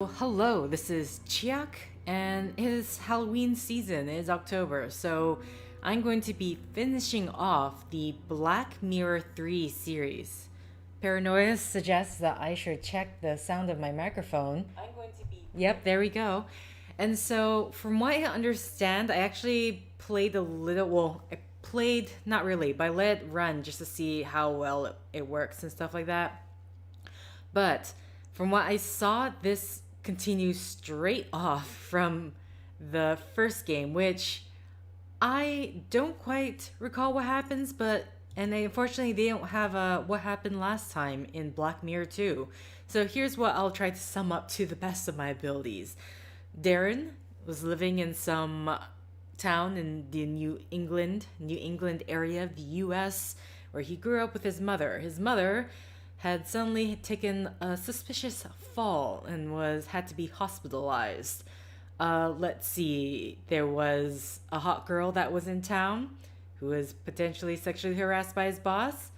Well, hello, this is Chiak, and it is Halloween season. It is October, so I'm going to be finishing off the Black Mirror 3 series. Paranoia suggests that I should check the sound of my microphone. I'm going to be. Yep, there we go. And so, from what I understand, I actually played a little. Well, I played, not really, but I let it run just to see how well it works and stuff like that. But from what I saw, this continues straight off from the first game, which I don't quite recall what happens, unfortunately they don't have what happened last time in Black Mirror 2. So here's what I'll try to sum up to the best of my abilities. Darren was living in some town in the New England area of the US, where he grew up with his mother. His mother had suddenly taken a suspicious fall and had to be hospitalized. Let's see, there was a hot girl that was in town who was potentially sexually harassed by his boss.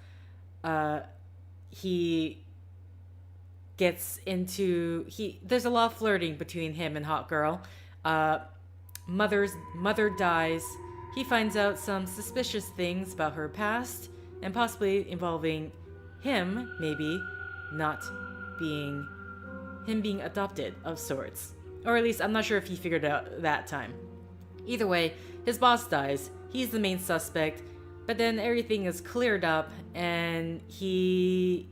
There's a lot of flirting between him and hot girl. Mother dies. He finds out some suspicious things about her past and possibly involving him being adopted of sorts. Or at least I'm not sure if he figured it out that time. Either way, his boss dies. He's the main suspect, but then everything is cleared up and he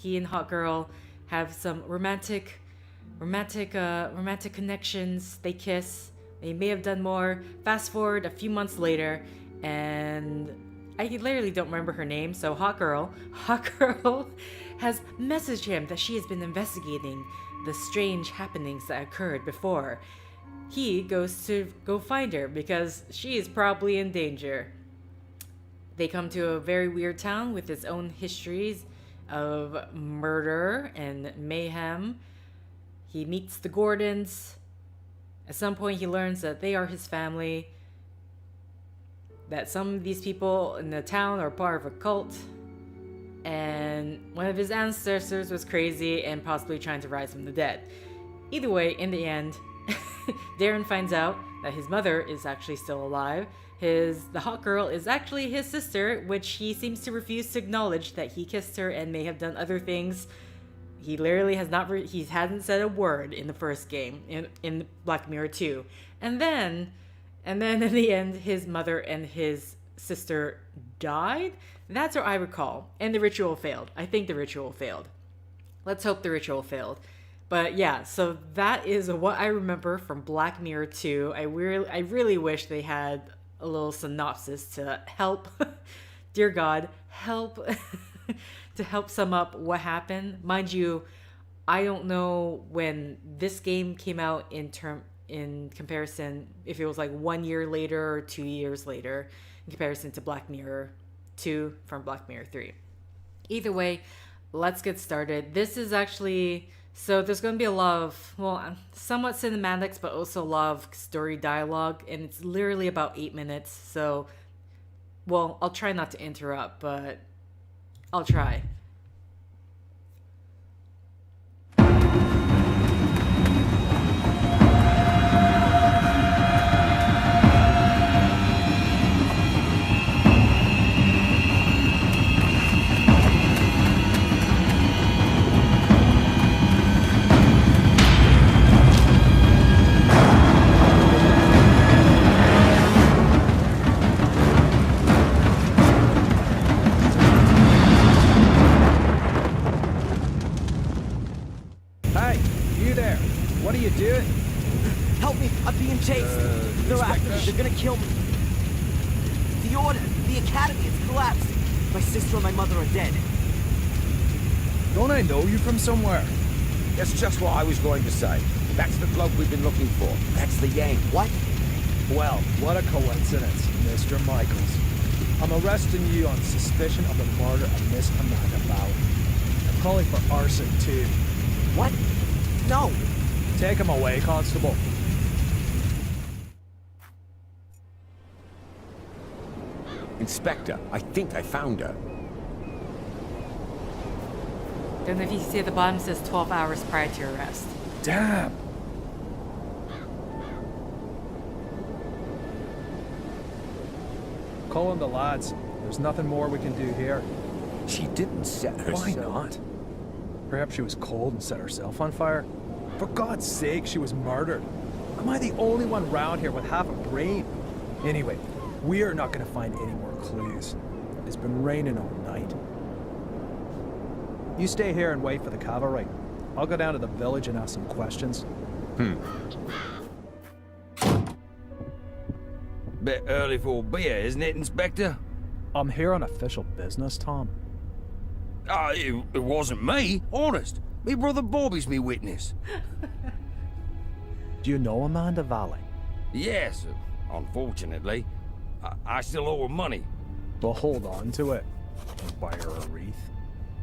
and hot girl have some romantic connections. They kiss. They may have done more. Fast forward a few months later, and I literally don't remember her name, so Hot Girl has messaged him that she has been investigating the strange happenings that occurred before. He goes to go find her because she is probably in danger. They come to a very weird town with its own histories of murder and mayhem. He meets the Gordons. At some point he learns that they are his family, that some of these people in the town are part of a cult, and one of his ancestors was crazy and possibly trying to rise from the dead. Either way, in the end, Darren finds out that his mother is actually still alive. The hot girl is actually his sister, which he seems to refuse to acknowledge that he kissed her and may have done other things. He literally has not. He hasn't said a word in the first game in Black Mirror 2, and then in the end, his mother and his sister died. That's what I recall. And the ritual failed. I think the ritual failed. Let's hope the ritual failed. But yeah, so that is what I remember from Black Mirror 2. I really wish they had a little synopsis to help, dear God, help, to help sum up what happened. Mind you, I don't know when this game came out in comparison, if it was like 1 year later or 2 years later in comparison to Black Mirror 2 from Black Mirror 3. Either way, let's get started. This is actually, so there's going to be a lot of, somewhat cinematics, but also a lot of story dialogue, and it's literally about 8 minutes, so, I'll try not to interrupt, but I'll try. What are you doing? Help me! I'm being chased! They're after me! They're gonna kill me! The Order! The Academy! It's collapsed! My sister and my mother are dead. Don't I know you from somewhere? That's just what I was going to say. That's the bloke we've been looking for. That's the Yang. What? Well, what a coincidence, Mr. Michaels. I'm arresting you on suspicion of the murder of Miss Amanda Bauer. I'm calling for arson, too. What? No! Take him away, Constable. Inspector, I think I found her. Don't know if you can see at the bottom, it says 12 hours prior to your arrest. Damn! Call in the lads. There's nothing more we can do here. She didn't set herself. Why not? Perhaps she was cold and set herself on fire. For God's sake, she was murdered. Am I the only one round here with half a brain? Anyway, we are not going to find any more clues. It's been raining all night. You stay here and wait for the cavalry. I'll go down to the village and ask some questions. Bit early for a beer, isn't it, Inspector? I'm here on official business, Tom. It wasn't me, honest. Me brother Bobby's me witness. Do you know Amanda Valley? Yes, unfortunately. I still owe her money. Well, hold on to it. I'll buy her a wreath.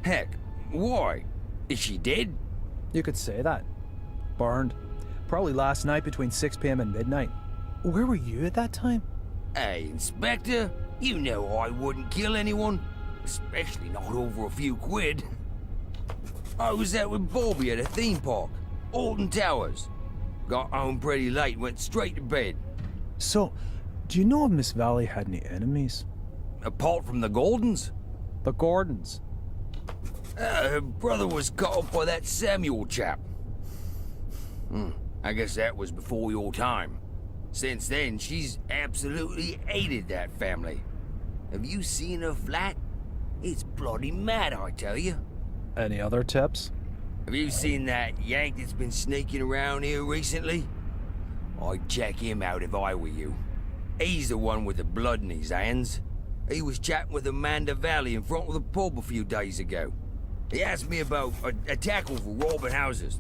Heck, why? Is she dead? You could say that. Burned. Probably last night between 6 p.m. and midnight. Where were you at that time? Hey, Inspector, you know I wouldn't kill anyone. Especially not over a few quid. I was out with Bobby at a theme park, Alton Towers. Got home pretty late and went straight to bed. So, do you know if Miss Valley had any enemies? Apart from the Gordons? The Gordons. Her brother was cut off by that Samuel chap. I guess that was before your time. Since then, she's absolutely hated that family. Have you seen her flat? It's bloody mad, I tell you. Any other tips? Have you seen that Yank that's been sneaking around here recently? I'd check him out if I were you. He's the one with the blood in his hands. He was chatting with Amanda Valley in front of the pub a few days ago. He asked me about a tackle for robbing houses.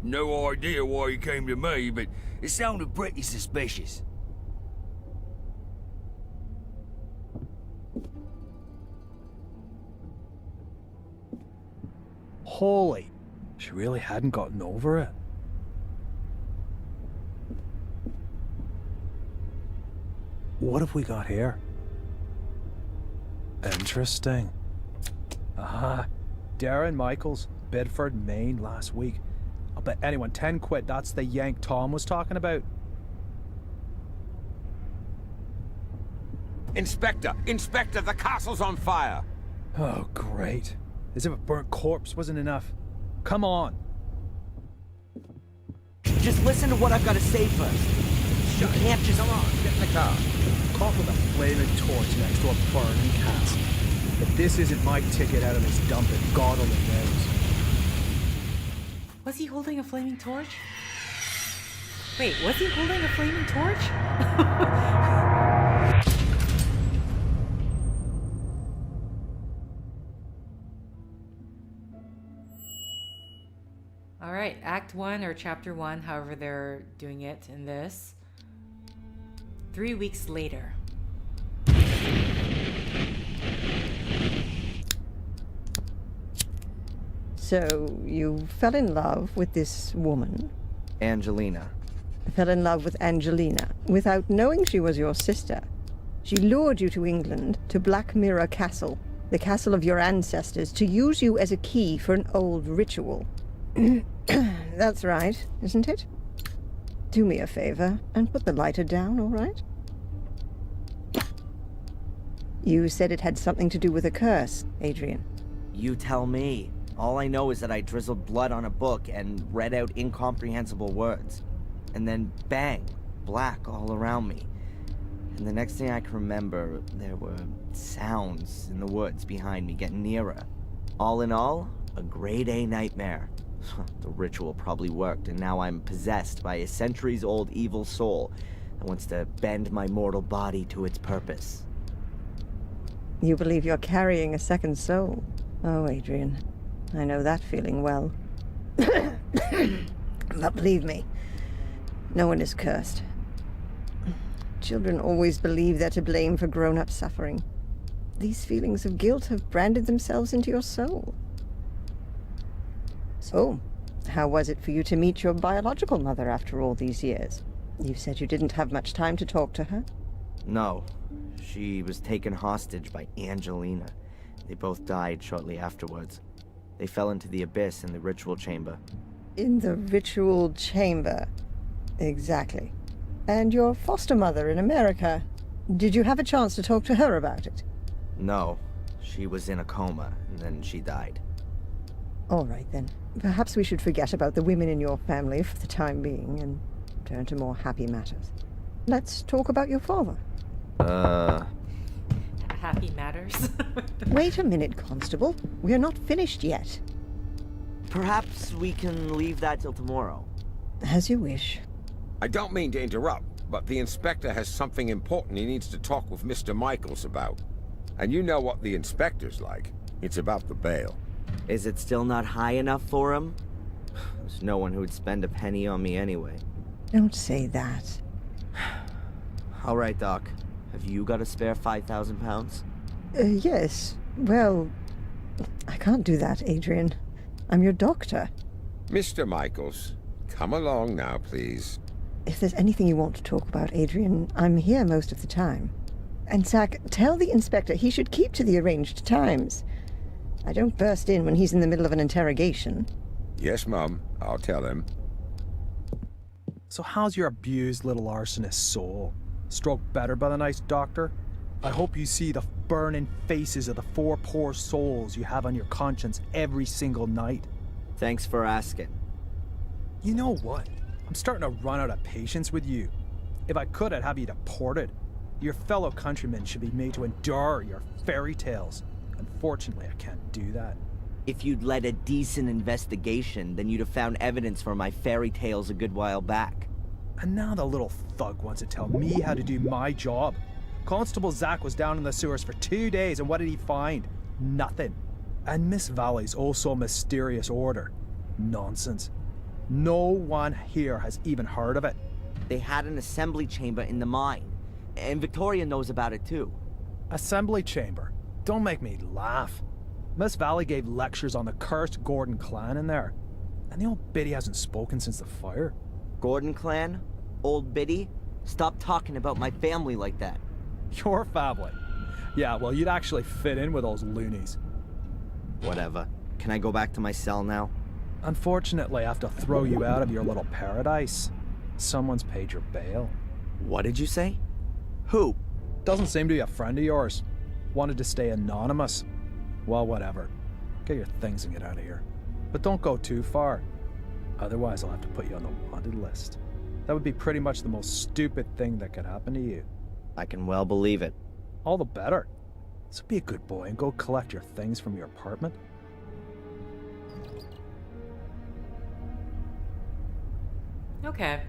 No idea why he came to me, but it sounded pretty suspicious. Holy, she really hadn't gotten over it. What have we got here? Interesting. Aha, Darren Michaels, Bedford, Maine, last week. I'll bet anyone 10 quid that's the Yank Tom was talking about. Inspector! Inspector, the castle's on fire! Oh, great. As if a burnt corpse wasn't enough. Come on. Just listen to what I've got to say first. You can't just... Come on, get in the car. Caught with a flaming torch next to a burning castle. If this isn't my ticket out of this dump, then God only knows. Was he holding a flaming torch? Wait, was he holding a flaming torch? Alright, Act 1 or Chapter 1, however they're doing it in this. 3 weeks later. So, you fell in love with this woman? Angelina. Fell in love with Angelina, without knowing she was your sister. She lured you to England, to Black Mirror Castle, the castle of your ancestors, to use you as a key for an old ritual. That's right, isn't it? Do me a favor, and put the lighter down, all right? You said it had something to do with a curse, Adrian. You tell me. All I know is that I drizzled blood on a book and read out incomprehensible words. And then bang, black all around me. And the next thing I can remember, there were sounds in the woods behind me getting nearer. All in all, a grade A nightmare. The ritual probably worked, and now I'm possessed by a centuries-old evil soul that wants to bend my mortal body to its purpose. You believe you're carrying a second soul. Oh, Adrian, I know that feeling well. But believe me, no one is cursed. Children always believe they're to blame for grown-up suffering. These feelings of guilt have branded themselves into your soul. So, how was it for you to meet your biological mother after all these years? You said you didn't have much time to talk to her. No, she was taken hostage by Angelina. They both died shortly afterwards. They fell into the abyss in the ritual chamber. In the ritual chamber. Exactly. And your foster mother in America. Did you have a chance to talk to her about it? No, she was in a coma, and then she died. All right, then. Perhaps we should forget about the women in your family for the time being and turn to more happy matters. Let's talk about your father. Happy matters. Wait a minute, Constable. We are not finished yet. Perhaps we can leave that till tomorrow. As you wish. I don't mean to interrupt, but the inspector has something important he needs to talk with Mr. Michaels about. And you know what the inspector's like. It's about the bail. Is it still not high enough for him? There's no one who would spend a penny on me anyway. Don't say that. All right, Doc. Have you got a spare 5,000 pounds? Yes. Well, I can't do that, Adrian. I'm your doctor. Mr. Michaels, come along now, please. If there's anything you want to talk about, Adrian, I'm here most of the time. And Zach, tell the inspector he should keep to the arranged times. I don't burst in when he's in the middle of an interrogation. Yes, Mum. I'll tell him. So how's your abused little arsonist soul? Stroke better by the nice doctor? I hope you see the burning faces of the 4 poor souls you have on your conscience every single night. Thanks for asking. You know what? I'm starting to run out of patience with you. If I could, I'd have you deported. Your fellow countrymen should be made to endure your fairy tales. Unfortunately, I can't do that. If you'd led a decent investigation, then you'd have found evidence for my fairy tales a good while back. And now the little thug wants to tell me how to do my job. Constable Zach was down in the sewers for 2 days, and what did he find? Nothing. And Miss Valley's also a mysterious order. Nonsense. No one here has even heard of it. They had an assembly chamber in the mine, and Victoria knows about it too. Assembly chamber? Don't make me laugh. Miss Valley gave lectures on the cursed Gordon clan in there. And the old biddy hasn't spoken since the fire. Gordon clan? Old Biddy? Stop talking about my family like that. Your family? Yeah, well, you'd actually fit in with those loonies. Whatever. Can I go back to my cell now? Unfortunately, I have to throw you out of your little paradise. Someone's paid your bail. What did you say? Who? Doesn't seem to be a friend of yours. Wanted to stay anonymous. Well, whatever. Get your things and get out of here. But don't go too far. Otherwise, I'll have to put you on the wanted list. That would be pretty much the most stupid thing that could happen to you. I can well believe it. All the better. So be a good boy and go collect your things from your apartment. Okay.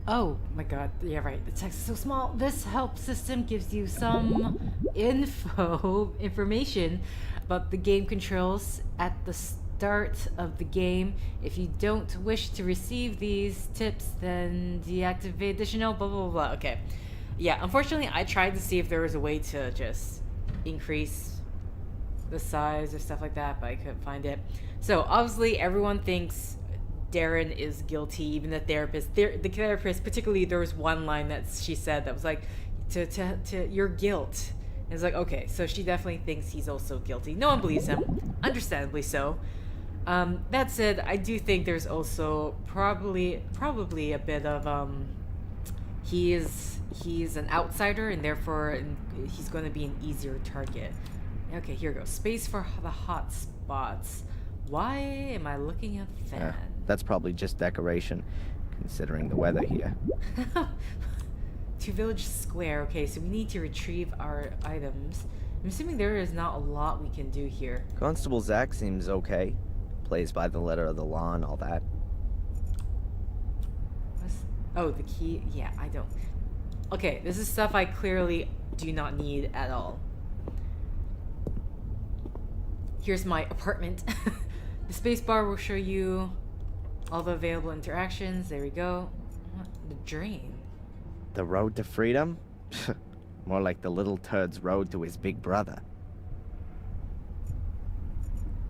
Oh my god, yeah, right. The text is so small. This help system gives you some information about the game controls at the start of the game. If you don't wish to receive these tips, then deactivate additional blah blah blah. Okay. Yeah, unfortunately I tried to see if there was a way to just increase the size or stuff like that, but I couldn't find it. So obviously everyone thinks Darren is guilty, even the therapist. The therapist, particularly, there was one line that she said that was like, to your guilt. And it's like, okay, so she definitely thinks he's also guilty. No one believes him, understandably so. That said, I do think there's also probably a bit of he's an outsider, and therefore he's going to be an easier target. Okay, here we go. Space for the hot spots. Why am I looking at the fan? That's probably just decoration, considering the weather here. To Village Square. Okay, so we need to retrieve our items. I'm assuming there is not a lot we can do here. Constable Zach seems okay. Plays by the letter of the law and all that. Oh, the key. Yeah, I don't. Okay, this is stuff I clearly do not need at all. Here's my apartment. The space bar will show you all the available interactions. There we go. What? The drain. The road to freedom? More like the little turd's road to his big brother.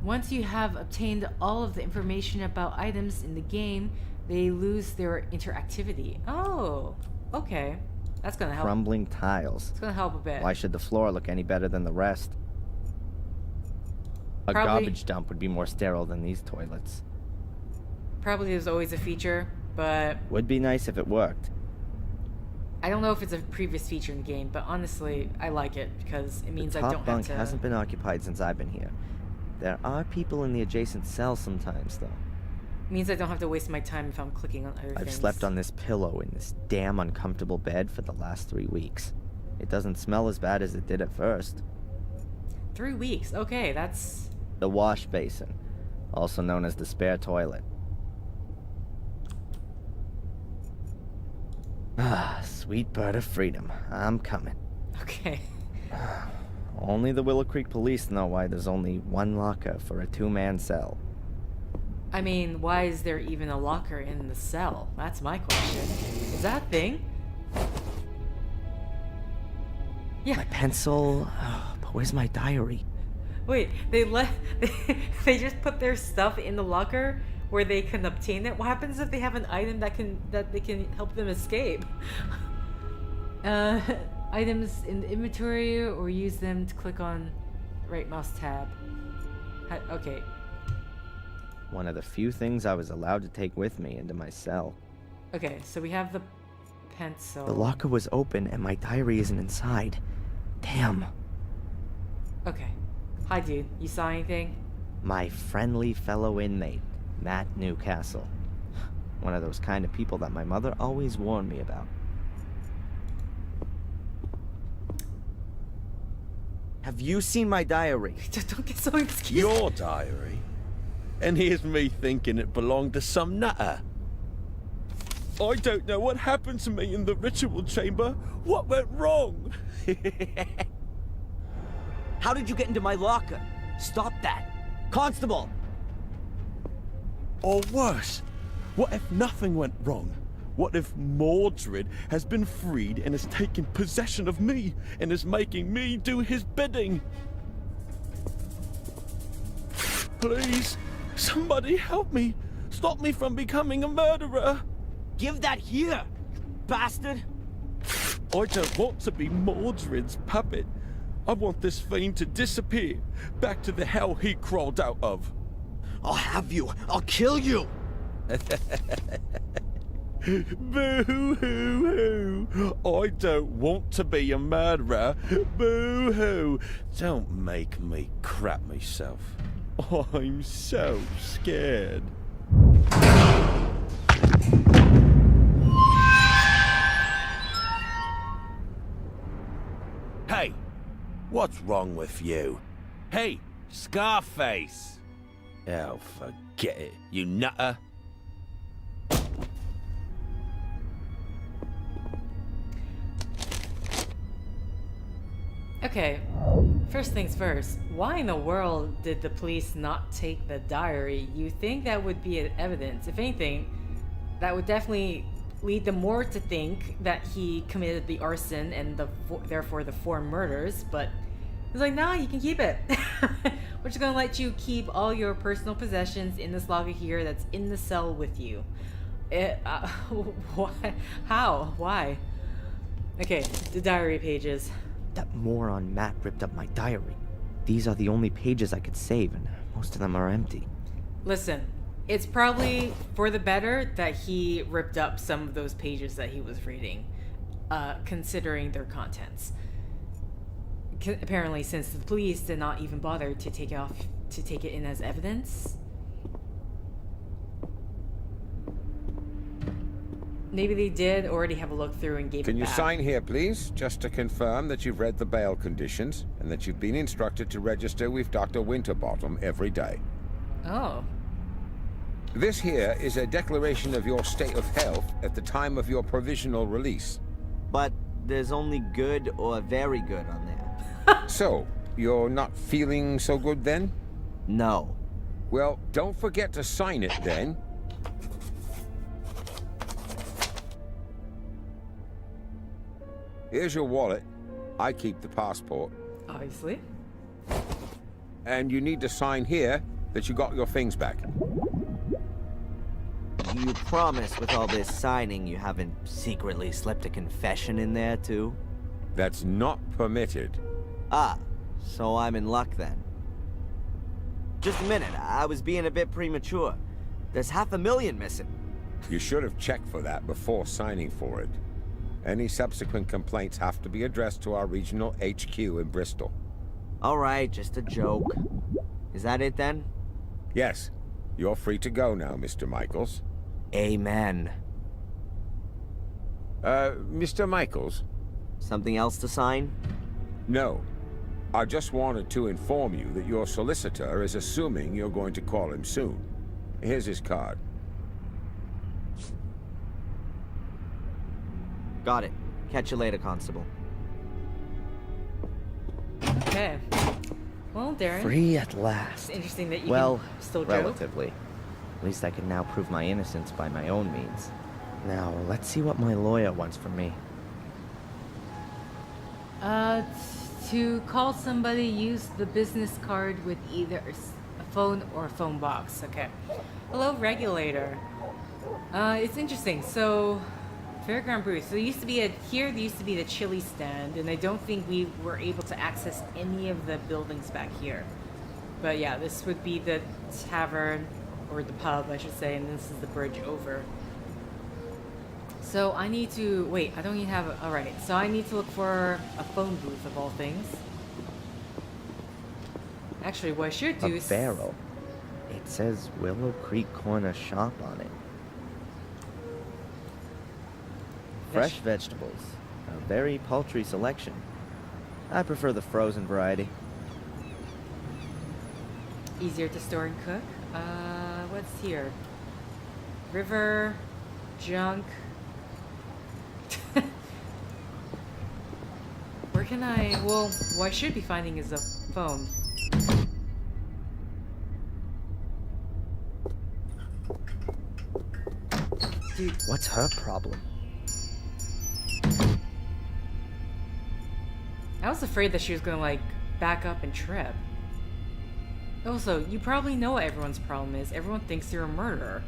Once you have obtained all of the information about items in the game, they lose their interactivity. Oh, okay. That's gonna help. Crumbling tiles. It's gonna help a bit. Why should the floor look any better than the rest? A Probably. garbage dump would be more sterile than these toilets. Probably there's always a feature, but Would be nice if it worked. I don't know if it's a previous feature in the game, but honestly, I like it because it means The I top don't have bunk to... hasn't been occupied since I've been here. There are people in the adjacent cell sometimes, though. means I don't have to waste my time if I'm clicking on other I've things. slept on this pillow in this damn uncomfortable bed for the last 3 weeks. It doesn't smell as bad as it did at first. 3 weeks. Okay, that's... The wash basin, also known as the spare toilet. Ah, sweet bird of freedom. I'm coming. Okay. Only the Willow Creek police know why there's only one locker for a 2-man cell. I mean, why is there even a locker in the cell? That's my question. Is that a thing? Yeah. My pencil... Oh, but where's my diary? Wait, they just put their stuff in the locker where they can obtain it? What happens if they have an item that they can help them escape? Items in the inventory, or use them to click on right mouse tab. Okay. One of the few things I was allowed to take with me into my cell. Okay, so we have the pencil. The locker was open and my diary isn't inside. Damn. Okay. Hi, dude. You saw anything? My friendly fellow inmate, Matt Newcastle. One of those kind of people that my mother always warned me about. Have you seen my diary? Don't get so excused. Your diary? And here's me thinking it belonged to some nutter. I don't know what happened to me in the ritual chamber. What went wrong? How did you get into my locker? Stop that. Constable! Or worse, what if nothing went wrong? What if Mordred has been freed and has taken possession of me and is making me do his bidding? Please, somebody help me. Stop me from becoming a murderer. Give that here, you bastard! I don't want to be Mordred's puppet. I want this fiend to disappear, back to the hell he crawled out of. I'll have you. I'll kill you! Boo-hoo-hoo! I don't want to be a murderer. Boo-hoo! Don't make me crap myself. I'm so scared. Hey, what's wrong with you? Hey, Scarface! Oh, forget it, you nutter. Okay, first things first. Why in the world did the police not take the diary? You think that would be evidence. If anything, that would definitely lead them more to think that he committed the arson and therefore the 4 murders, but it's like, nah, you can keep it. We're just gonna let you keep all your personal possessions in this locker here that's in the cell with you. Why? How? Why? Okay, the diary pages. That moron Matt ripped up my diary. These are the only pages I could save, and most of them are empty. Listen, it's probably for the better that he ripped up some of those pages that he was reading, considering their contents. Apparently, since the police did not even bother to take it in as evidence. Maybe they did already have a look through and gave it back. Can you sign here, please? Just to confirm that you've read the bail conditions and that you've been instructed to register with Dr. Winterbottom every day. Oh. This here is a declaration of your state of health at the time of your provisional release. But there's only good or very good on there. So, you're not feeling so good then? No. Well, don't forget to sign it then. Here's your wallet. I keep the passport. Obviously. And you need to sign here that you got your things back. You promise with all this signing you haven't secretly slipped a confession in there too? That's not permitted. Ah, so I'm in luck then. Just a minute, I was being a bit premature. There's 500,000 missing. You should have checked for that before signing for it. Any subsequent complaints have to be addressed to our regional HQ in Bristol. All right, just a joke. Is that it then? Yes, you're free to go now, Mr. Michaels. Amen. Mr. Michaels? Something else to sign? No. I just wanted to inform you that your solicitor is assuming you're going to call him soon. Here's his card. Got it. Catch you later, Constable. Okay. Well, Darren. Free at last. It's interesting that you Well, can still joke. relatively. At least I can now prove my innocence by my own means. Now, let's see what my lawyer wants from me. To call somebody, use the business card with either a phone or a phone box. Okay. Hello, regulator. It's interesting. So, Fairground Brew. So there used to be there used to be the chili stand, and I don't think we were able to access any of the buildings back here. But yeah, this would be the tavern, or the pub, I should say, and this is the bridge over. So I need to, wait, I don't even have, alright, so I need to look for a phone booth of all things. Actually, what I should do is... A barrel. It says Willow Creek Corner Shop on it. Fresh vegetables. A very paltry selection. I prefer the frozen variety. Easier to store and cook. What's here? River, junk. Where can I, well, what I should be finding is a phone. Dude. What's her problem? I was afraid that she was gonna, like, back up and trip. Also, you probably know what everyone's problem is. Everyone thinks you're a murderer.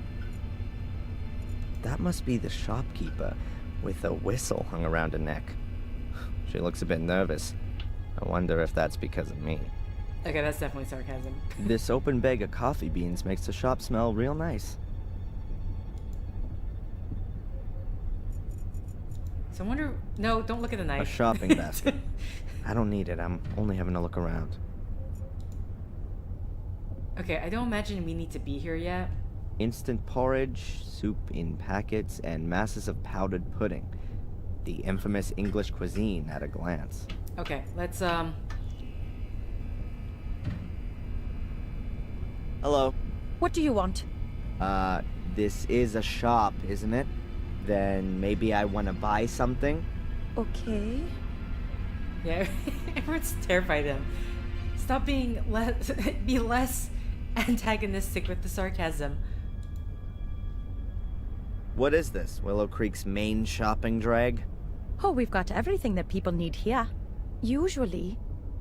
That must be the shopkeeper with a whistle hung around her neck. She looks a bit nervous. I wonder if that's because of me. Okay, that's definitely sarcasm. This open bag of coffee beans makes the shop smell real nice. So I wonder... No, don't look at the knife. A shopping basket. I don't need it. I'm only having a look around. Okay, I don't imagine we need to be here yet. Instant porridge, soup in packets, and masses of powdered pudding. The infamous English cuisine at a glance. Okay, let's, Hello. What do you want? This is a shop, isn't it? Then maybe I want to buy something? Okay. Yeah, everyone's terrified of him. Stop being be less antagonistic with the sarcasm. What is this? Willow Creek's main shopping drag? Oh, we've got everything that people need here. Usually,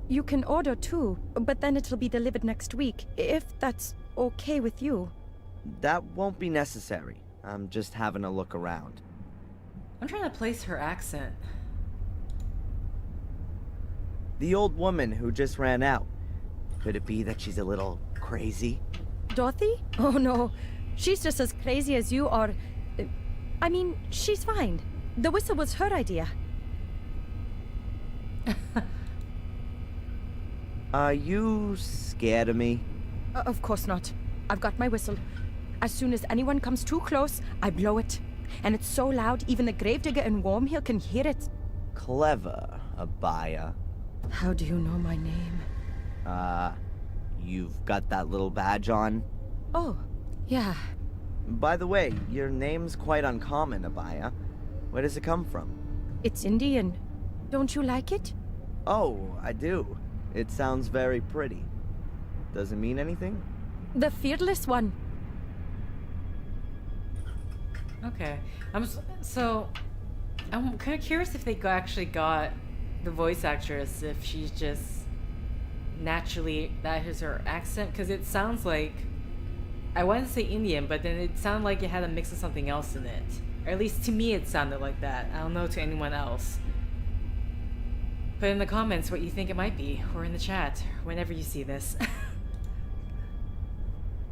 you can order too, but then it'll be delivered next week, if that's okay with you. That won't be necessary. I'm just having a look around. I'm trying to place her accent. The old woman who just ran out. Could it be that she's a little crazy? Dorothy? Oh no, she's just as crazy as you are. I mean, she's fine. The whistle was her idea. Are you scared of me? Of course not. I've got my whistle. As soon as anyone comes too close, I blow it. And it's so loud, even the gravedigger in Wormhill can hear it. Clever, Abaya. How do you know my name? You've got that little badge on? Oh, yeah. By the way, your name's quite uncommon, Abaya. Where does it come from? It's Indian. Don't you like it? Oh, I do. It sounds very pretty. Does it mean anything? The fearless one. Okay. I'm kind of curious if they actually got the voice actress, if she's just naturally, that is her accent, because it sounds like, I wanted to say Indian, but then it sounded like it had a mix of something else in it. Or at least to me it sounded like that. I don't know to anyone else. Put in the comments what you think it might be, or in the chat, whenever you see this.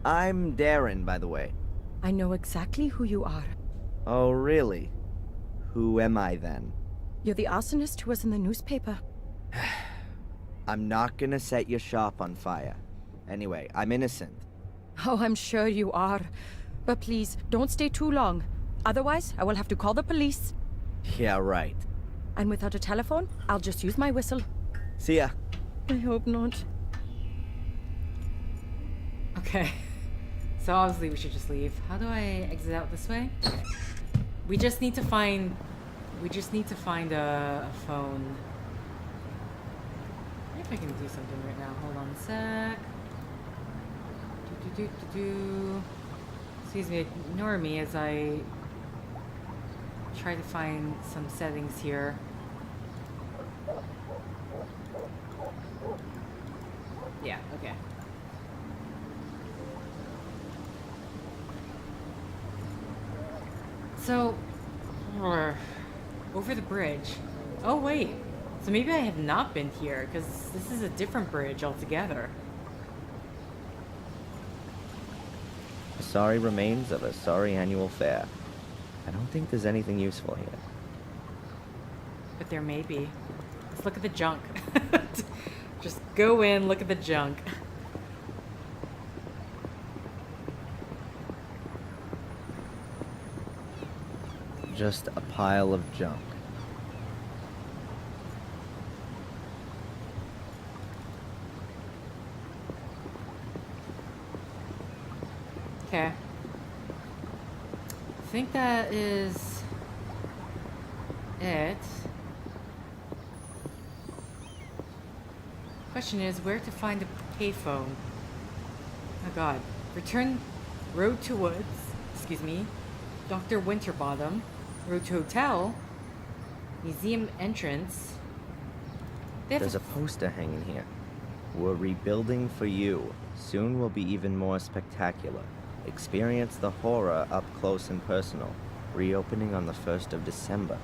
I'm Darren, by the way. I know exactly who you are. Oh, really? Who am I then? You're the arsonist who was in the newspaper. I'm not gonna set your shop on fire. Anyway, I'm innocent. Oh, I'm sure you are. But please, don't stay too long. Otherwise, I will have to call the police. Yeah, right. And without a telephone, I'll just use my whistle. See ya. I hope not. Okay. So obviously we should just leave. How do I exit out this way? Okay. We just need to find a phone. I wonder if I can do something right now. Hold on a sec. Excuse me, ignore me as I try to find some settings here. Yeah, okay. So, over the bridge. Oh wait, so maybe I have not been here, because this is a different bridge altogether. Sorry remains of a sorry annual fair. I don't think there's anything useful here. But there may be. Let's look at the junk. Just go in, look at the junk. Just a pile of junk. Okay. I think that is it. Question is where to find a payphone. Oh god. Return road to woods. Excuse me. Dr. Winterbottom. Road to hotel. Museum entrance. There's a poster hanging here. We're rebuilding for you. Soon will be even more spectacular. Experience the horror up close and personal. Reopening on the 1st of December.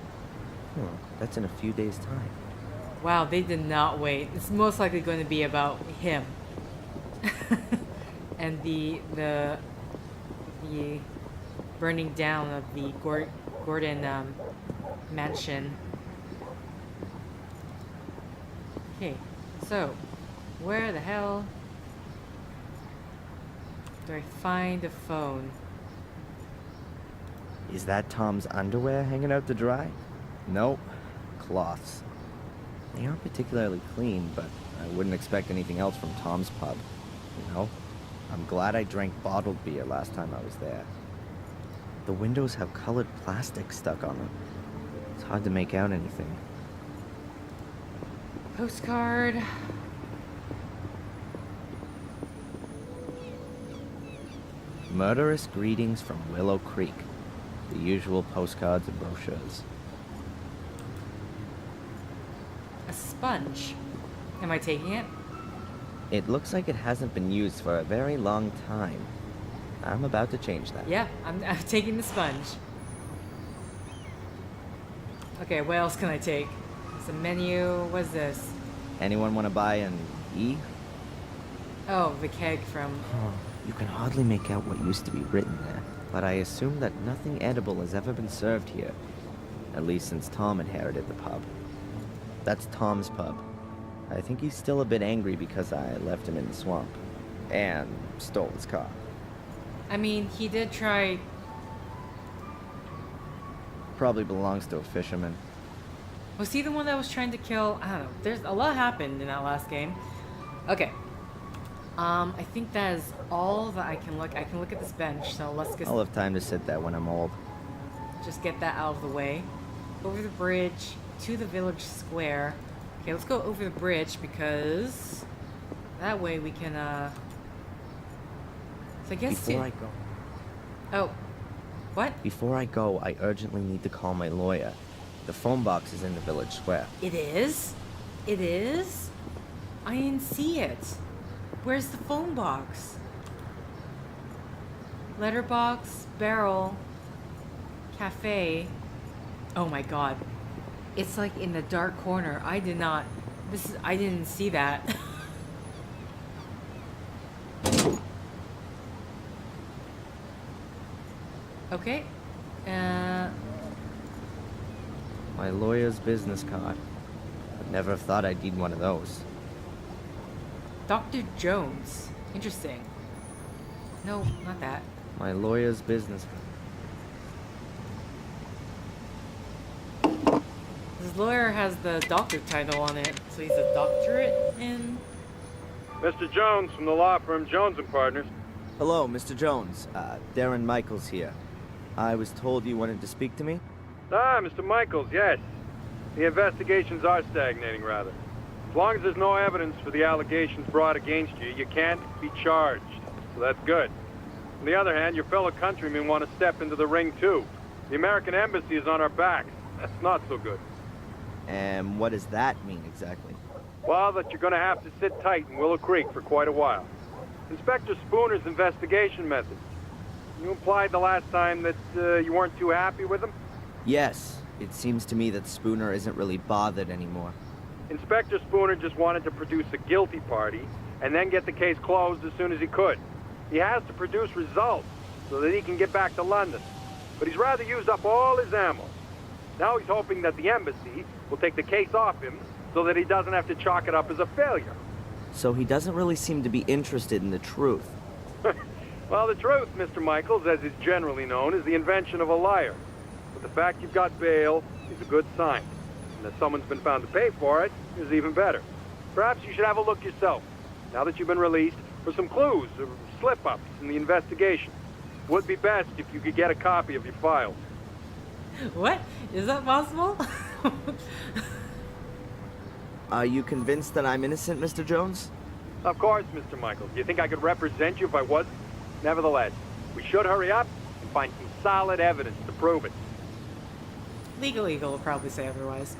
That's in a few days' time. Wow, they did not wait. It's most likely going to be about him. And the burning down of the Gordon mansion. Okay, so where the hell do I find a phone? Is that Tom's underwear hanging out to dry? Nope. Cloths. They aren't particularly clean, but I wouldn't expect anything else from Tom's pub. You know? I'm glad I drank bottled beer last time I was there. The windows have colored plastic stuck on them. It's hard to make out anything. Postcard. Murderous greetings from Willow Creek. The usual postcards and brochures. A sponge. Am I taking it? It looks like it hasn't been used for a very long time. I'm about to change that. Yeah, I'm taking the sponge. Okay, what else can I take? It's a menu. What's this? Anyone want to buy an E? Oh, the keg from... You can hardly make out what used to be written there, but I assume that nothing edible has ever been served here. At least since Tom inherited the pub. That's Tom's pub. I think he's still a bit angry because I left him in the swamp. And stole his car. I mean, he did try... Probably belongs to a fisherman. Was he the one that was trying to kill... I don't know. There's a lot happened in that last game. Okay. I think that is all that I can look. I can look at this bench, so let's I'll have time to sit there when I'm old. just get that out of the way. Over the bridge to the village square. Okay, let's go over the bridge because that way we can, So I guess Before I go... Oh. What? Before I go, I urgently need to call my lawyer. The phone box is in the village square. It is? It is? I didn't see it. Where's the phone box? Letterbox, barrel, cafe. Oh my god. It's like in the dark corner. I didn't see that. Okay. Uh, My lawyer's business card. Would never have thought I'd need one of those. Dr. Jones. Interesting. No, not that. My lawyer's business card. His lawyer has the doctor title on it, so he's a doctorate in... Mr. Jones from the law firm Jones & Partners. Hello, Mr. Jones. Darren Michaels here. I was told you wanted to speak to me? Ah, Mr. Michaels, yes. The investigations are stagnating, rather. As long as there's no evidence for the allegations brought against you, you can't be charged. So that's good. On the other hand, your fellow countrymen want to step into the ring, too. The American embassy is on our backs. That's not so good. And what does that mean, exactly? Well, that you're going to have to sit tight in Willow Creek for quite a while. Inspector Spooner's investigation methods. You implied the last time that you weren't too happy with him? Yes. It seems to me that Spooner isn't really bothered anymore. Inspector Spooner just wanted to produce a guilty party and then get the case closed as soon as he could. He has to produce results so that he can get back to London. But he's rather used up all his ammo. Now he's hoping that the embassy will take the case off him so that he doesn't have to chalk it up as a failure. So he doesn't really seem to be interested in the truth. Well, the truth, Mr. Michaels, as is generally known, is the invention of a liar. But the fact you've got bail is a good sign. And that someone's been found to pay for it is even better. Perhaps you should have a look yourself, now that you've been released, for some clues or slip-ups in the investigation. Would be best if you could get a copy of your files. What? Is that possible? Are you convinced that I'm innocent, Mr. Jones? Of course, Mr. Michaels. Do you think I could represent you if I wasn't? Nevertheless, we should hurry up and find some solid evidence to prove it. Legal Eagle will probably say otherwise.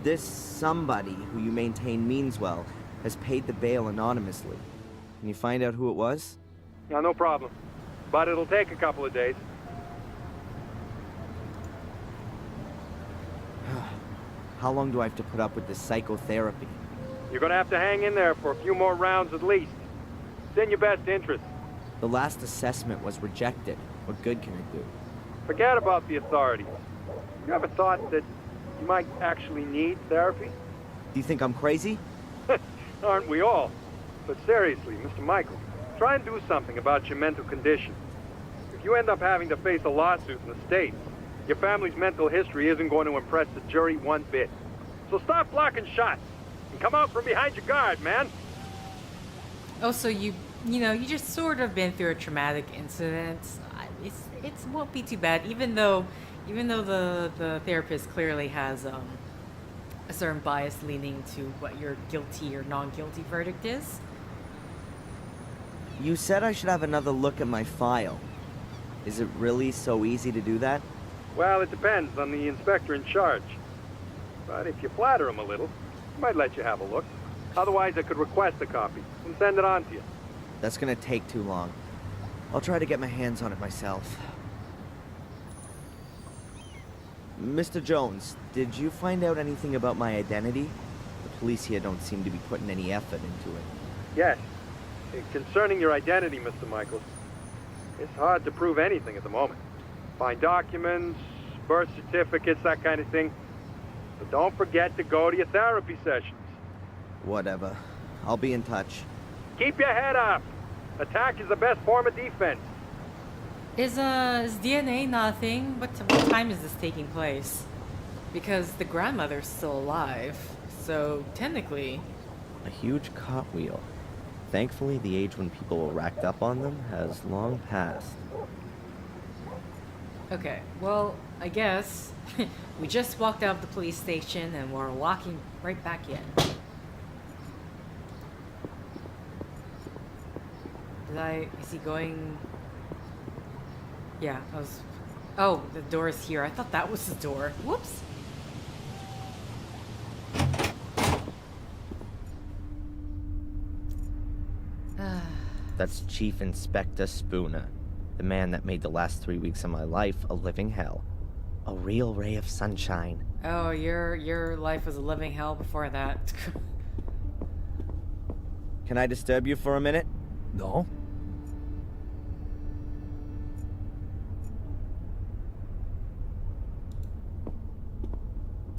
This somebody who you maintain means well has paid the bail anonymously. Can you find out who it was? No, no problem. But it'll take a couple of days. How long do I have to put up with this psychotherapy? You're gonna have to hang in there for a few more rounds at least. It's in your best interest. The last assessment was rejected. What good can it do? Forget about the authorities. You ever thought that you might actually need therapy? Do you think I'm crazy? Aren't we all? But seriously, Mr. Michael, try and do something about your mental condition. If you end up having to face a lawsuit in the States, your family's mental history isn't going to impress the jury one bit. So stop blocking shots and come out from behind your guard, man. Oh, so you just sort of been through a traumatic incident. It won't be too bad, even though the therapist clearly has a certain bias leaning to what your guilty or non-guilty verdict is. You said I should have another look at my file. Is it really so easy to do that? Well, it depends on the inspector in charge. But if you flatter him a little, he might let you have a look. Otherwise, I could request a copy and send it on to you. That's gonna take too long. I'll try to get my hands on it myself. Mr. Jones, did you find out anything about my identity? The police here don't seem to be putting any effort into it. Yes. Concerning your identity, Mr. Michaels, it's hard to prove anything at the moment. Find documents, birth certificates, that kind of thing. But don't forget to go to your therapy sessions. Whatever. I'll be in touch. Keep your head up. Attack is the best form of defense. Is DNA not a thing? What time is this taking place? Because the grandmother's still alive, so technically... A huge cartwheel. Thankfully, the age when people were racked up on them has long passed. Okay, well, I guess we just walked out of the police station and we're walking right back in. Is he going... Yeah, oh, the door is here. I thought that was the door. Whoops. That's Chief Inspector Spooner, the man that made the last 3 weeks of my life a living hell. A real ray of sunshine. Oh, your life was a living hell before that. Can I disturb you for a minute? No?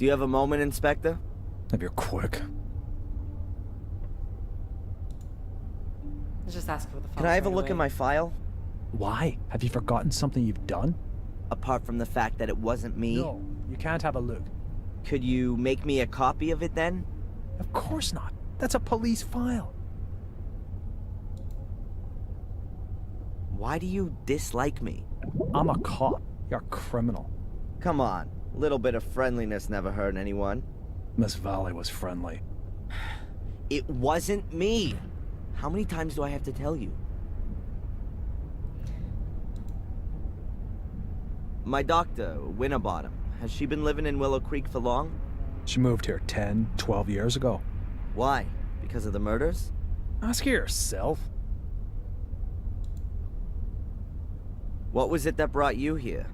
Do you have a moment, Inspector? If you're quick. Let's just ask for the phone. Can I have a look away. at my file? Why? Have you forgotten something you've done? Apart from the fact that it wasn't me? No, you can't have a look. Could you make me a copy of it then? Of course not. That's a police file. Why do you dislike me? I'm a cop. You're a criminal. Come on, a little bit of friendliness never hurt anyone. Miss Valley was friendly. It wasn't me! How many times do I have to tell you? My doctor, Winterbottom, has she been living in Willow Creek for long? She moved here 10, 12 years ago. Why? Because of the murders? Ask her yourself. What was it that brought you here?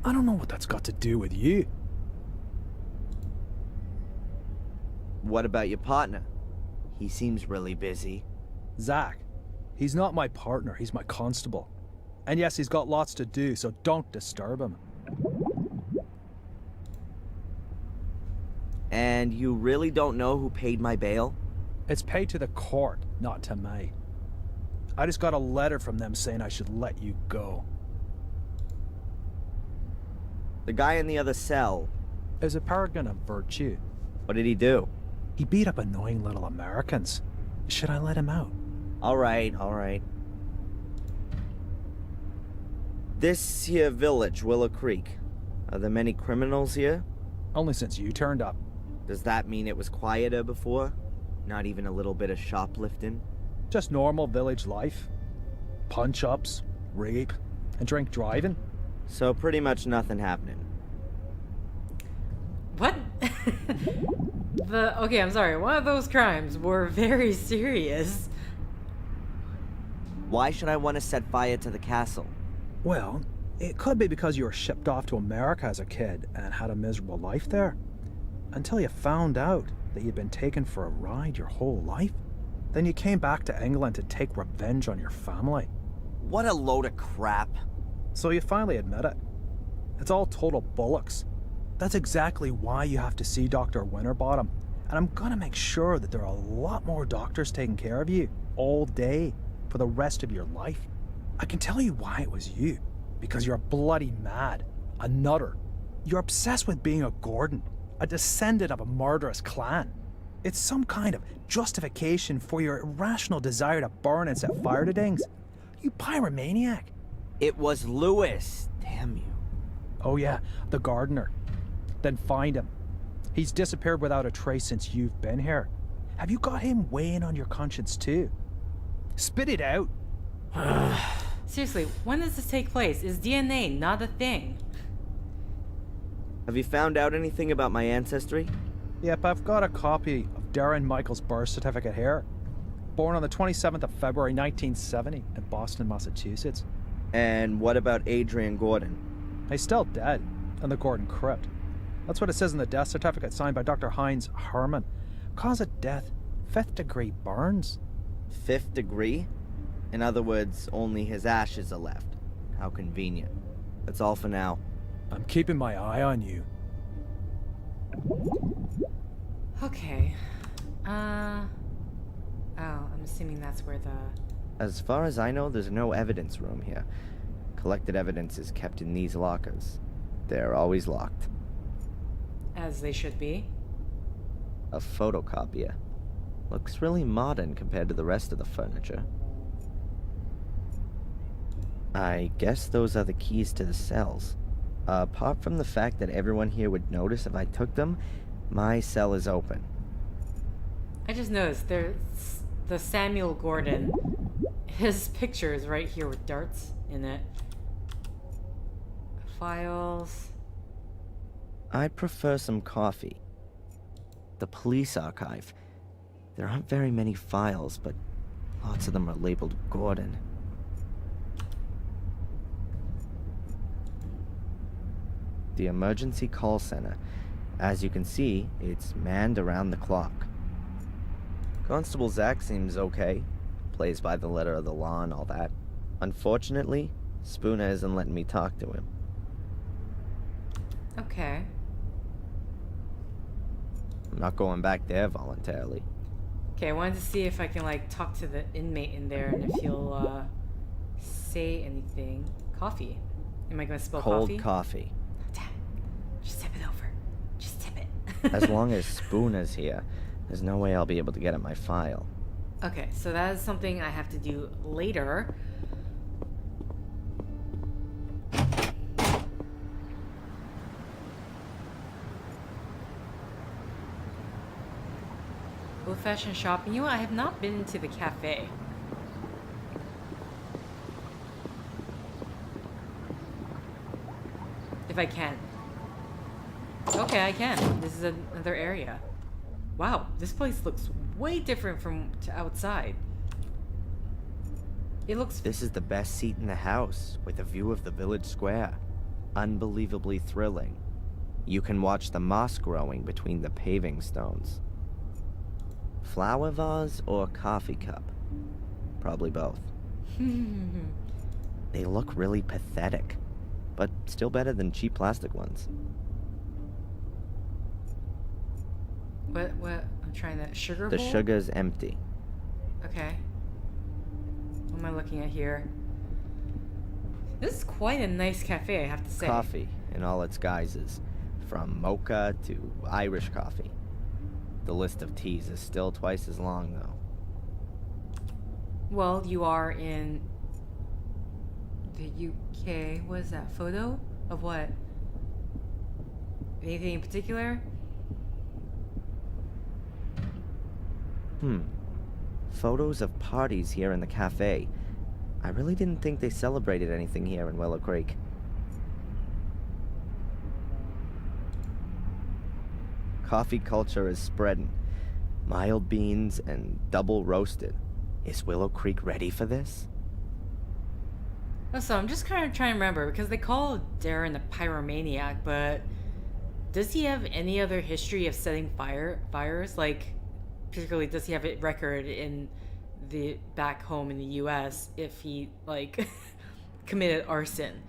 I don't know what that's got to do with you. What about your partner? He seems really busy. Zach. He's not my partner, he's my constable. And yes, he's got lots to do, so don't disturb him. And you really don't know who paid my bail? It's paid to the court, not to me. I just got a letter from them saying I should let you go. The guy in the other cell, Is a paragon of virtue. what did he do? He beat up annoying little Americans. Should I let him out? Alright, alright. This here village, Willow Creek, are there many criminals here? Only since you turned up. Does that mean it was quieter before? Not even a little bit of shoplifting? Just normal village life. Punch-ups, rape, and drink driving. So pretty much nothing happening. What? Okay, I'm sorry. One of those crimes were very serious. Why should I want to set fire to the castle? Well, it could be because you were shipped off to America as a kid and had a miserable life there. Until you found out that you'd been taken for a ride your whole life. Then you came back to England to take revenge on your family. What a load of crap. So you finally admit it. It's all total bollocks. That's exactly why you have to see Dr. Winterbottom. And I'm gonna make sure that there are a lot more doctors taking care of you all day for the rest of your life. I can tell you why it was you. Because you're bloody mad. A nutter. You're obsessed with being a Gordon. A descendant of a murderous clan. It's some kind of justification for your irrational desire to burn and set fire to things. You pyromaniac. It was Lewis. Damn you. Oh yeah, the gardener. Then find him. He's disappeared without a trace since you've been here. Have you got him weighing on your conscience too? Spit it out. Seriously, when does this take place? Is DNA not a thing? Have you found out anything about my ancestry? Yep, I've got a copy of Darren Michaels' birth certificate here. Born on the 27th of February 1970 in Boston, Massachusetts. And what about Adrian Gordon? He's still dead in the Gordon crypt. That's what it says in the death certificate signed by Dr. Heinz Herman. Cause of death, 5th degree burns. 5th degree? In other words, only his ashes are left. How convenient. That's all for now. I'm keeping my eye on you. Okay. Oh, I'm assuming that's where the... As far as I know, there's no evidence room here. Collected evidence is kept in these lockers. They're always locked. As they should be. A photocopier. Looks really modern compared to the rest of the furniture. I guess those are the keys to the cells. Apart from the fact that everyone here would notice if I took them, my cell is open. I just noticed there's the Samuel Gordon. His picture is right here with darts in it. Files. I'd prefer some coffee. The police archive. There aren't very many files, but lots of them are labeled Gordon. The emergency call center. As you can see, it's manned around the clock. Constable Zach seems okay. Plays by the letter of the law and all that. Unfortunately, Spooner isn't letting me talk to him. Okay. I'm not going back there voluntarily. Okay, I wanted to see if I can like talk to the inmate in there and if he'll say anything. Coffee. Am I gonna spill Cold coffee? coffee. Damn. Just tip it over. Just tip it. As long as Spooner's here, there's no way I'll be able to get at my file. Okay, so that is something I have to do later. Old-fashioned shopping. You know what? I have not been into the cafe. If I can. Okay, I can. This is another area. Wow, this place looks way different from outside. It looks... This is the best seat in the house, with a view of the village square. Unbelievably thrilling. You can watch the moss growing between the paving stones. Flower vase or coffee cup? Probably both. They look really pathetic, but still better than cheap plastic ones. What? I'm trying to... Sugar The bowl? sugar's empty. Okay. What am I looking at here? This is quite a nice cafe, I have to say. Coffee in all its guises, from mocha to Irish coffee. The list of teas is still twice as long, though. Well, you are in the UK. What is that? Photo? Of what? Anything in particular? Photos of parties here in the cafe. I really didn't think they celebrated anything here in Willow Creek. Coffee culture is spreading. Mild beans and double roasted. Is Willow Creek ready for this? So I'm just kind of trying to remember, because they call Darren a pyromaniac, but does he have any other history of setting fires? Like, particularly, does he have a record in the back home in the US if he, like, committed arson?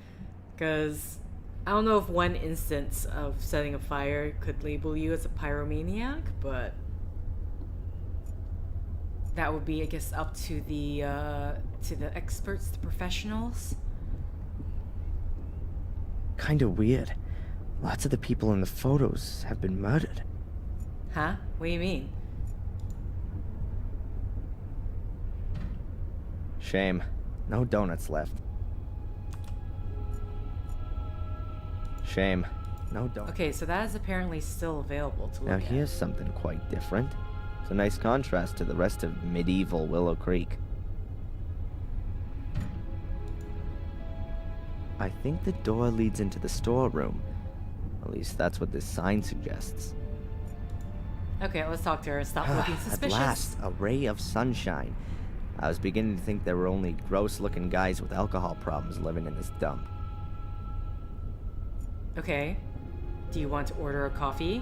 Because I don't know if one instance of setting a fire could label you as a pyromaniac, but that would be, I guess, up to the experts, the professionals. Kinda weird. Lots of the people in the photos have been murdered. Huh? What do you mean? Shame. No donuts left. Shame. No donuts. Okay, so that is apparently still available to look Now at. here's something quite different. It's a nice contrast to the rest of medieval Willow Creek. I think the door leads into the storeroom. At least that's what this sign suggests. Okay, let's talk to her and stop looking At suspicious. last, a ray of sunshine. I was beginning to think there were only gross-looking guys with alcohol problems living in this dump. Okay. Do you want to order a coffee?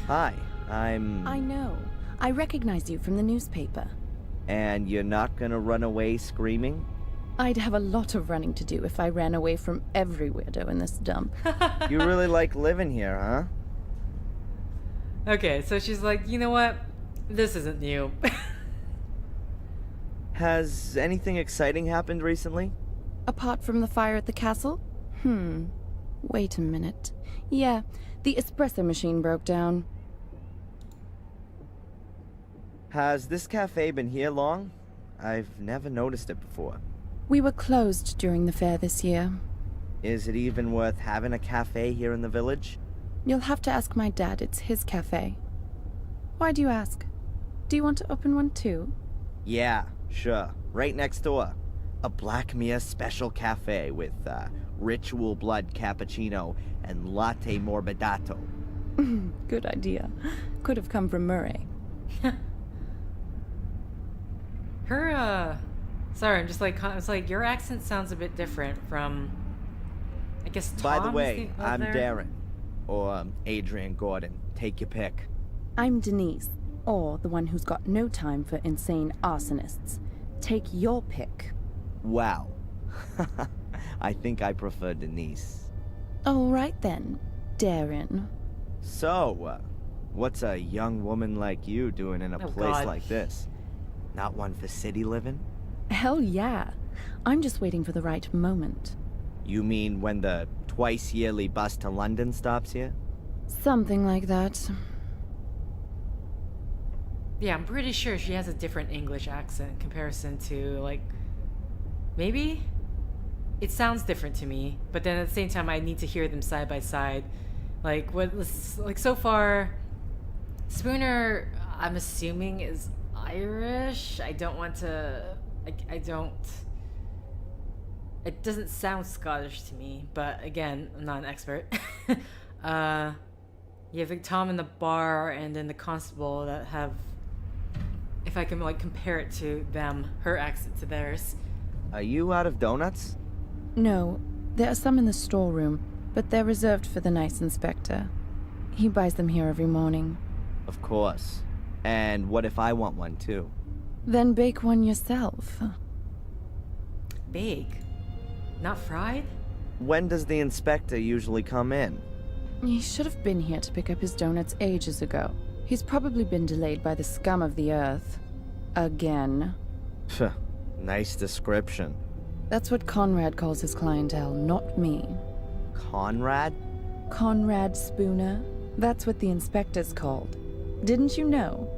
Hi, I'm... I know. I recognize you from the newspaper. And you're not gonna run away screaming? I'd have a lot of running to do if I ran away from every weirdo in this dump. You really like living here, huh? Okay, so she's like, you know what? This isn't new. Has anything exciting happened recently? Apart from the fire at the castle? Wait a minute. Yeah, the espresso machine broke down. Has this cafe been here long? I've never noticed it before. We were closed during the fair this year. Is it even worth having a cafe here in the village? You'll have to ask my dad. It's his cafe. Why do you ask? Do you want to open one too? Yeah, sure. Right next door. A Black Mere special cafe with ritual blood cappuccino and latte morbidato. Good idea. Could have come from Murray. Her, sorry, I'm just like, it's like, your accent sounds a bit different from, I guess, Tom's By the way, over I'm there? Darren. Or Adrian Gordon. Take your pick. I'm Denise, or the one who's got no time for insane arsonists. Take your pick. Wow. I think I prefer Denise. All right then, Darren. So, What's a young woman like you doing in a Oh, place God. like this? Not one for city living? Hell yeah. I'm just waiting for the right moment. You mean when the twice-yearly bus to London stops here? Something like that. Yeah, I'm pretty sure she has a different English accent in comparison to, like, maybe? It sounds different to me, but then at the same time, I need to hear them side by side. Like, like, so far, Spooner, I'm assuming, is Irish. I don't want to, I don't, it doesn't sound Scottish to me, but again, I'm not an expert. You have like Tom in the bar and then the constable that have, if I can like compare it to them, her accent to theirs. Are you out of donuts? No, there are some in the storeroom, but they're reserved for the nice inspector. He buys them here every morning. Of course. And what if I want one too? Then bake one yourself. Bake? Not fried? When does the inspector usually come in? He should have been here to pick up his donuts ages ago. He's probably been delayed by the scum of the earth. Again. Phew, nice description. That's what Conrad calls his clientele, not me. Conrad? Conrad Spooner. That's what the inspector's called. Didn't you know?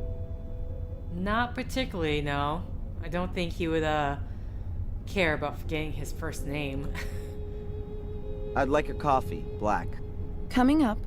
Not particularly, no. I don't think he would, care about forgetting his first name. I'd like a coffee, black. Coming up.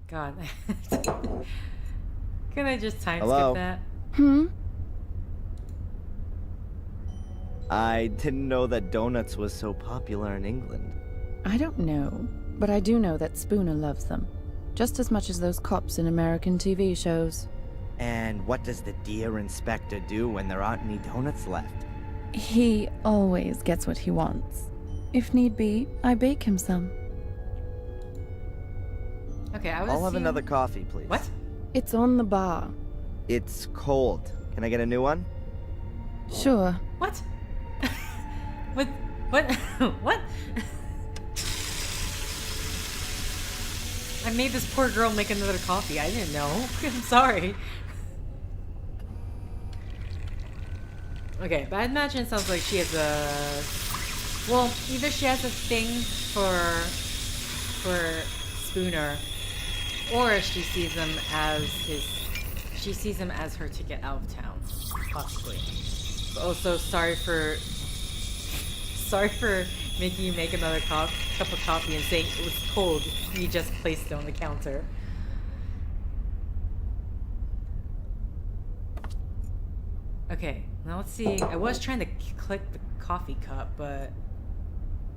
God. Can I just time Hello? skip that? I didn't know that donuts was so popular in England. I don't know, but I do know that Spooner loves them. Just as much as those cops in American TV shows. And what does the dear inspector do when there aren't any donuts left? He always gets what he wants. If need be, I bake him some. Okay, I was I'll have assuming- another coffee, please. What? It's on the bar. It's cold. Can I get a new one? Sure. What? What? What? What? I made this poor girl make another coffee. I didn't know. I'm sorry. Okay, but I imagine it sounds like she has a... Well, either she has a thing for Spooner, or she sees him as she sees him as her ticket out of town, possibly. But also, sorry for making you make another cup of coffee and saying it was cold. You just placed it on the counter. Okay, now let's see. I was trying to click the coffee cup, but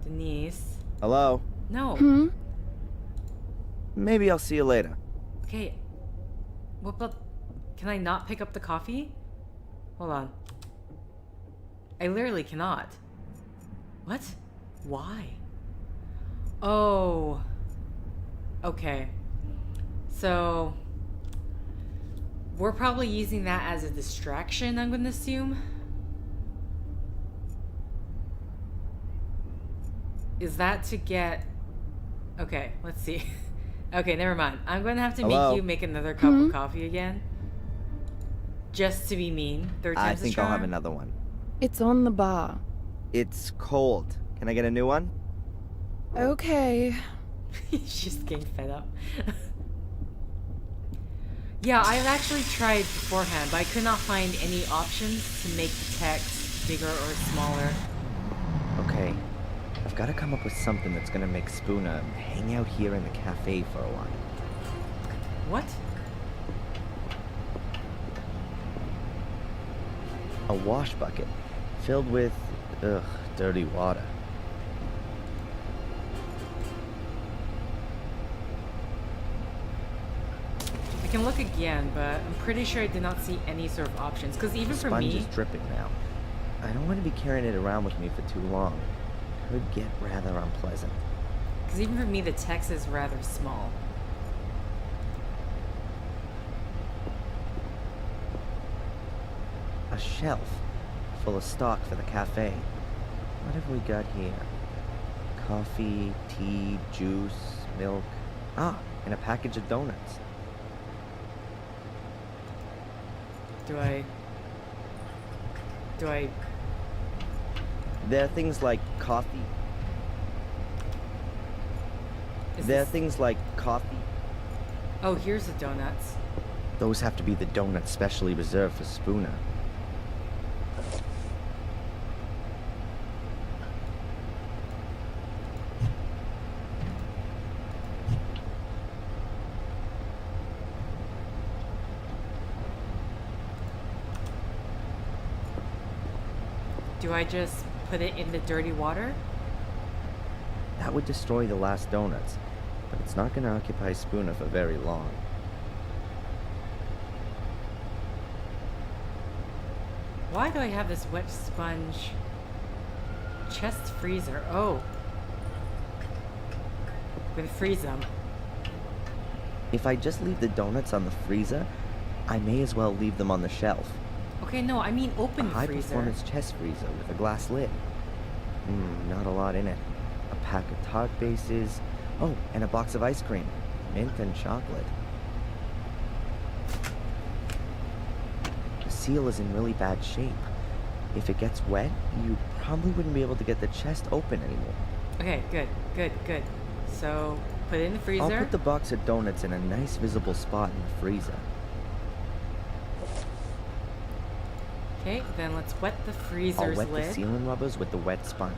Denise. Hello? No. Maybe I'll see you later. Okay. What about... Can I not pick up the coffee? Hold on. I literally cannot. What? Why? Oh. Okay. So... We're probably using that as a distraction, I'm gonna assume. Is that to get... Okay, let's see. Okay, never mind. I'm gonna have to Hello? make you make another cup of coffee again. Just to be mean. Third I time's the think I'll have charm. another one. It's on the bar. It's cold. Can I get a new one? Okay. She's getting fed up. Yeah, I've actually tried beforehand, but I could not find any options to make the text bigger or smaller. Okay. I've got to come up with something that's gonna make Spooner hang out here in the cafe for a while. What? A wash bucket filled with, dirty water. I can look again, but I'm pretty sure I did not see any sort of options. Because even for Sponge me, is dripping now. I don't want to be carrying it around with me for too long. Could get rather unpleasant. because even for me, the text is rather small. A shelf full of stock for the cafe. What have we got here? Coffee, tea, juice, milk. Ah, and a package of donuts. Do I? There are things like coffee. Oh, here's the donuts. Those have to be the donuts specially reserved for Spooner. Do I just put it in the dirty water? That would destroy the last donuts, but it's not going to occupy Spooner for very long. Why do I have this wet sponge chest freezer? Oh. I'm gonna freeze them. If I just leave the donuts on the freezer, I may as well leave them on the shelf. Okay, no, I mean open A the freezer. high-performance chest freezer with a glass lid. Not a lot in it. A pack of tart bases. Oh, and a box of ice cream. Mint and chocolate. The seal is in really bad shape. If it gets wet, you probably wouldn't be able to get the chest open anymore. Okay, good. So, put it in the freezer. I'll put the box of donuts in a nice visible spot in the freezer. Okay, then let's wet the freezer's I'll wet lid. the sealing rubbers with the wet sponge.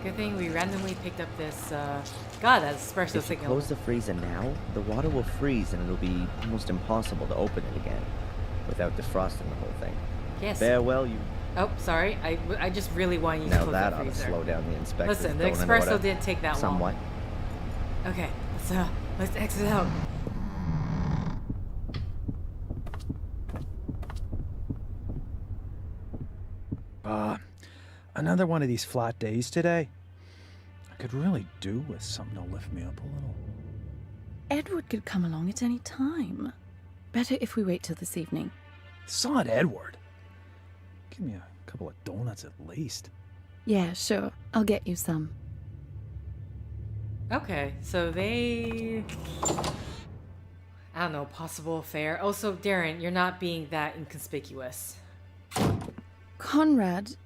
Good thing we randomly picked up this, God, that's espresso If you signal. close the freezer now, the water will freeze and it'll be almost impossible to open it again without defrosting the whole thing. Yes. Farewell, you... Oh, sorry. I just really want you to Now close that the ought to freezer. slow down the inspector's Listen, the donut espresso order didn't take that somewhat. long. Okay, let's exit out. Another one of these flat days today. I could really do with something to lift me up a little. Edward could come along at any time. Better if we wait till this evening. Sod Edward. Give me a couple of donuts at least. Yeah, sure. I'll get you some. Okay, so they... I don't know, possible affair. Also, Darren, you're not being that inconspicuous. Conrad,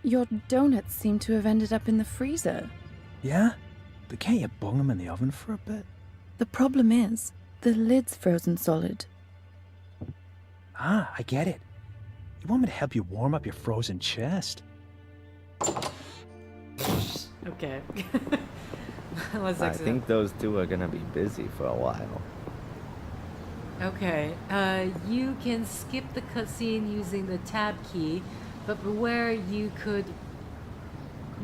your donuts seem to have ended up in the freezer. Yeah? But can't you bung them in the oven for a bit? The problem is, the lid's frozen solid. Ah, I get it. You want me to help you warm up your frozen chest? Okay. Let's I exit. think those two are gonna be busy for a while. Okay, you can skip the cutscene using the tab key, but beware you could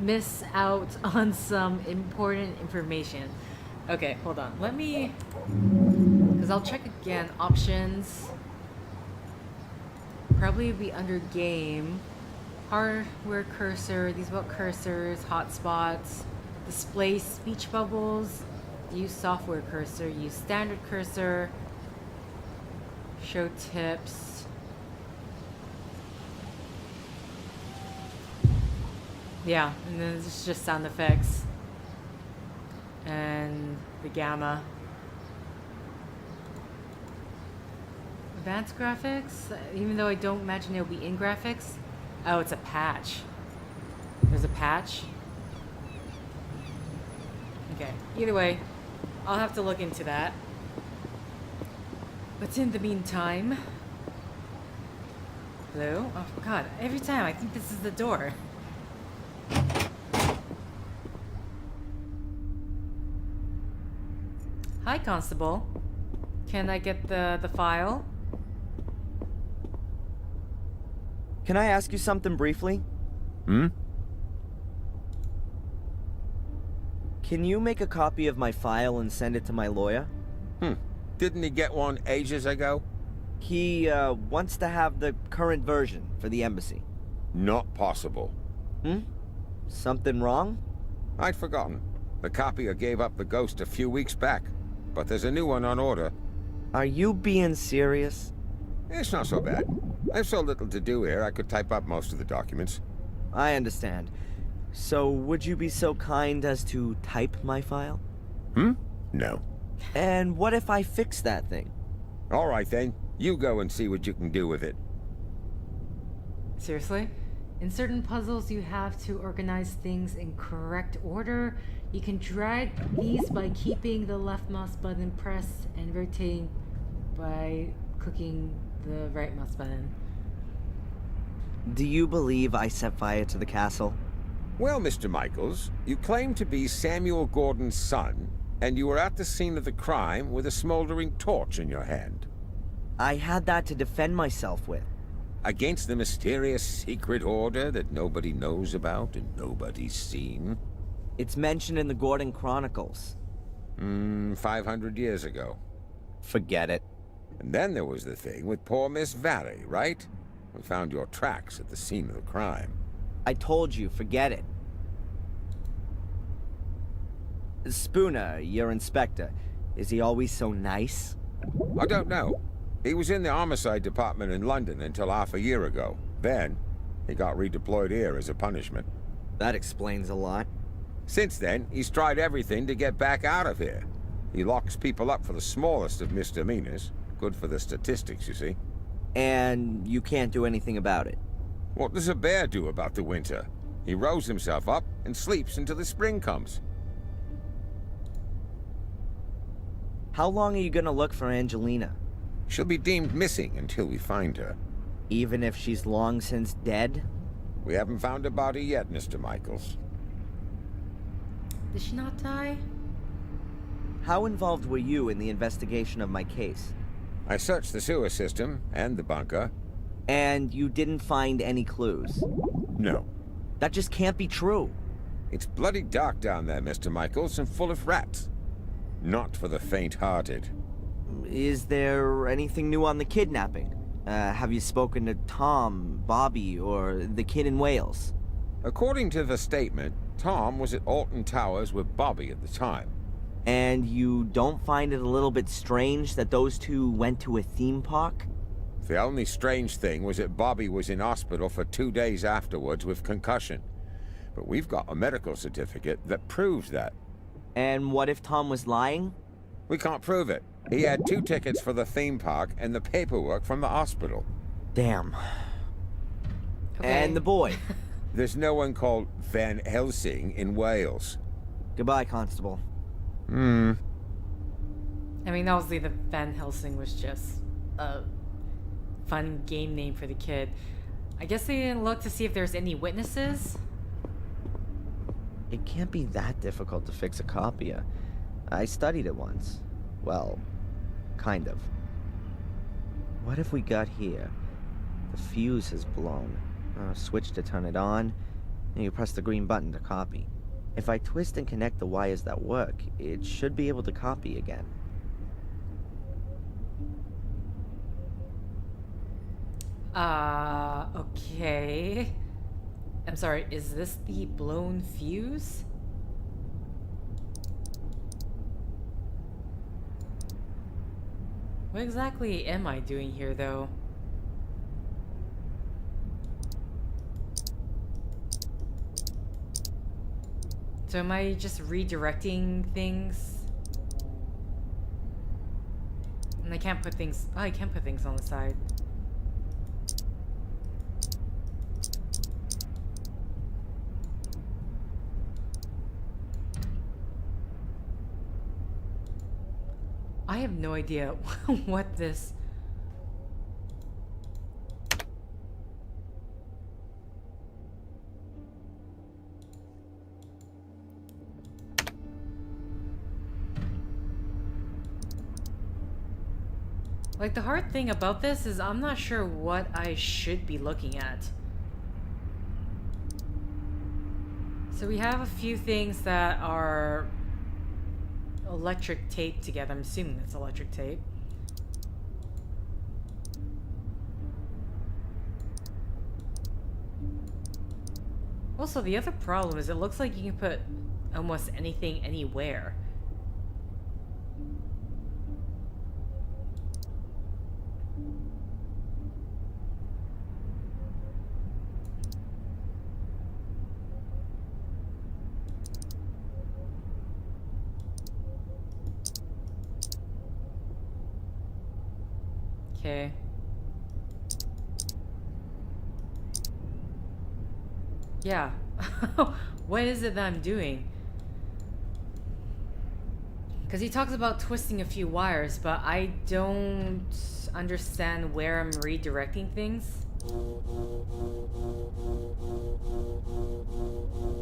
miss out on some important information. Okay, hold on. Let me... Because I'll check again. Options. Probably be under game. Hardware cursor. These about cursors. Hotspots. Display speech bubbles. Use software cursor. Use standard cursor. Show tips. Yeah, and then it's just sound effects. And the gamma. Advanced graphics? Even though I don't imagine it'll be in graphics. Oh, it's a patch. There's a patch. Okay, either way, I'll have to look into that. But in the meantime... Hello? Oh god, every time I think this is the door. Hi, Constable. Can I get the file? Can I ask you something briefly? Hmm? Can you make a copy of my file and send it to my lawyer? Didn't he get one ages ago? He, wants to have the current version for the embassy. Not possible. Something wrong? I'd forgotten. The copier gave up the ghost a few weeks back, but there's a new one on order. Are you being serious? It's not so bad. I've so little to do here, I could type up most of the documents. I understand. So, would you be so kind as to type my file? No. And what if I fix that thing? All right then, you go and see what you can do with it. Seriously? In certain puzzles, you have to organize things in correct order. You can drag these by keeping the left mouse button pressed and rotating by clicking the right mouse button. Do you believe I set fire to the castle? Well, Mr. Michaels, you claim to be Samuel Gordon's son, and you were at the scene of the crime with a smoldering torch in your hand. I had that to defend myself with. Against the mysterious secret order that nobody knows about and nobody's seen? It's mentioned in the Gordon Chronicles. 500 years ago. Forget it. And then there was the thing with poor Miss Valley, right? We found your tracks at the scene of the crime. I told you, forget it. Spooner, your inspector, is he always so nice? I don't know. He was in the homicide department in London until half a year ago. Then, he got redeployed here as a punishment. That explains a lot. Since then, he's tried everything to get back out of here. He locks people up for the smallest of misdemeanors. Good for the statistics, you see. And you can't do anything about it? What does a bear do about the winter? He rolls himself up and sleeps until the spring comes. How long are you gonna look for Angelina? She'll be deemed missing until we find her. Even if she's long since dead? We haven't found a body yet, Mr. Michaels. Did she not die? How involved were you in the investigation of my case? I searched the sewer system and the bunker. And you didn't find any clues? No. That just can't be true. It's bloody dark down there, Mr. Michaels, and full of rats. Not for the faint-hearted. Is there anything new on the kidnapping? Have you spoken to Tom, Bobby, or the kid in Wales? According to the statement, Tom was at Alton Towers with Bobby at the time. And you don't find it a little bit strange that those two went to a theme park? The only strange thing was that Bobby was in hospital for 2 days afterwards with concussion. But we've got a medical certificate that proves that. And what if Tom was lying? We can't prove it. He had 2 tickets for the theme park and the paperwork from the hospital. Damn. Okay. And the boy? There's no one called Van Helsing in Wales. Goodbye, Constable. I mean, obviously the Van Helsing was just a fun game name for the kid. I guess they didn't look to see if there's any witnesses. It can't be that difficult to fix a copier. I studied it once. Well, kind of. What if we got here? The fuse has blown. Switch to turn it on, and you press the green button to copy. If I twist and connect the wires that work, it should be able to copy again. Okay. I'm sorry, is this the blown fuse? What exactly am I doing here, though? So am I just redirecting things? And I can't put things... Oh, I can put things on the side. I have no idea what this... Like, the hard thing about this is I'm not sure what I should be looking at. So we have a few things that are electric tape together. I'm assuming that's electric tape. Also, the other problem is it looks like you can put almost anything anywhere. Okay. Yeah. What is it that I'm doing? Because he talks about twisting a few wires, but I don't understand where I'm redirecting things.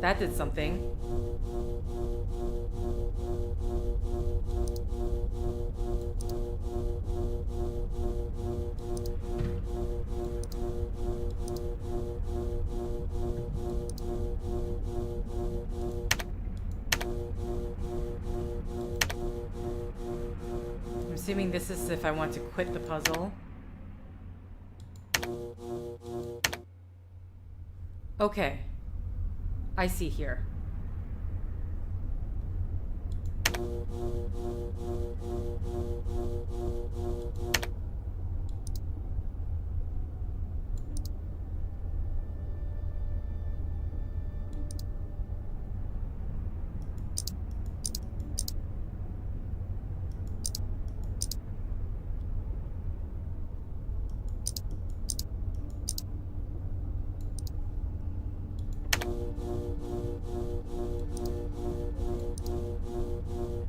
That did something. I'm assuming this is if I want to quit the puzzle. Okay. I see here.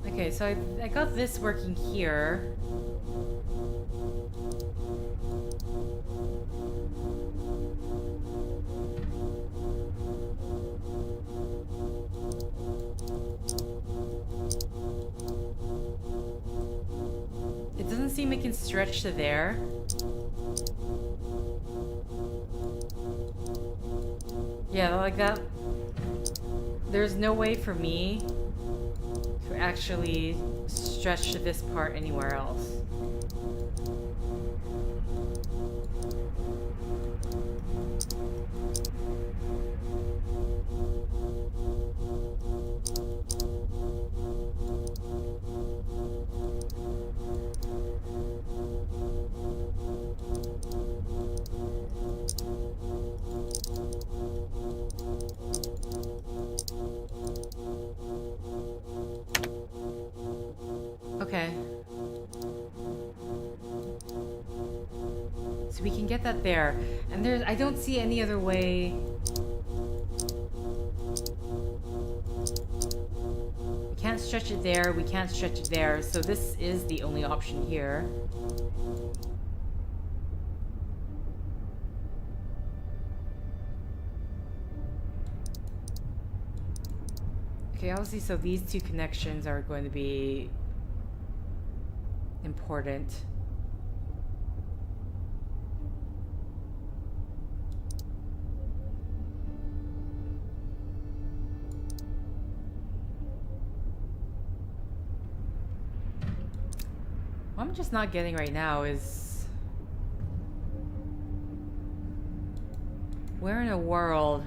Okay, so I got this working here. It doesn't seem it can stretch to there. Yeah, like that. There's no way for me to actually stretch to this part anywhere else. Okay. So we can get that there. And there's, I don't see any other way. We can't stretch it there, we can't stretch it there, so this is the only option here. Okay, obviously, so these two connections are going to be important. What I'm just not getting right now is where in the world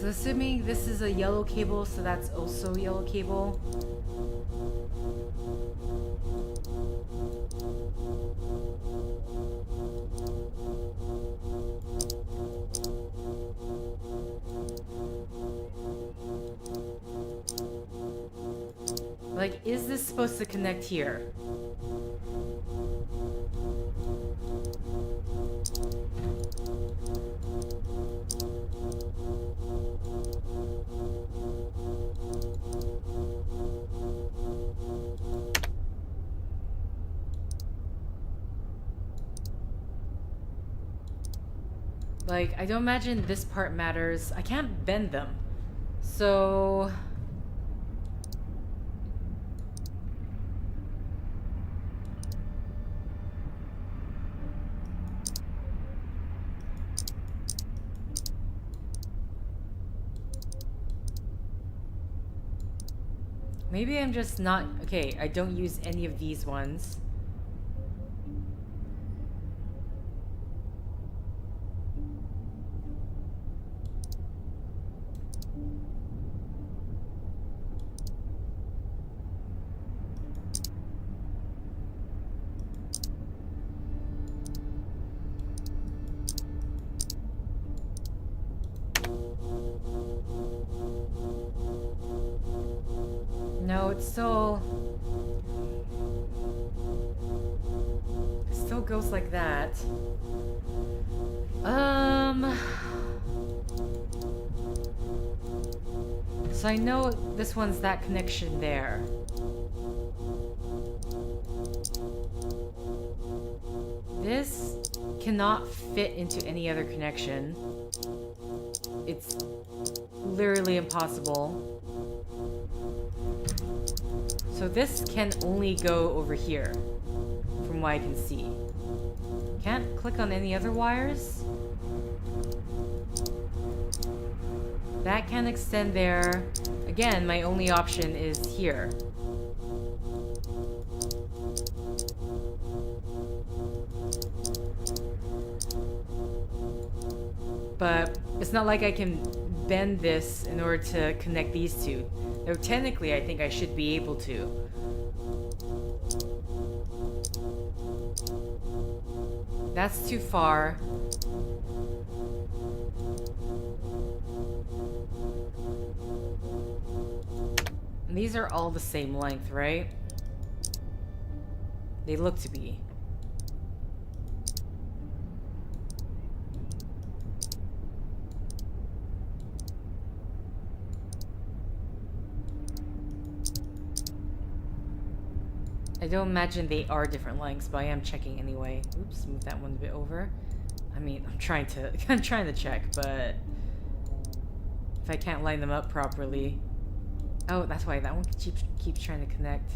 assuming this is a yellow cable, so that's also a yellow cable. Like, is this supposed to connect here? Like, I don't imagine this part matters. I can't bend them. So... maybe I'm just not... okay, I don't use any of these ones. No, it still goes like that. So I know this one's that connection there. This cannot fit into any other connection. It's literally impossible. So this can only go over here, from what I can see. Can't click on any other wires. That can extend there. Again, my only option is here. But it's not like I can bend this in order to connect these two. Though technically, I think I should be able to. That's too far. And these are all the same length, right? They look to be. I don't imagine they are different lengths, but I am checking anyway. Oops, move that one a bit over. I mean, I'm trying to check, but if I can't line them up properly. Oh, that's why that one keeps trying to connect.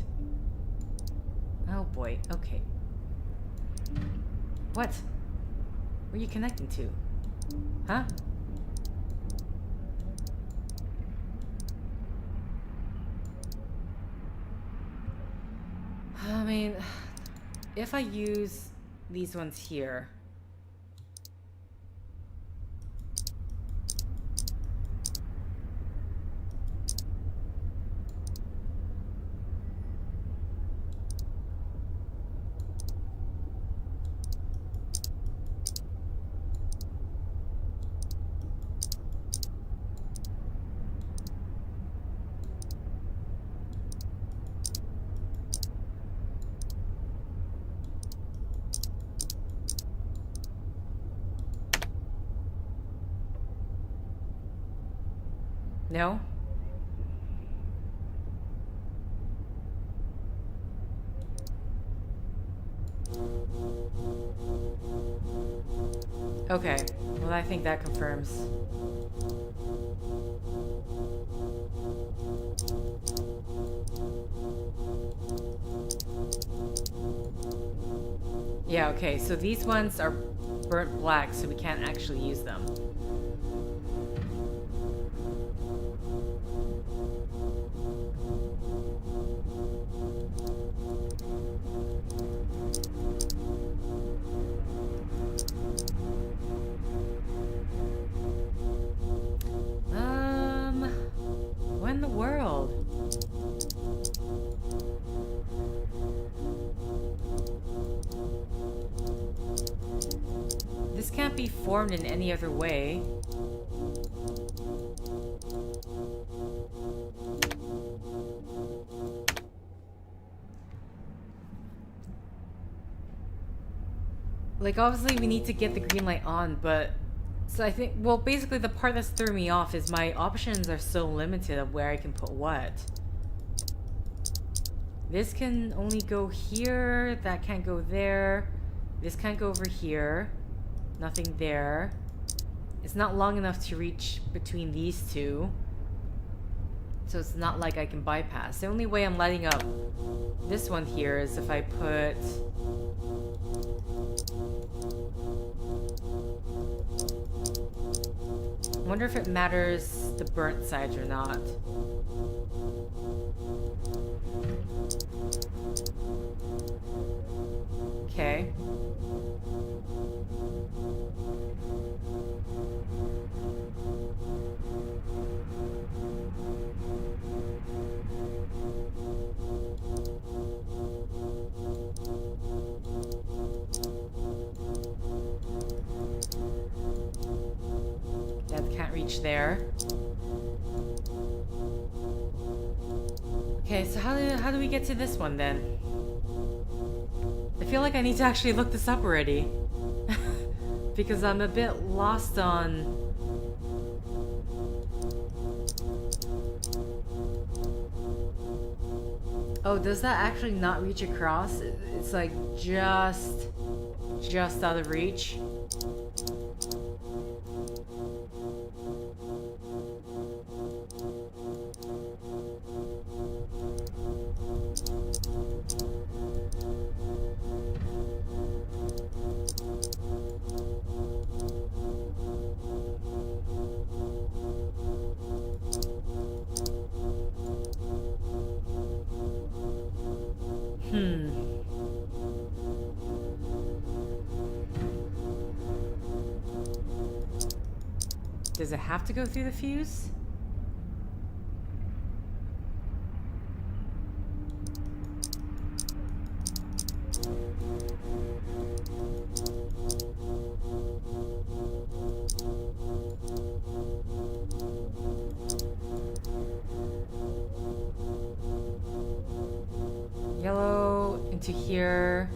Oh boy, okay. What? Where are you connecting to? Huh? I mean, if I use these ones here... No? Okay, well I think that confirms. Yeah, okay, so these ones are burnt black, so we can't actually use them. What in the world? This can't be formed in any other way. Like, obviously we need to get the green light on, but... So I think, well, basically the part that's throwing me off is my options are so limited of where I can put what. This can only go here, that can't go there. This can't go over here. Nothing there. It's not long enough to reach between these two. So it's not like I can bypass. The only way I'm lighting up this one here is if I put... I wonder if it matters the burnt sides or not. Okay. That can't reach there. Okay, so how do we get to this one then? I feel like I need to actually look this up already. Because I'm a bit lost on... Oh, does that actually not reach across? It's like just out of reach. Does it have to go through the fuse? Yellow into here.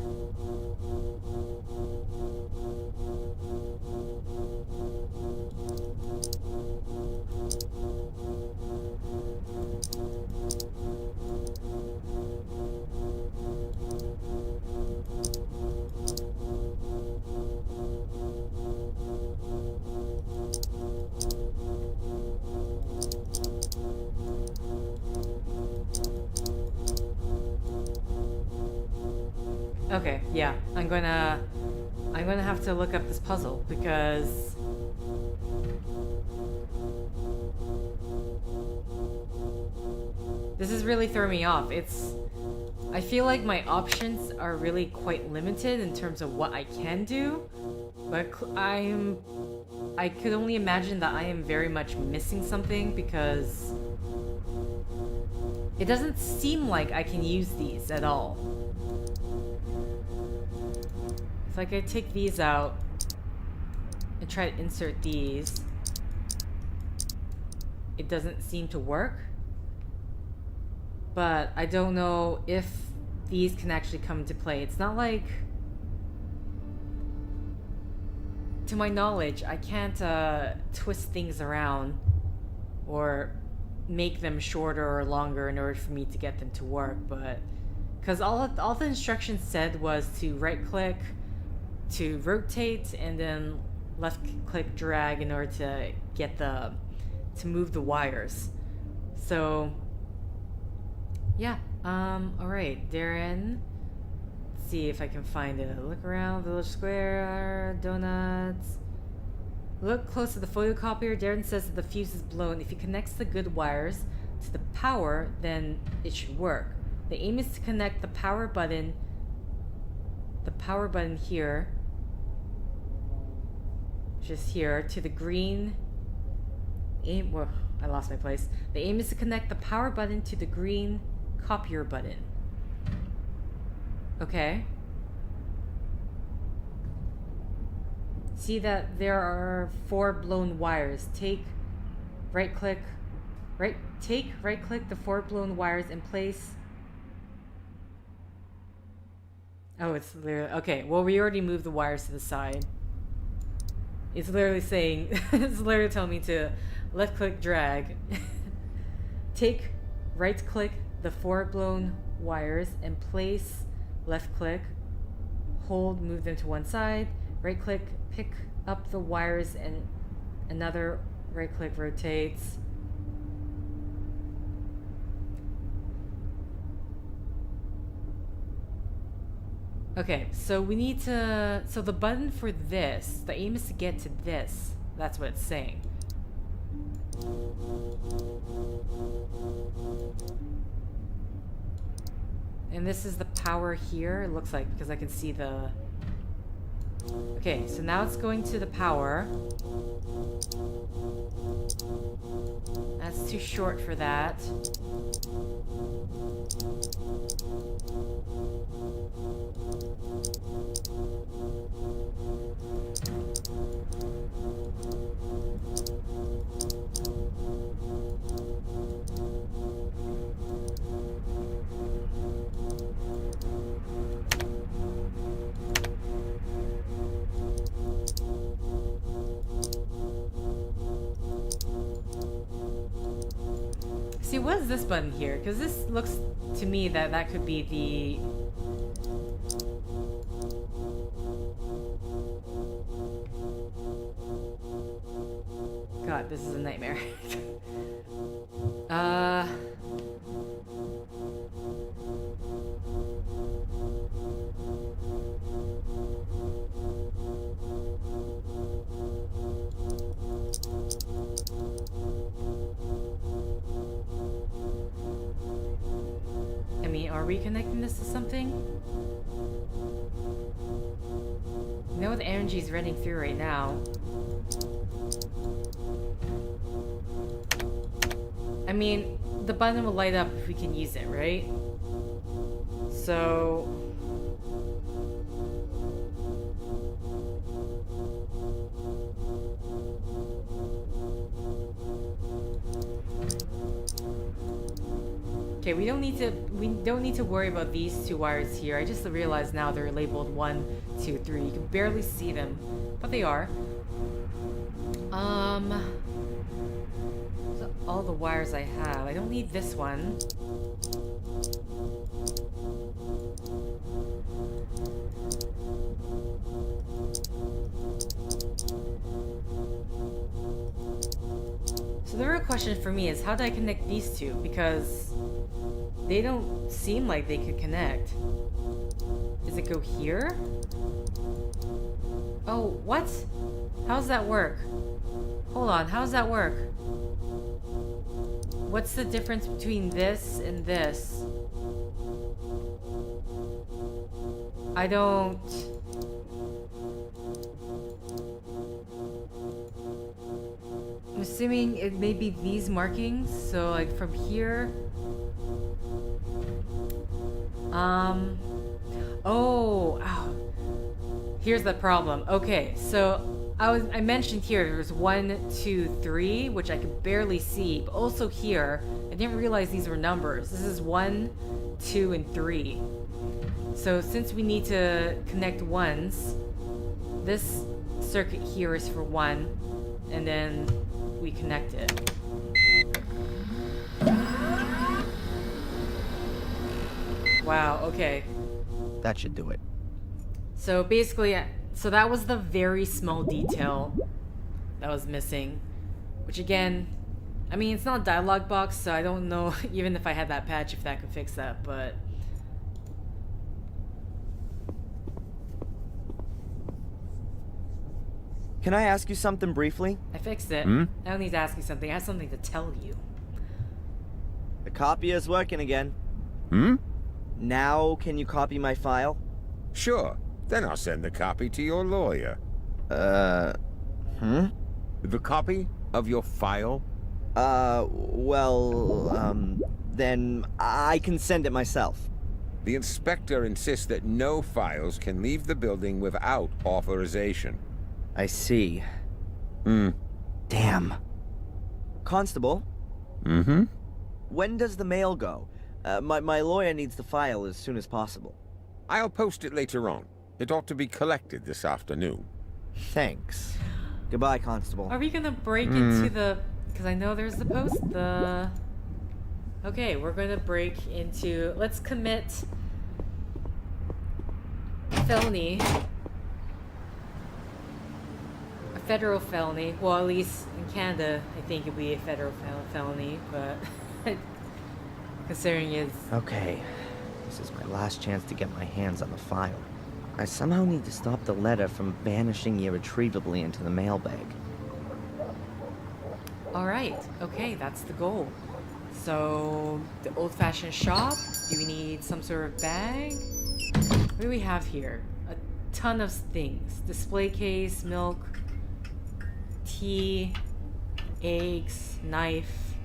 Okay, yeah, I'm gonna have to look up this puzzle because this is really throwing me off. I feel like my options are really quite limited in terms of what I can do, but I could only imagine that I am very much missing something because it doesn't seem like I can use these at all. If I could take these out and try to insert these, it doesn't seem to work. But I don't know if these can actually come into play. It's not like... To my knowledge, I can't twist things around or make them shorter or longer in order for me to get them to work, but... Because all the instructions said was to right-click, to rotate, and then left-click drag in order to get to move the wires. So... Yeah, alright, Darren. Let's see if I can find it. Look around, Village Square, donuts. Look close to the photocopier. Darren says that the fuse is blown. If he connects the good wires to the power, then it should work. The aim is to connect the power button here, just here, to the green aim. Whoa, I lost my place. The aim is to connect the power button to the green copier button. Okay. See that there are 4 blown wires. Right-click the 4 blown wires and place... Oh, it's literally... Okay, well, we already moved the wires to the side. It's literally saying... it's literally telling me to left-click drag. Right-click the 4 blown wires and place, left-click, hold, move them to one side, right-click, pick up the wires and Another right click rotates. Okay, so we need to... So the button for this, the aim is to get to this. That's what it's saying. And this is the power here, it looks like, because I can see the... Okay, so now it's going to the power. That's too short for that. See, what is this button here? Because this looks to me that that could be the... God, this is a nightmare. I mean, are we connecting this to something? You know the energy is running through right now. I mean, the button will light up if we can use it, right? So... Okay, we don't need to worry about these two wires here. I just realized now they're labeled 1, 2, 3. You can barely see them, but they are. So all the wires I have. I don't need this one. So the real question for me is, how do I connect these two? Because they don't seem like they could connect. Does it go here? Oh, what? How does that work? Hold on, how does that work? What's the difference between this and this? I don't... I'm assuming it may be these markings, so like from here... Oh, here's the problem. Okay, so I mentioned here there's 1, 2, 3, which I could barely see, but also here I didn't realize these were numbers. This is 1, 2, and 3. So since we need to connect ones, this circuit here is for 1, and then we connect it. Wow, okay. That should do it. So basically, so that was the very small detail that was missing. Which again, I mean, it's not a dialogue box, so I don't know, even if I had that patch, if that could fix that, but... Can I ask you something briefly? I fixed it. Hmm? I don't need to ask you something, I have something to tell you. The copier's working again. Hmm? Now, can you copy my file? Sure. Then I'll send the copy to your lawyer. The copy of your file? Then I can send it myself. The inspector insists that no files can leave the building without authorization. I see. Damn. Constable? Mm-hmm? When does the mail go? My lawyer needs the file as soon as possible. I'll post it later on. It ought to be collected this afternoon. Thanks. Goodbye, Constable. Are we gonna break into the... Because I know there's the post, Okay, we're gonna break into... Let's commit... felony. A federal felony. Well, at least in Canada, I think it'd be a federal felony, but considering it's... Okay, this is my last chance to get my hands on the file. I somehow need to stop the letter from vanishing irretrievably into the mailbag. Alright, okay, that's the goal. So, the old-fashioned shop. Do we need some sort of bag? What do we have here? A ton of things. Display case, milk, tea, eggs, knife,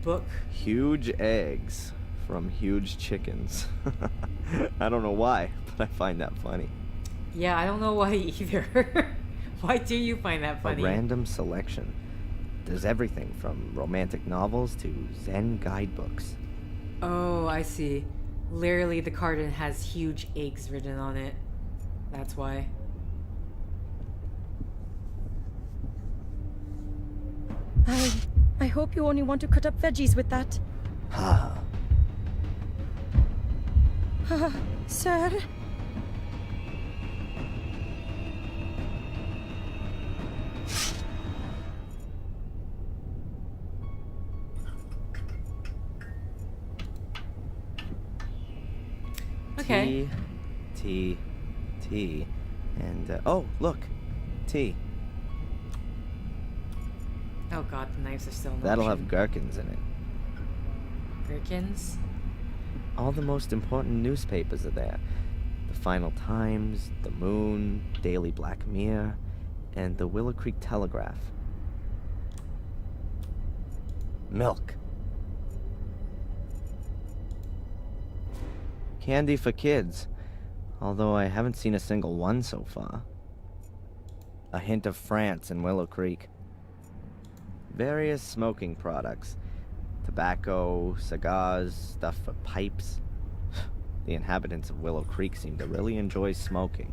book. Huge eggs from huge chickens. I don't know why, but I find that funny. Yeah, I don't know why either. Why do you find that funny? A random selection. There's everything from romantic novels to Zen guidebooks. Oh, I see. Literally, the carton has huge eggs written on it. That's why. I hope you only want to cut up veggies with that. Sir? Okay. Tea, and, oh, look, tea. Oh god, the knives are still an That'll option. have gherkins in it. Gherkins? All the most important newspapers are there. The Final Times, The Moon, Daily Black Mirror, and the Willow Creek Telegraph. Milk. Candy for kids, although I haven't seen a single one so far. A hint of France and Willow Creek. Various smoking products. Tobacco, cigars, stuff for pipes. The inhabitants of Willow Creek seem to really enjoy smoking.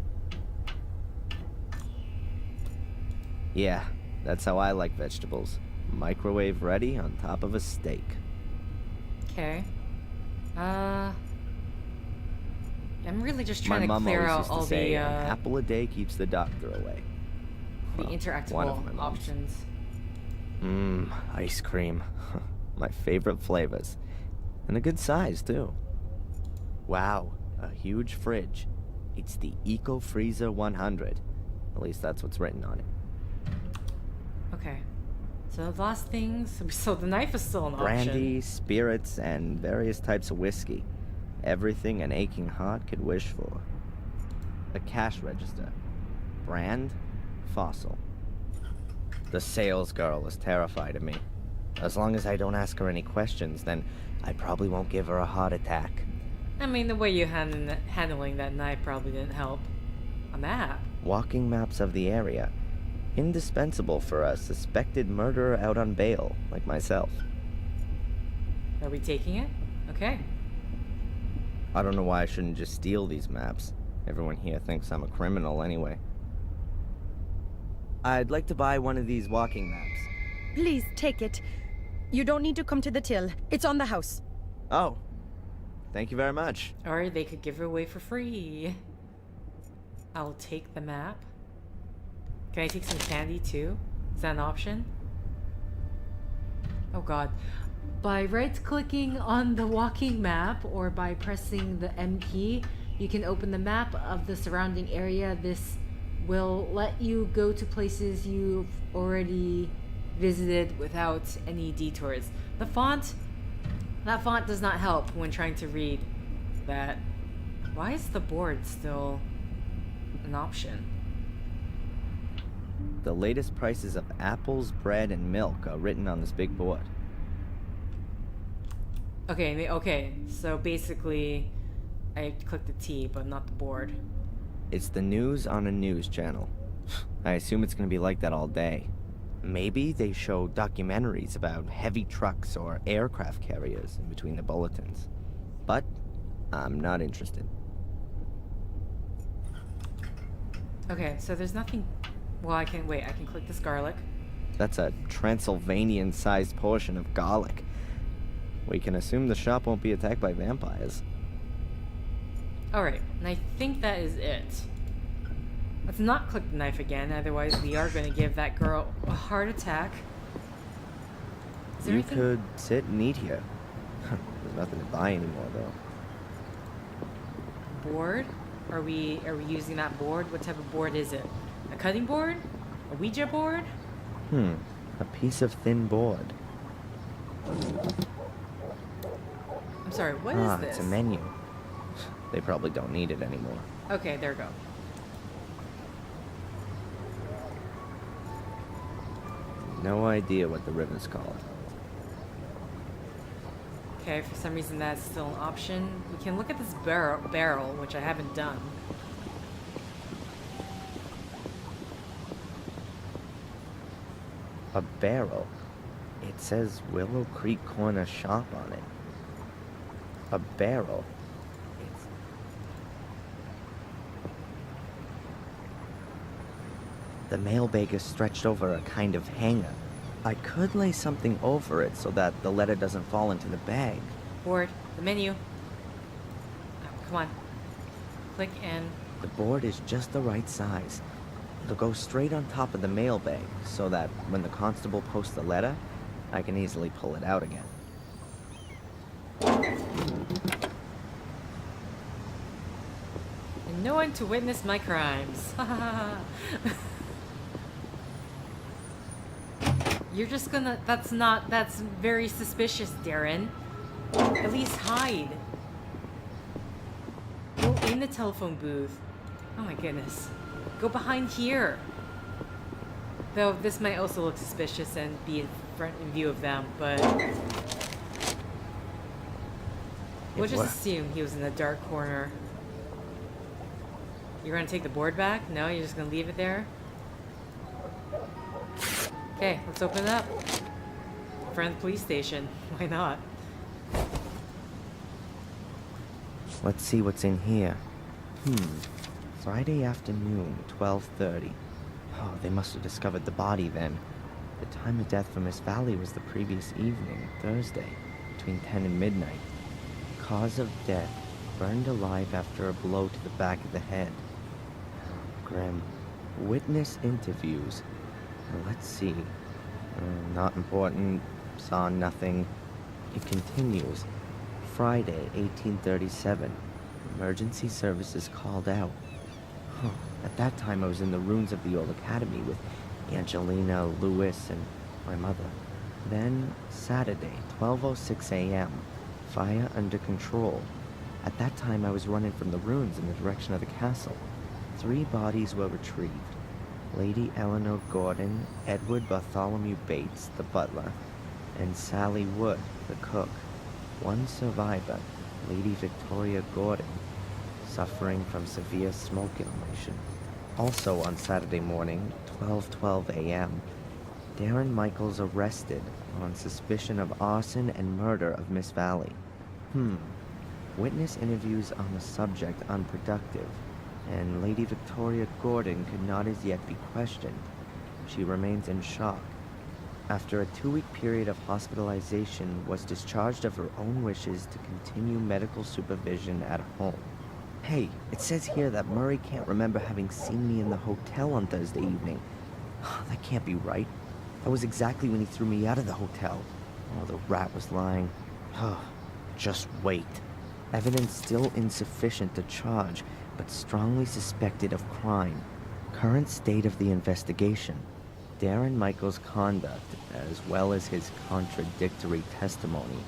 Yeah, that's how I like vegetables. Microwave ready on top of a steak. Okay. I'm really just trying My to mom clear always out used to all say, the an apple a day keeps the doctor away. the Well, one of interactable my moms. options. Ice cream. My favorite flavors. And a good size, too. Wow, a huge fridge. It's the Eco Freezer 100. At least that's what's written on it. Okay. So the last things. So the knife is still an option. Brandy, spirits, and various types of whiskey. Everything an aching heart could wish for. A cash register. Brand? Fossil. The sales girl is terrified of me. As long as I don't ask her any questions, then I probably won't give her a heart attack. I mean, the way you handling that knife probably didn't help. A map. Walking maps of the area. Indispensable for a suspected murderer out on bail, like myself. Are we taking it? Okay. I don't know why I shouldn't just steal these maps. Everyone here thinks I'm a criminal anyway. I'd like to buy one of these walking maps. Please take it. You don't need to come to the till. It's on the house. Oh. Thank you very much. Or they could give it away for free. I'll take the map. Can I take some candy too? Is that an option? Oh god. By right-clicking on the walking map or by pressing the M key, you can open the map of the surrounding area. This will let you go to places you've already visited without any detours. The font, that font does not help when trying to read that. Why is the board still an option? The latest prices of apples, bread, and milk are written on this big board. Okay, so basically I clicked the T but not the board. It's the news on a news channel. I assume it's gonna be like that all day. Maybe they show documentaries about heavy trucks or aircraft carriers in between the bulletins. But I'm not interested. Okay, so there's nothing. Well, I can click this garlic. That's a Transylvanian-sized portion of garlic. We can assume the shop won't be attacked by vampires. Alright, and I think that is it. Let's not click the knife again, otherwise we are going to give that girl a heart attack. Is there You anything? could sit and eat here. There's nothing to buy anymore, though. Board? Are we using that board? What type of board is it? A cutting board? A Ouija board? A piece of thin board. I'm sorry, what is this? It's a menu. They probably don't need it anymore. Okay, there we go. No idea what the ribbon's called. Okay, for some reason that's still an option. We can look at this barrel, which I haven't done. A barrel. It says Willow Creek Corner Shop on it. A barrel. The mailbag is stretched over a kind of hanger. I could lay something over it so that the letter doesn't fall into the bag. Board, the menu. Oh, come on. Click and... The board is just the right size. It'll go straight on top of the mailbag so that when the constable posts the letter, I can easily pull it out again. And no one to witness my crimes. You're just gonna... That's very suspicious, Darren. At least hide. Go in the telephone booth. Oh my goodness. Go behind here. Though this might also look suspicious and be in view of them, but... We'll just assume he was in the dark corner. You're gonna take the board back? No, you're just gonna leave it there? Okay, let's open it up. In front of the police station. Why not? Let's see what's in here. Friday afternoon, 12:30. Oh, they must have discovered the body then. The time of death for Miss Valley was the previous evening, Thursday, between 10 and midnight. Cause of death, burned alive after a blow to the back of the head. Grim. Witness interviews. Let's see. Not important. Saw nothing. It continues. Friday, 1837. Emergency services called out. At that time, I was in the ruins of the old academy with Angelina, Lewis, and my mother. Then, Saturday, 12:06 a.m. Fire under control. At that time, I was running from the ruins in the direction of the castle. 3 bodies were retrieved. Lady Eleanor Gordon, Edward Bartholomew Bates, the butler, and Sally Wood, the cook. 1 survivor, Lady Victoria Gordon, suffering from severe smoke inhalation. Also on Saturday morning, 12:12 a.m., Darren Michaels arrested on suspicion of arson and murder of Miss Valley. Witness interviews on the subject unproductive, and Lady Victoria Gordon could not as yet be questioned. She remains in shock. After a 2-week period of hospitalization, was discharged of her own wishes to continue medical supervision at home. Hey, it says here that Murray can't remember having seen me in the hotel on Thursday evening. That can't be right. That was exactly when he threw me out of the hotel. Oh, the rat was lying. Just wait. Evidence still insufficient to charge, but strongly suspected of crime. Current state of the investigation. Darren Michaels' conduct, as well as his contradictory testimony,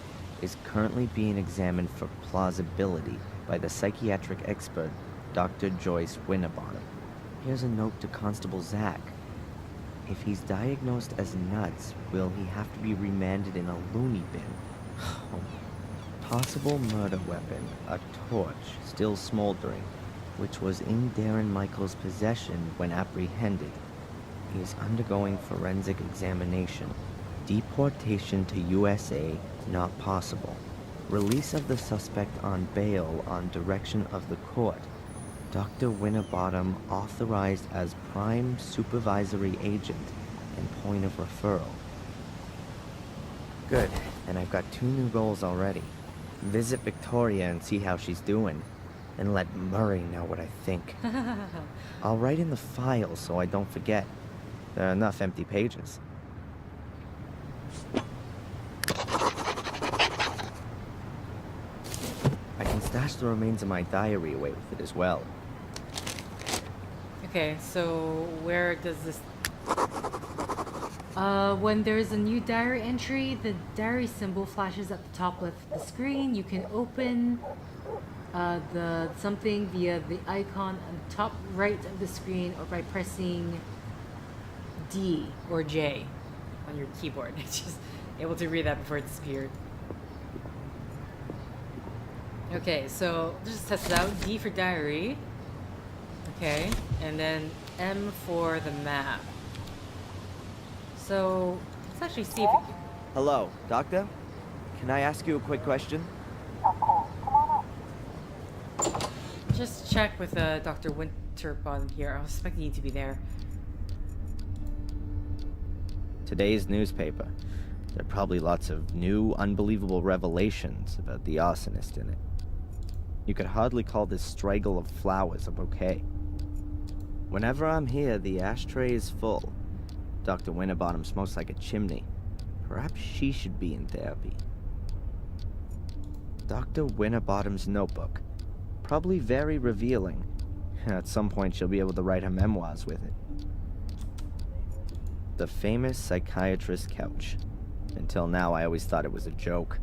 is currently being examined for plausibility by the psychiatric expert, Dr. Joyce Winterbottom. Here's a note to Constable Zach. If he's diagnosed as nuts, will he have to be remanded in a loony bin? Possible murder weapon, a torch, still smoldering, which was in Darren Michaels' possession when apprehended. He is undergoing forensic examination. Deportation to USA not possible. Release of the suspect on bail on direction of the court. Dr. Winterbottom authorized as prime supervisory agent and point of referral. Good, and I've got 2 new goals already. Visit Victoria and see how she's doing. and let Murray know what I think. I'll write in the file so I don't forget. There are enough empty pages. I can stash the remains of my diary away with it as well. Okay, so where does this... when there's a new diary entry, the diary symbol flashes at the top left of the screen. You can open the something via the icon on the top right of the screen or by pressing D or J on your keyboard. It's just able to read that before it disappeared. Okay, so just test it out. D for diary. Okay, and then M for the map. So let's actually see if we can... Hello, Doctor? Can I ask you a quick question? Just check with Dr. Winterbottom here. I was expecting you to be there. Today's newspaper. There are probably lots of new, unbelievable revelations about the arsonist in it. You could hardly call this straggle of flowers a bouquet. Whenever I'm here, the ashtray is full. Dr. Winterbottom smokes like a chimney. Perhaps she should be in therapy. Dr. Winterbottom's notebook. Probably very revealing. At some point, she'll be able to write her memoirs with it. The famous psychiatrist's couch. Until now, I always thought it was a joke.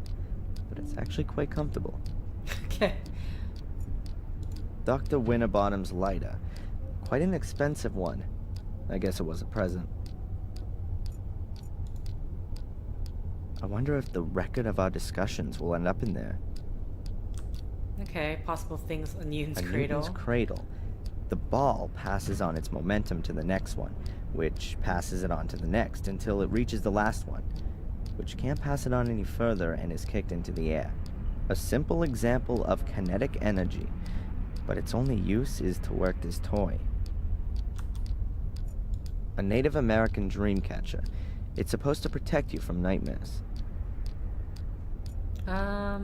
But it's actually quite comfortable. Okay. Dr. Winterbottom's lighter. Quite an expensive one. I guess it was a present. I wonder if the record of our discussions will end up in there. Okay, possible things on Newton's A cradle. Newton's cradle. The ball passes on its momentum to the next one, which passes it on to the next until it reaches the last one, which can't pass it on any further and is kicked into the air. A simple example of kinetic energy, but its only use is to work this toy. A Native American dream catcher. It's supposed to protect you from nightmares.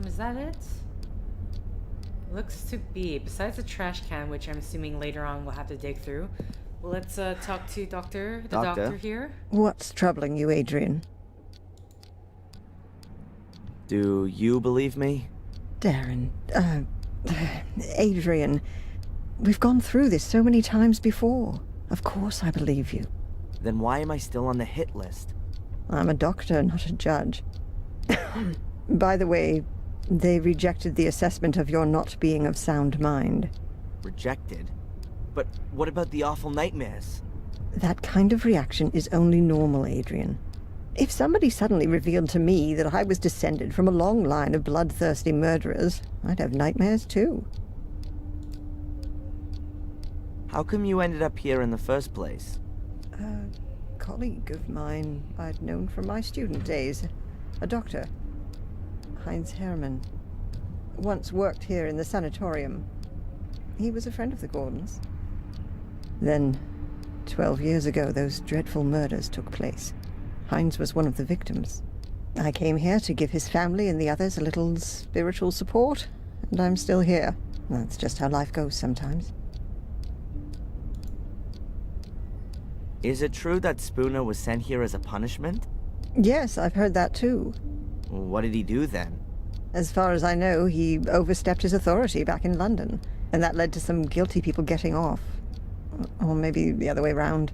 Is that it? Looks to be. Besides the trash can, which I'm assuming later on we'll have to dig through. Let's talk to the doctor here. What's troubling you, Adrian? Do you believe me? Darren, Adrian, we've gone through this so many times before. Of course I believe you. Then why am I still on the hit list? I'm a doctor, not a judge. By the way, they rejected the assessment of your not being of sound mind. Rejected? But what about the awful nightmares? That kind of reaction is only normal, Adrian. If somebody suddenly revealed to me that I was descended from a long line of bloodthirsty murderers, I'd have nightmares too. How come you ended up here in the first place? A colleague of mine I'd known from my student days. A doctor. Heinz Hermann. Once worked here in the sanatorium. He was a friend of the Gordons. Then, 12 years ago, those dreadful murders took place. Heinz was one of the victims. I came here to give his family and the others a little spiritual support, and I'm still here. That's just how life goes sometimes. Is it true that Spooner was sent here as a punishment? Yes, I've heard that too. What did he do then? As far as I know, he overstepped his authority back in London, and that led to some guilty people getting off. Or maybe the other way round.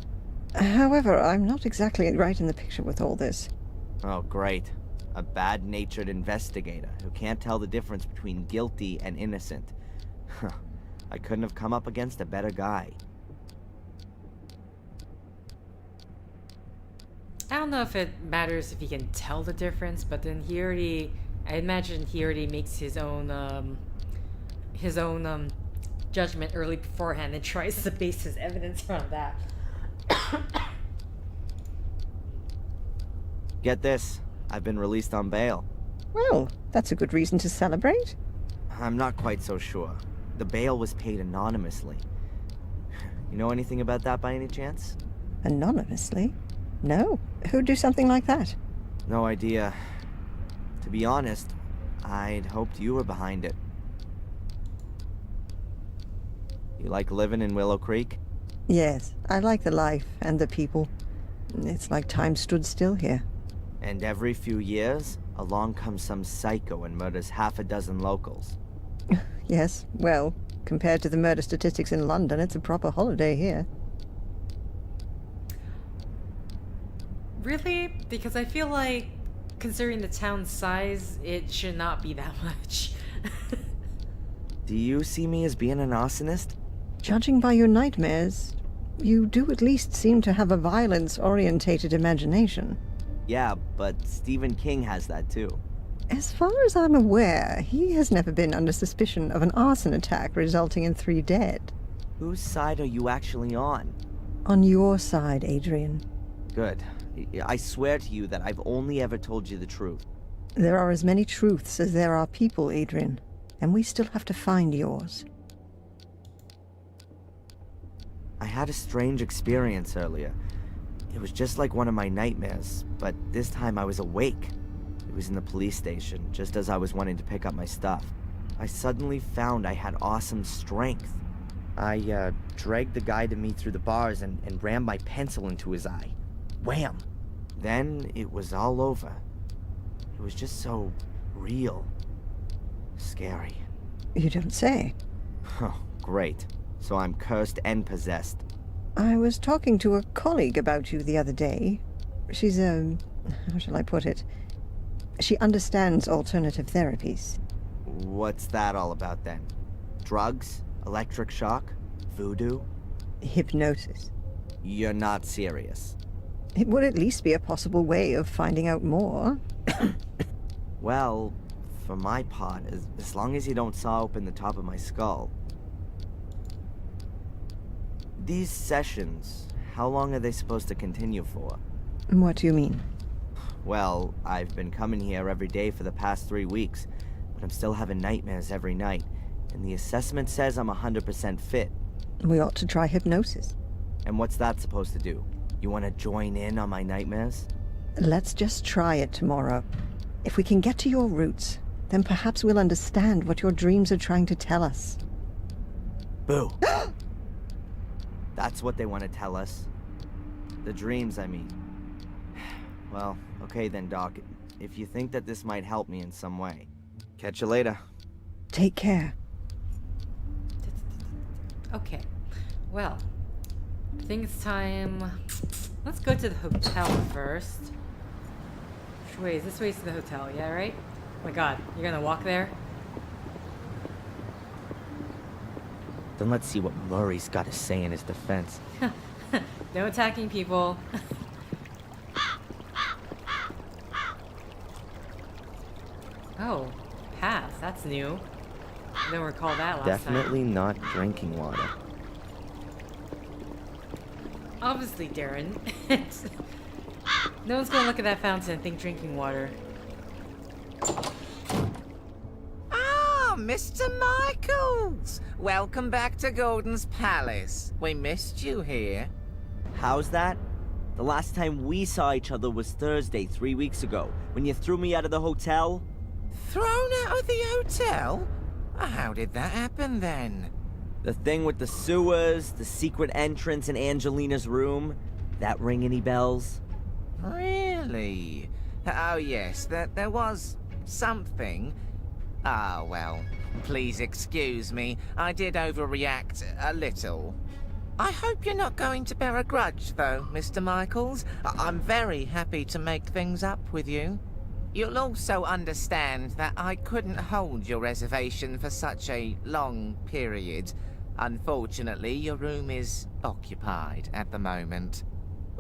However, I'm not exactly right in the picture with all this. Oh, great. A bad-natured investigator who can't tell the difference between guilty and innocent. I couldn't have come up against a better guy. I don't know if it matters if he can tell the difference, but then I imagine he already makes his own judgment early beforehand and tries to base his evidence around that. Get this. I've been released on bail. Well, that's a good reason to celebrate. I'm not quite so sure. The bail was paid anonymously. You know anything about that by any chance? Anonymously? No. Who'd do something like that? No idea. To be honest, I'd hoped you were behind it. You like living in Willow Creek? Yes, I like the life and the people. It's like time stood still here. And every few years, along comes some psycho and murders half a dozen locals. Yes, well, compared to the murder statistics in London, it's a proper holiday here. Really? Because I feel like, considering the town's size, it should not be that much. Do you see me as being an arsonist? Judging by your nightmares, you do at least seem to have a violence-orientated imagination. Yeah, but Stephen King has that too. As far as I'm aware, he has never been under suspicion of an arson attack resulting in 3 dead. Whose side are you actually on? On your side, Adrian. Good. I swear to you that I've only ever told you the truth. There are as many truths as there are people, Adrian, and we still have to find yours. I had a strange experience earlier. It was just like one of my nightmares, but this time I was awake. It was in the police station, just as I was wanting to pick up my stuff. I suddenly found I had awesome strength. I dragged the guy to me through the bars and rammed my pencil into his eye. Wham! Then it was all over. It was just so real. Scary. You don't say. Oh, great. So I'm cursed and possessed. I was talking to a colleague about you the other day. She's how shall I put it? She understands alternative therapies. What's that all about then? Drugs? Electric shock? Voodoo? Hypnosis. You're not serious. It would at least be a possible way of finding out more. Well, for my part, as long as you don't saw open the top of my skull. These sessions, how long are they supposed to continue for? What do you mean? Well, I've been coming here every day for the past 3 weeks, but I'm still having nightmares every night, and the assessment says I'm 100% fit. We ought to try hypnosis. And what's that supposed to do? You want to join in on my nightmares? Let's just try it tomorrow. If we can get to your roots, then perhaps we'll understand what your dreams are trying to tell us. Boo! That's what they want to tell us. The dreams, I mean. Well, okay then, Doc. If you think that this might help me in some way. Catch you later. Take care. Okay. Well, I think it's time. Let's go to the hotel first. Which way is this way to the hotel? Yeah, right? Oh my god, you're gonna walk there? Then let's see what Murray's got to say in his defense. No attacking people. Oh, pass. That's new. I don't recall that last Definitely time. not drinking water. Obviously, Darren. No one's gonna look at that fountain and think drinking water. Ah, Mr. Michaels! Welcome back to Gordon's Palace. We missed you here. How's that? The last time we saw each other was Thursday, 3 weeks ago, when you threw me out of the hotel. Thrown out of the hotel? How did that happen then? The thing with the sewers, the secret entrance in Angelina's room. That ring any bells? Really? Oh yes, there was something. Ah, well, please excuse me. I did overreact a little. I hope you're not going to bear a grudge, though, Mr. Michaels. I'm very happy to make things up with you. You'll also understand that I couldn't hold your reservation for such a long period. Unfortunately, your room is occupied at the moment.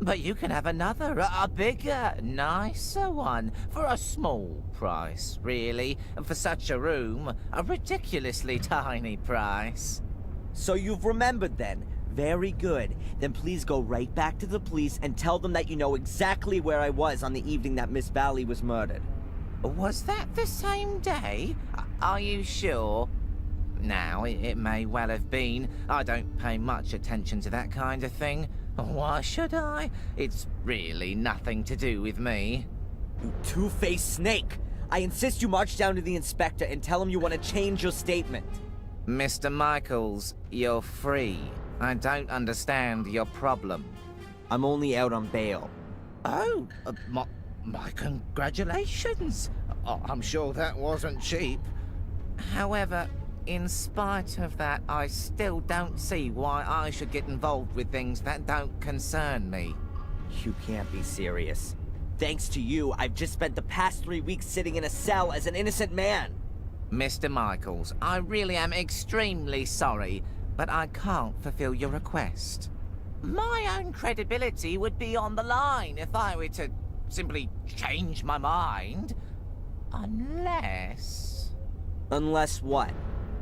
But you can have another, a bigger, nicer one, for a small price, really. For such a room, a ridiculously tiny price. So you've remembered then? Very good. Then please go right back to the police and tell them that you know exactly where I was on the evening that Miss Valley was murdered. Was that the same day? Are you sure? Now, it may well have been. I don't pay much attention to that kind of thing. Why should I? It's really nothing to do with me. You two-faced snake! I insist you march down to the inspector and tell him you want to change your statement. Mr. Michaels, you're free. I don't understand your problem. I'm only out on bail. Oh, my congratulations. Oh, I'm sure that wasn't cheap. However, in spite of that, I still don't see why I should get involved with things that don't concern me. You can't be serious. Thanks to you, I've just spent the past 3 weeks sitting in a cell as an innocent man. Mr. Michaels, I really am extremely sorry, but I can't fulfill your request. My own credibility would be on the line if I were to simply change my mind. Unless... Unless what?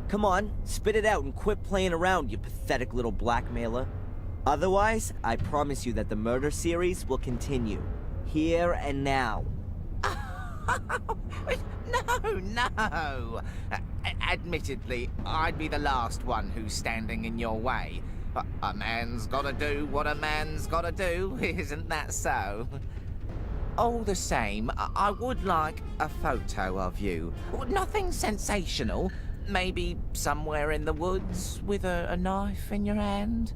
Come on, spit it out and quit playing around, you pathetic little blackmailer. Otherwise, I promise you that the murder series will continue. Here and now. No. Admittedly, I'd be the last one who's standing in your way. A man's gotta do what a man's gotta do, isn't that so? All the same, I would like a photo of you. Nothing sensational. Maybe somewhere in the woods with a knife in your hand.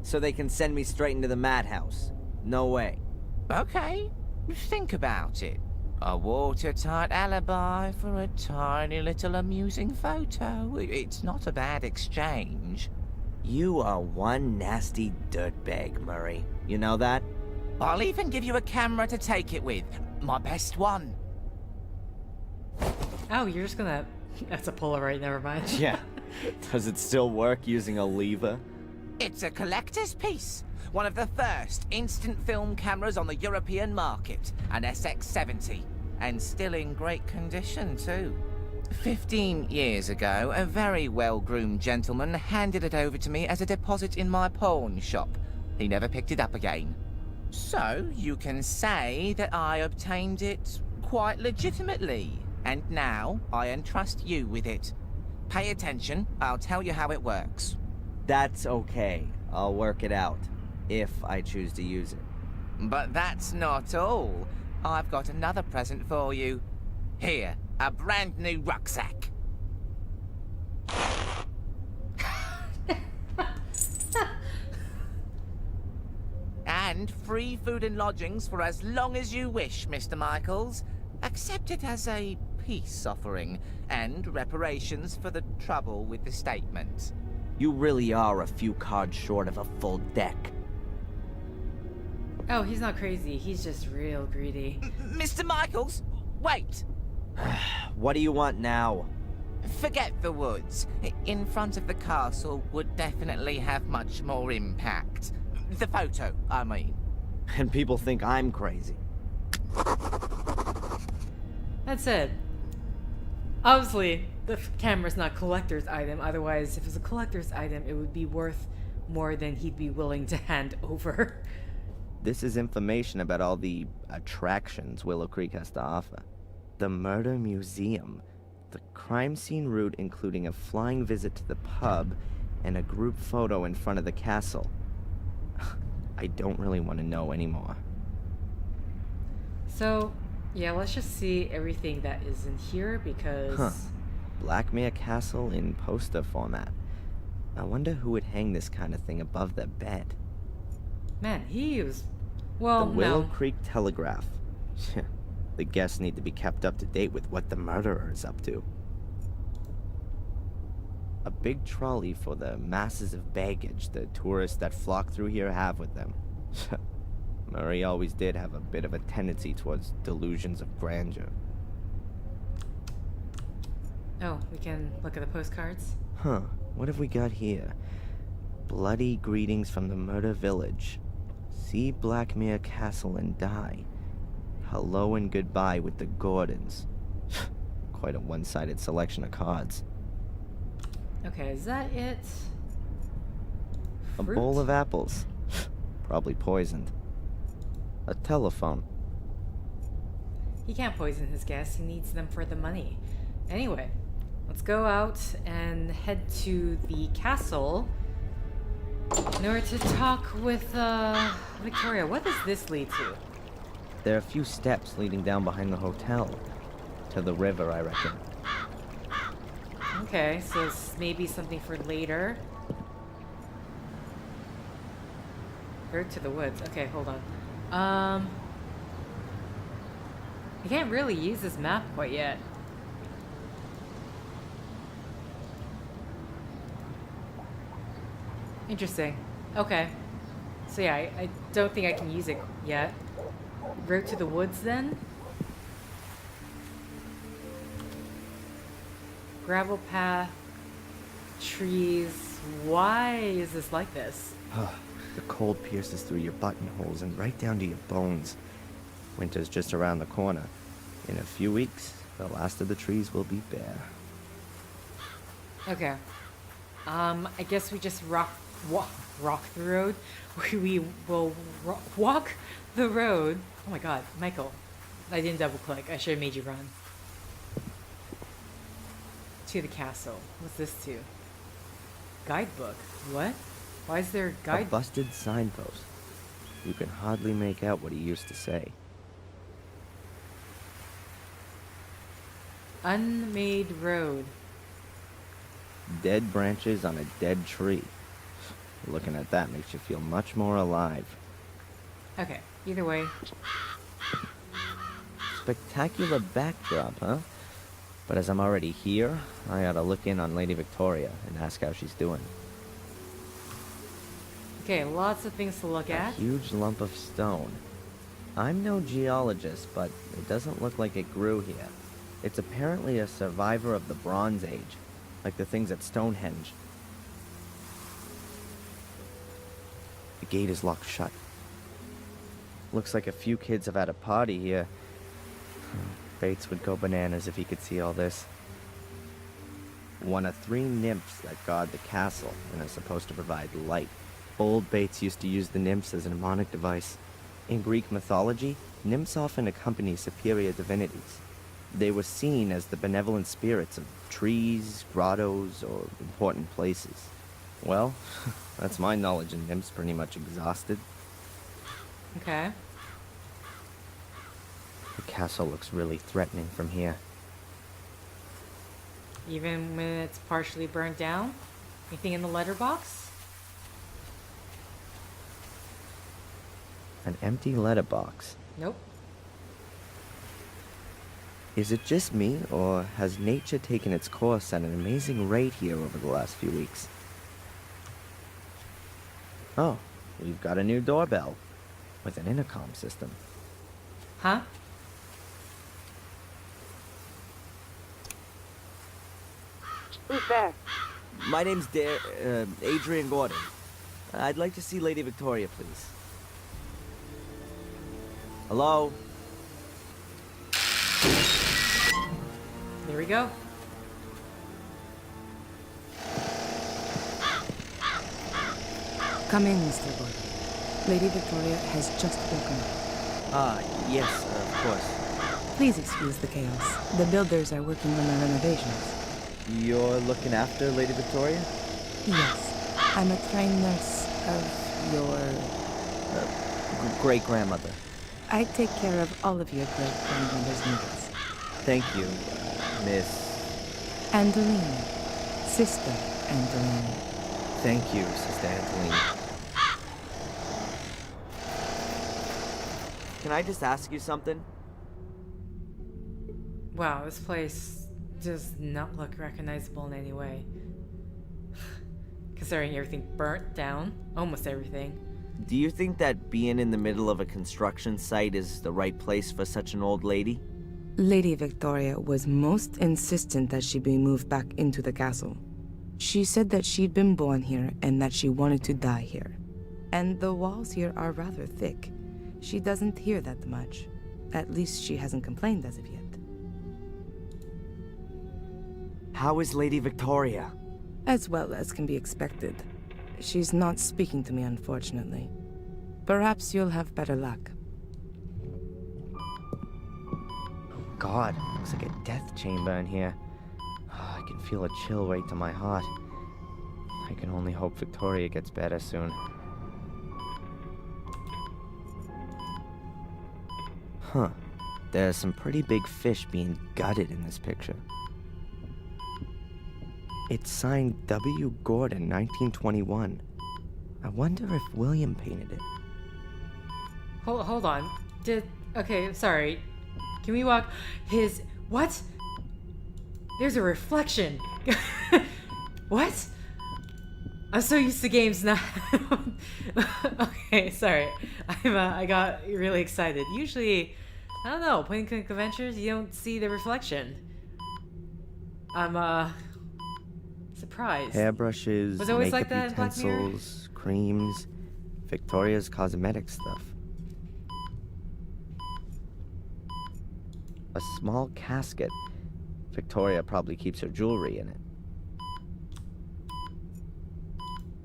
So they can send me straight into the madhouse. No way. Okay, think about it. A watertight alibi for a tiny little amusing photo. It's not a bad exchange. You are one nasty dirtbag, Murray. You know that? I'll even give you a camera to take it with. My best one. Oh, you're just gonna... That's a Polaroid, never mind. Yeah. Does it still work using a lever? It's a collector's piece. One of the first instant film cameras on the European market. An SX-70. And still in great condition, too. 15 years ago, a very well-groomed gentleman handed it over to me as a deposit in my pawn shop. He never picked it up again. So, you can say that I obtained it quite legitimately. And now, I entrust you with it. Pay attention, I'll tell you how it works. That's okay. I'll work it out. If I choose to use it. But that's not all. I've got another present for you. Here, a brand new rucksack. And free food and lodgings for as long as you wish, Mr. Michaels. Accept it as a peace offering and reparations for the trouble with the statement. You really are a few cards short of a full deck. Oh, he's not crazy. He's just real greedy. Mr. Michaels, wait! What do you want now? Forget the woods. In front of the castle would definitely have much more impact. The photo, I mean. And people think I'm crazy. That's it. Obviously, the camera's not a collector's item. Otherwise, if it was a collector's item, it would be worth more than he'd be willing to hand over. This is information about all the attractions Willow Creek has to offer. The Murder Museum, the crime scene route including a flying visit to the pub, and a group photo in front of the castle. I don't really want to know anymore. So, yeah, let's just see everything that is in here because... Blackmere Castle in poster format. I wonder who would hang this kind of thing above their bed. Man, he was... Well, the Willow no. Creek Telegraph. The guests need to be kept up to date with what the murderer is up to. A big trolley for the masses of baggage the tourists that flock through here have with them. Murray always did have a bit of a tendency towards delusions of grandeur. Oh, we can look at the postcards? What have we got here? Bloody greetings from the murder village. See Blackmere Castle and die. Hello and goodbye with the Gordons. Quite a one-sided selection of cards. Okay, is that it? A Fruit? bowl of apples. Probably poisoned. A telephone. He can't poison his guests. He needs them for the money. Anyway, let's go out and head to the castle in order to talk with Victoria. What does this lead to? There are a few steps leading down behind the hotel. To the river, I reckon. Okay, so it's maybe something for later. Road to the woods. Okay, hold on. I can't really use this map quite yet. Interesting. Okay. So yeah, I don't think I can use it yet. Road to the woods then? Gravel path, trees. Why is this like this? The cold pierces through your buttonholes and right down to your bones. Winter's just around the corner. In a few weeks, the last of the trees will be bare. Okay. I guess we just walk the road. We will walk the road. Oh my god, Michael. I didn't double click. I should have made you run. To the castle. What's this to? Guidebook. What? Why is there a A guide? busted signpost. You can hardly make out what he used to say. Unmade road. Dead branches on a dead tree. Looking at that makes you feel much more alive. Okay, either way. Spectacular backdrop, huh? But as I'm already here, I ought to look in on Lady Victoria and ask how she's doing. Okay, lots of things to look A at. huge lump of stone. I'm no geologist, but it doesn't look like it grew here. It's apparently a survivor of the Bronze Age, like the things at Stonehenge. The gate is locked shut. Looks like a few kids have had a party here. Bates would go bananas if he could see all this. One of 3 nymphs that guard the castle and are supposed to provide light. Old Bates used to use the nymphs as a mnemonic device. In Greek mythology, nymphs often accompany superior divinities. They were seen as the benevolent spirits of trees, grottos, or important places. Well, that's my knowledge of nymphs pretty much exhausted. Okay. The castle looks really threatening from here. Even when it's partially burnt down? Anything in the letterbox? An empty letterbox. Nope. Is it just me, or has nature taken its course at an amazing rate here over the last few weeks? Oh, we've got a new doorbell with an intercom system. Huh? Who's there? My name's Adrian Gordon. I'd like to see Lady Victoria, please. Hello? There we go. Come in, Mr. Gordon. Lady Victoria has just woken up. Yes, of course. Please excuse the chaos. The builders are working on the renovations. You're looking after Lady Victoria? Yes, I'm a trained nurse of your... Great-grandmother. I take care of all of your great-grandmother's needs. Thank you, Miss... Angelina. Sister Angelina. Thank you, Sister Angelina. Can I just ask you something? Wow, this place does not look recognizable in any way. Considering everything burnt down. Almost everything. Do you think that being in the middle of a construction site is the right place for such an old lady? Lady Victoria was most insistent that she be moved back into the castle. She said that she'd been born here and that she wanted to die here. And the walls here are rather thick. She doesn't hear that much. At least she hasn't complained as of yet. How is Lady Victoria? As well as can be expected. She's not speaking to me, unfortunately. Perhaps you'll have better luck. God, looks like a death chamber in here. I can feel a chill rate to my heart. I can only hope Victoria gets better soon. Huh. There's some pretty big fish being gutted in this picture. It's signed W. Gordon, 1921. I wonder if William painted it. Hold on. Okay, sorry. Can we walk what? There's a reflection. What? I'm so used to games now. Okay, sorry. I got really excited. Usually, I don't know, point and click adventures, you don't see the reflection. I'm surprised. Hairbrushes, Was it always makeup like that in Black Mirror? utensils, creams, Victoria's cosmetic stuff. A small casket. Victoria probably keeps her jewelry in it.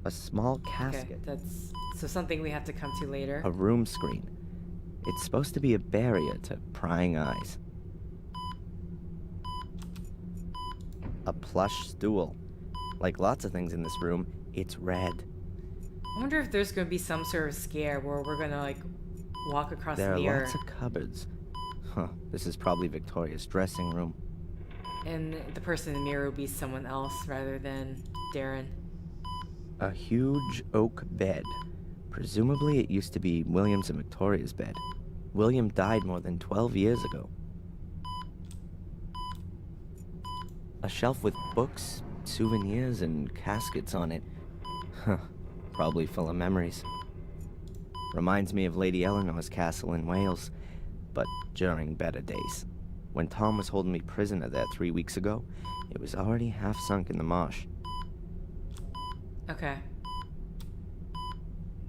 A small casket. Okay, that's so something we have to come to later. A room screen. It's supposed to be a barrier to prying eyes. A plush stool. Like lots of things in this room, it's red. I wonder if there's gonna be some sort of scare where we're gonna like walk across There the are mirror. lots of cupboards. Huh, this is probably Victoria's dressing room. And the person in the mirror will be someone else rather than Darren. A huge oak bed. Presumably it used to be William's and Victoria's bed. William died more than 12 years ago. A shelf with books, souvenirs, and caskets on it. Huh, probably full of memories. Reminds me of Lady Eleanor's castle in Wales, but during better days. When Tom was holding me prisoner there 3 weeks ago, it was already half sunk in the marsh. Okay.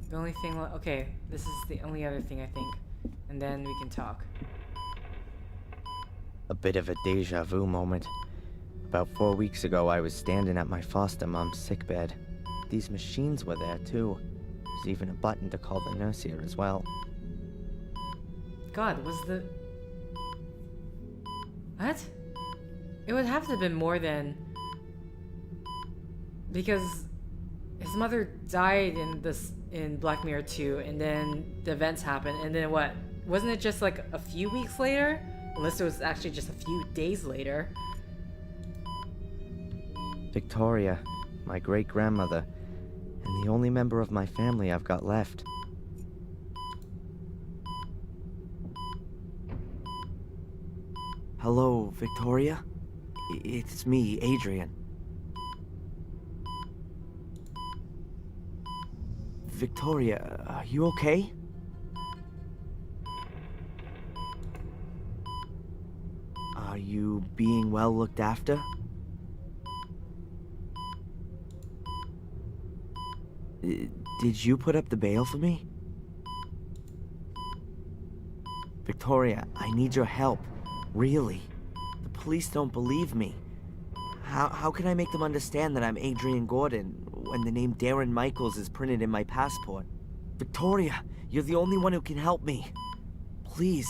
The only thing, okay, this is the only other thing I think, and then we can talk. A bit of a deja vu moment. About 4 weeks ago, I was standing at my foster mom's sickbed. These machines were there too. There's even a button to call the nurse here as well. God, was the... What? It would have to have been more than... Because his mother died in Black Mirror 2, and then the events happened, and then what? Wasn't it just like a few weeks later? Unless it was actually just a few days later. Victoria, my great-grandmother, and the only member of my family I've got left. Hello, Victoria? It's me, Adrian. Victoria, are you okay? Are you being well looked after? Did you put up the bail for me? Victoria, I need your help. Really. The police don't believe me. How can I make them understand that I'm Adrian Gordon when the name Darren Michaels is printed in my passport? Victoria, you're the only one who can help me. Please.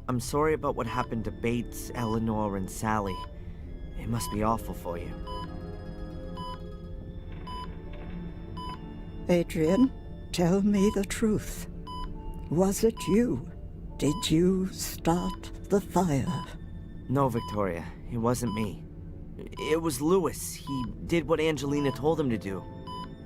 I'm sorry about what happened to Bates, Eleanor, and Sally. It must be awful for you. Adrian, tell me the truth. Was it you? Did you start the fire? No, Victoria, it wasn't me. It was Lewis. He did what Angelina told him to do.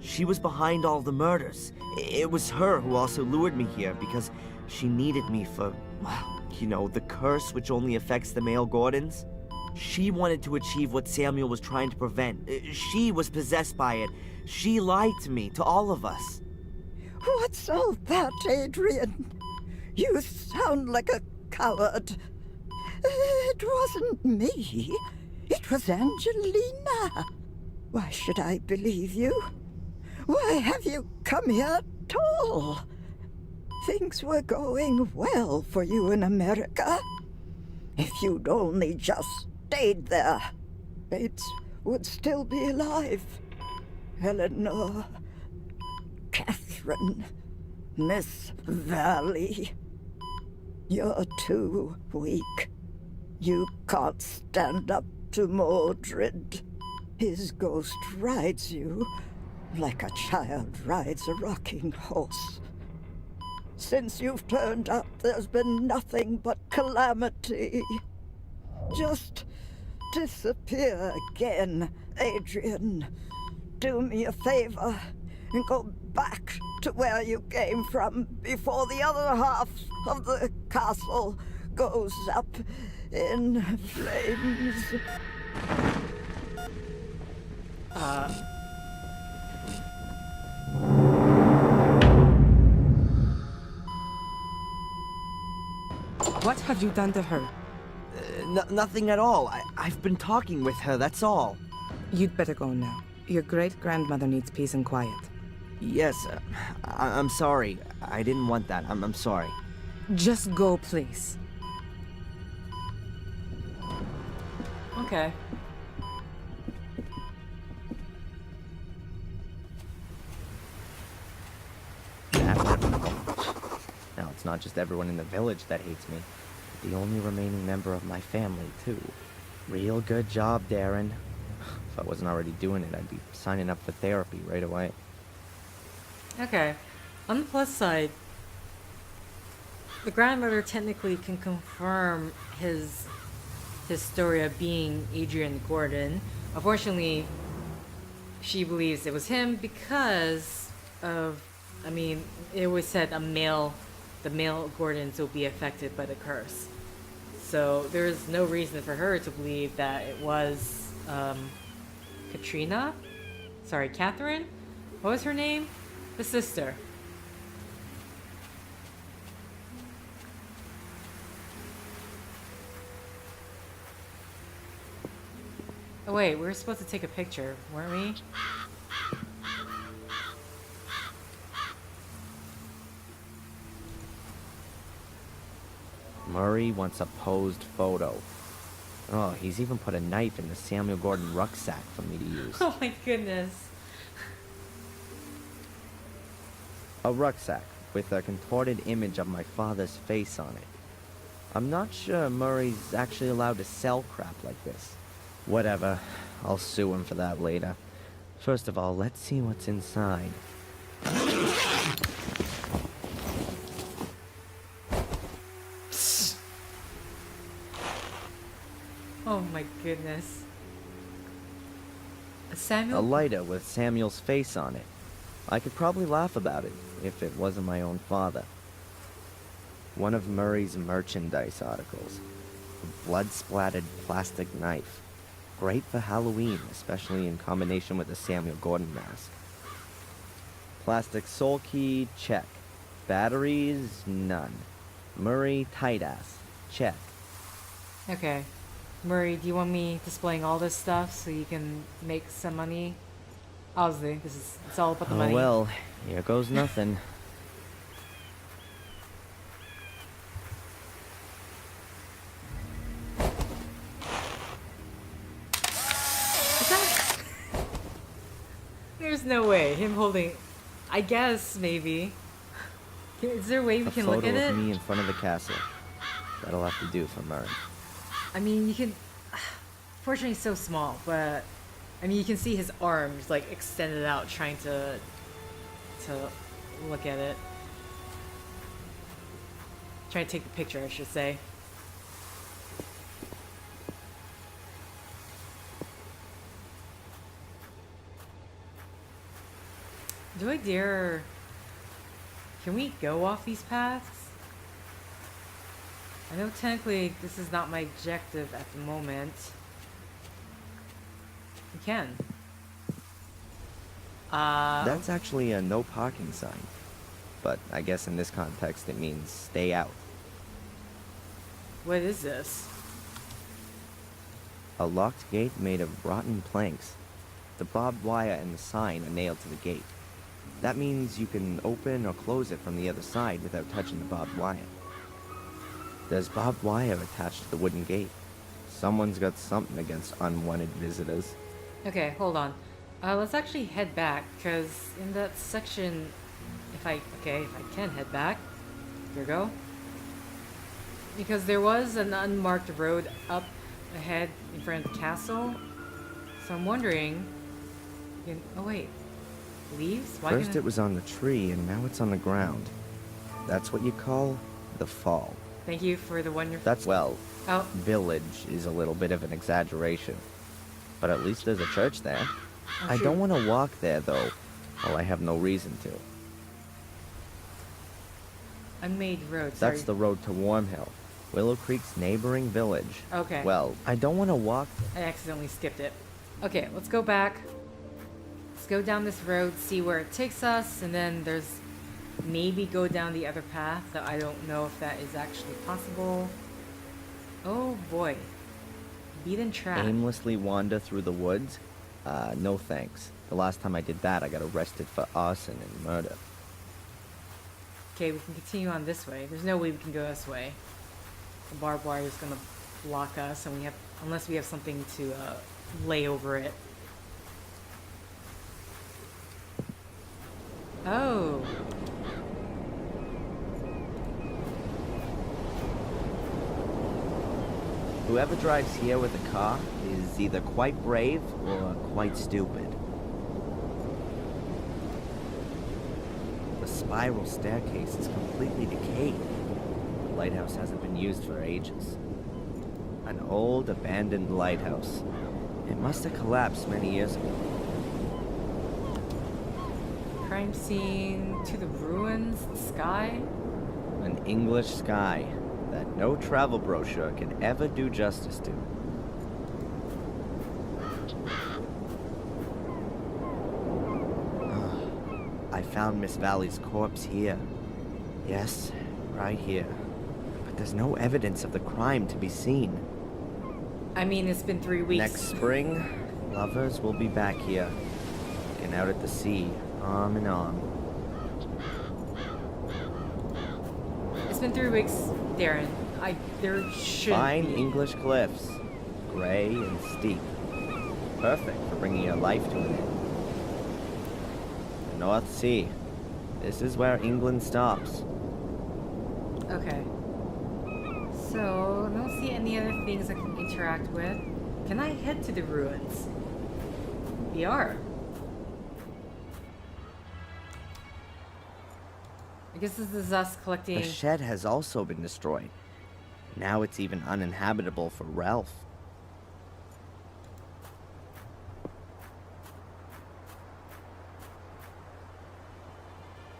She was behind all the murders. It was her who also lured me here because she needed me for, well, you know, the curse which only affects the male Gordons. She wanted to achieve what Samuel was trying to prevent. She was possessed by it. She lied to me, to all of us. What's all that, Adrian? You sound like a coward. It wasn't me. It was Angelina. Why should I believe you? Why have you come here at all? Things were going well for you in America. If you'd only just stayed there, Bates would still be alive. Eleanor, Catherine, Miss Valley. You're too weak. You can't stand up to Mordred. His ghost rides you like a child rides a rocking horse. Since you've turned up, there's been nothing but calamity. Just disappear again, Adrian. Do me a favor and go back to where you came from before the other half of the castle goes up in flames. What have you done to her? Nothing at all. I've been talking with her, that's all. You'd better go now. Your great-grandmother needs peace and quiet. Yes, I'm sorry. I didn't want that. I'm sorry. Just go, please. Okay. Now, it's not just everyone in the village that hates me. The only remaining member of my family, too. Real good job, Darren. If I wasn't already doing it, I'd be signing up for therapy right away. Okay. On the plus side, the grandmother technically can confirm his story of being Adrian Gordon. Unfortunately, she believes it was him because of, I mean, it was said the male Gordons will be affected by the curse. So there's no reason for her to believe that it was Catherine? What was her name? The sister. Oh wait, we were supposed to take a picture, weren't we? Murray wants a posed photo. Oh, he's even put a knife in the Samuel Gordon rucksack for me to use. Oh my goodness. A rucksack with a contorted image of my father's face on it. I'm not sure Murray's actually allowed to sell crap like this. Whatever, I'll sue him for that later. First of all, let's see what's inside. Oh my goodness. A lighter with Samuel's face on it. I could probably laugh about it if it wasn't my own father. One of Murray's merchandise articles. A blood-splattered plastic knife. Great for Halloween, especially in combination with the Samuel Gordon mask. Plastic soul key, check. Batteries, none. Murray tight ass, check. Okay. Murray, do you want me displaying all this stuff so you can make some money? Obviously, it's all about the money. Oh well, here goes nothing. There's no way. Him holding... I guess, maybe. Is there a way we can look at A it? photo of me in front of the castle. That'll have to do for Murray. I mean, you can... Fortunately, it's so small, but... I mean, you can see his arms, like, extended out, trying to look at it. Trying to take the picture, I should say. Do I dare... Can we go off these paths? I know technically this is not my objective at the moment. We can. That's actually a no parking sign. But I guess in this context it means stay out. What is this? A locked gate made of rotten planks. The barbed wire and the sign are nailed to the gate. That means you can open or close it from the other side without touching the barbed wire. There's barbed wire attached to the wooden gate. Someone's got something against unwanted visitors. Okay, hold on. Let's actually head back, because in that section, if I can head back. Here we go. Because there was an unmarked road up ahead in front of the castle. So I'm wondering... Oh wait. Leaves? Why First it was on the tree, and now it's on the ground. That's what you call the fall. Thank you for the wonderful... That's, well, Oh, village is a little bit of an exaggeration. But at least there's a church there. oh, I shoot. don't want to walk there, though. Well, I have no reason to. Unmade road, sorry. That's the road to Warm Hill, Willow Creek's neighboring village. Okay. Well, I don't want to walk I accidentally skipped it. Okay, let's go back. Let's go down this road, see where it takes us, and then there's maybe go down the other path, though I don't know if that is actually possible. Oh boy. Beaten track. aimlessly wander through the woods. No thanks. The last time I did that, I got arrested for arson and murder. Okay, we can continue on this way. There's no way we can go this way. The barbed wire is gonna block us, and we have, unless we have something to lay over it. Oh. Whoever drives here with a car is either quite brave or quite stupid. The spiral staircase is completely decayed. The lighthouse hasn't been used for ages. An old, abandoned lighthouse. It must have collapsed many years ago. Crime scene to the ruins, the sky. An English sky that no travel brochure can ever do justice to. I found Miss Valley's corpse here. Yes, right here. But there's no evidence of the crime to be seen. I mean, it's been 3 weeks. Next spring, lovers will be back here, looking out at the sea, arm in arm. It's been 3 weeks, Darren. There should Fine be. English cliffs, gray and steep. Perfect for bringing your life to an end. The North Sea. This is where England stops. Okay. So, I don't see any other things I can interact with. Can I head to the ruins? We are. I guess this is us collecting... The shed has also been destroyed. Now it's even uninhabitable for Ralph.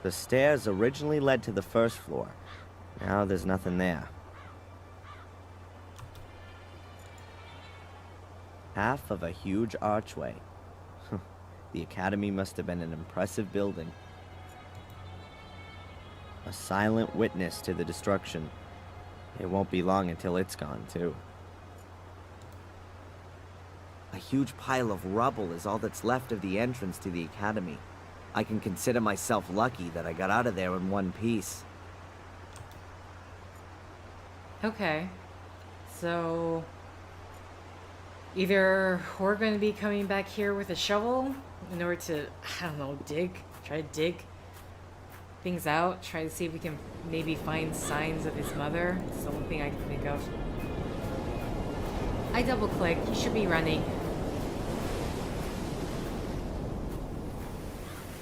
The stairs originally led to the first floor. Now there's nothing there. Half of a huge archway. The academy must have been an impressive building. A silent witness to the destruction. It won't be long until it's gone, too. A huge pile of rubble is all that's left of the entrance to the academy. I can consider myself lucky that I got out of there in one piece. Okay. So... either we're going to be coming back here with a shovel in order to, I don't know, try to dig things out, try to see if we can maybe find signs of his mother. It's the only thing I can think of. I double click, he should be running.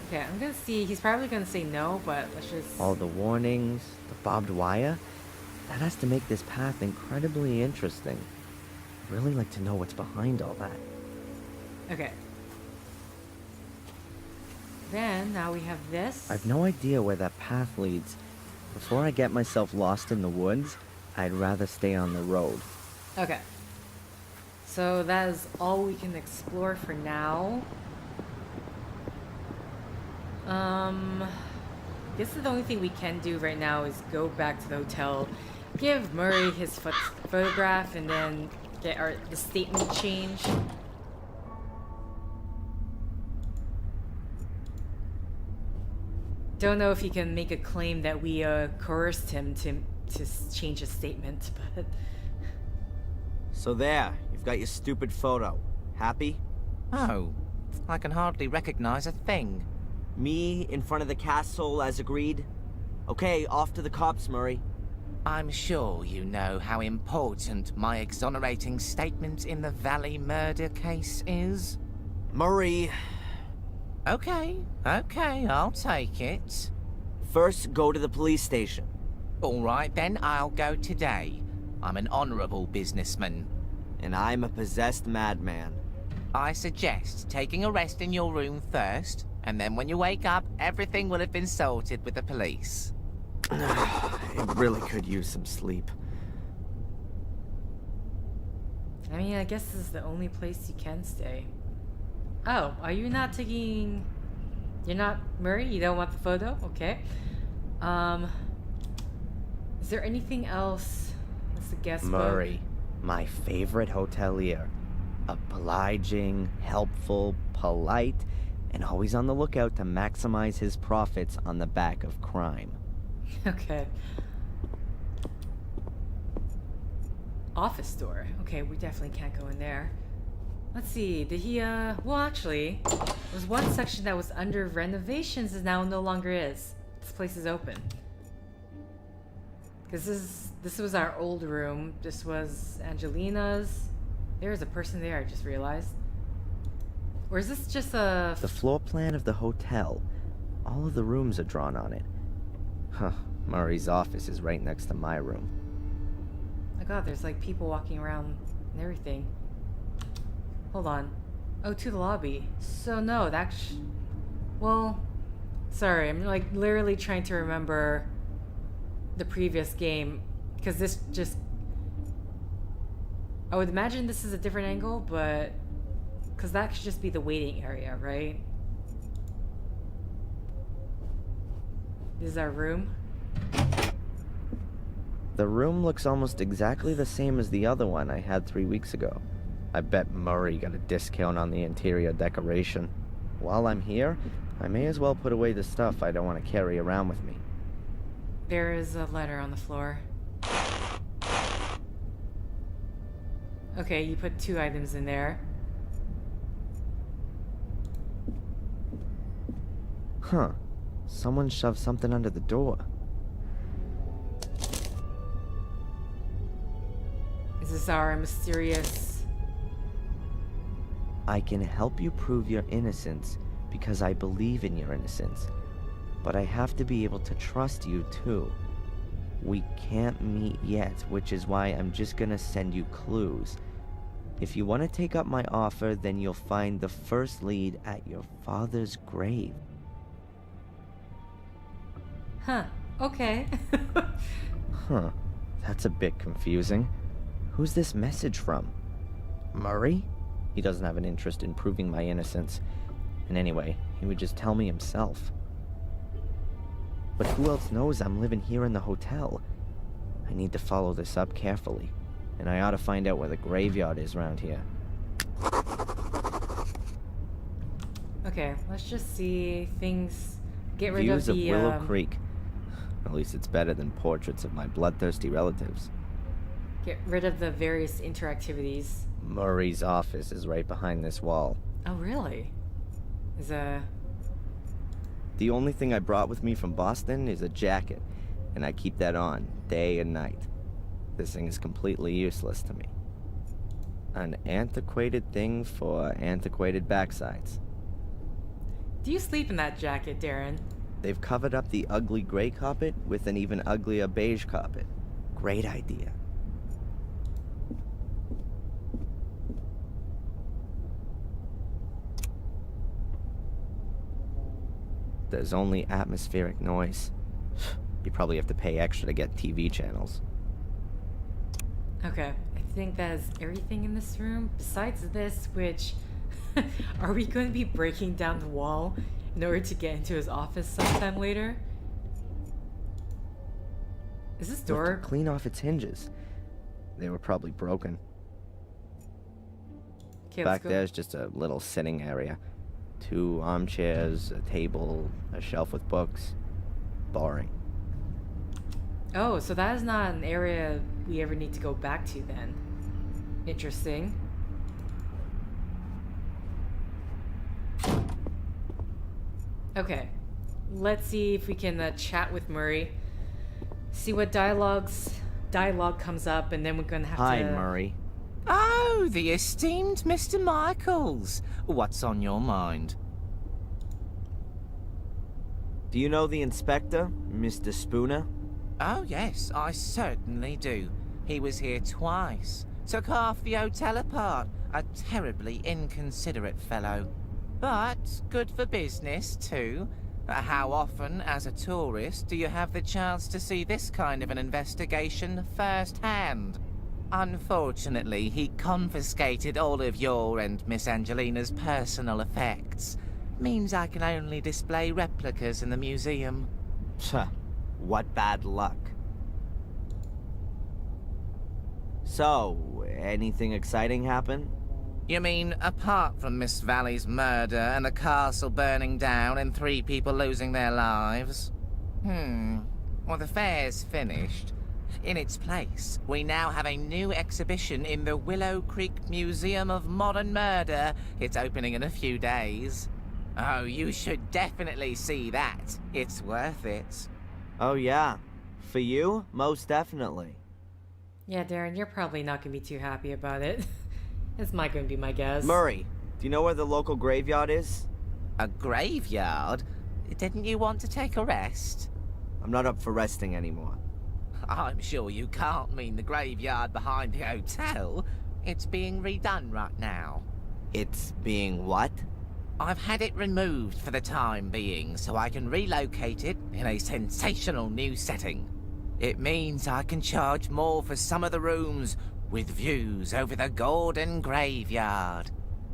Okay, I'm gonna see, he's probably gonna say no, but let's just... All the warnings, the barbed wire, that has to make this path incredibly interesting. I'd really like to know what's behind all that. Okay. Then, now we have this. I've no idea where that path leads. Before I get myself lost in the woods, I'd rather stay on the road. Okay. So that is all we can explore for now. This is the only thing we can do right now is go back to the hotel, give Murray his photograph, and then get the statement changed. Don't know if he can make a claim that we coerced him to change his statement, but... So there, you've got your stupid photo. Happy? Oh, I can hardly recognize a thing. Me in front of the castle as agreed? Okay, off to the cops, Murray. I'm sure you know how important my exonerating statement in the Valley murder case is. Murray... Okay, I'll take it. First, go to the police station. All right, then I'll go today. I'm an honorable businessman. And I'm a possessed madman. I suggest taking a rest in your room first, and then when you wake up, everything will have been sorted with the police. It really could use some sleep. I mean, I guess this is the only place you can stay. Oh, are you not taking... You're not... Murray, you don't want the photo? Okay. Is there anything else? That's the guest book. Murray, my favorite hotelier. Obliging, helpful, polite, and always on the lookout to maximize his profits on the back of crime. Okay. Office door. Okay, we definitely can't go in there. Let's see, did he, well, actually, there was one section that was under renovations and now no longer is. This place is open. Because this was our old room. This was Angelina's. There's a person there, I just realized. Or is this just a... The floor plan of the hotel. All of the rooms are drawn on it. Huh, Murray's office is right next to my room. Oh god, there's like people walking around and everything. Hold on. Oh, to the lobby. So no, that's... Well, sorry, I'm like literally trying to remember the previous game. Because this just... I would imagine this is a different angle, but... Because that should just be the waiting area, right? This is our room. The room looks almost exactly the same as the other one I had 3 weeks ago. I bet Murray got a discount on the interior decoration. While I'm here, I may as well put away the stuff I don't want to carry around with me. There is a letter on the floor. Okay, you put 2 items in there. Huh. Someone shoved something under the door. Is this our mysterious... I can help you prove your innocence because I believe in your innocence. But I have to be able to trust you too. We can't meet yet, which is why I'm just gonna send you clues. If you want to take up my offer, then you'll find the first lead at your father's grave. Huh. Okay. Huh. That's a bit confusing. Who's this message from? Murray? He doesn't have an interest in proving my innocence. And anyway, he would just tell me himself. But who else knows I'm living here in the hotel? I need to follow this up carefully. And I ought to find out where the graveyard is around here. Okay, let's just see things... Get rid Views of the... Willow Creek. At least it's better than portraits of my bloodthirsty relatives. Get rid of the various interactivities. Murray's office is right behind this wall. Oh, really? Is a... The only thing I brought with me from Boston is a jacket, and I keep that on day and night. This thing is completely useless to me. An antiquated thing for antiquated backsides. Do you sleep in that jacket, Darren? They've covered up the ugly gray carpet with an even uglier beige carpet. Great idea. There's only atmospheric noise. You probably have to pay extra to get TV channels. Okay, I think that is everything in this room. Besides this, which... Are we going to be breaking down the wall in order to get into his office sometime later? Is this door... We have to clean off its hinges. They were probably broken. Okay, Back there's just a little sitting area. 2 armchairs, a table, a shelf with books. Boring. Oh, so that is not an area we ever need to go back to then. Interesting. Okay, let's see if we can chat with Murray. See what dialogue comes up, and then we're gonna have to... Hi, Murray. Oh, the esteemed Mr. Michaels. What's on your mind? Do you know the inspector, Mr. Spooner? Oh, yes, I certainly do. He was here twice. Took half the hotel apart. A terribly inconsiderate fellow. But good for business, too. How often, as a tourist, do you have the chance to see this kind of an investigation firsthand? Unfortunately, he confiscated all of your and Miss Angelina's personal effects. Means I can only display replicas in the museum. Tch, what bad luck. So, anything exciting happen? You mean, apart from Miss Valley's murder and the castle burning down and 3 people losing their lives? Well, the fair's finished. In its place, we now have a new exhibition in the Willow Creek Museum of Modern Murder. It's opening in a few days. Oh, you should definitely see that. It's worth it. Oh yeah. For you? Most definitely. Yeah, Darren, you're probably not gonna be too happy about it. It's gonna be my guess. Murray, do you know where the local graveyard is? A graveyard? Didn't you want to take a rest? I'm not up for resting anymore. I'm sure you can't mean the graveyard behind the hotel. It's being redone right now. It's being what? I've had it removed for the time being, so I can relocate it in a sensational new setting. It means I can charge more for some of the rooms, with views over the Gordon graveyard.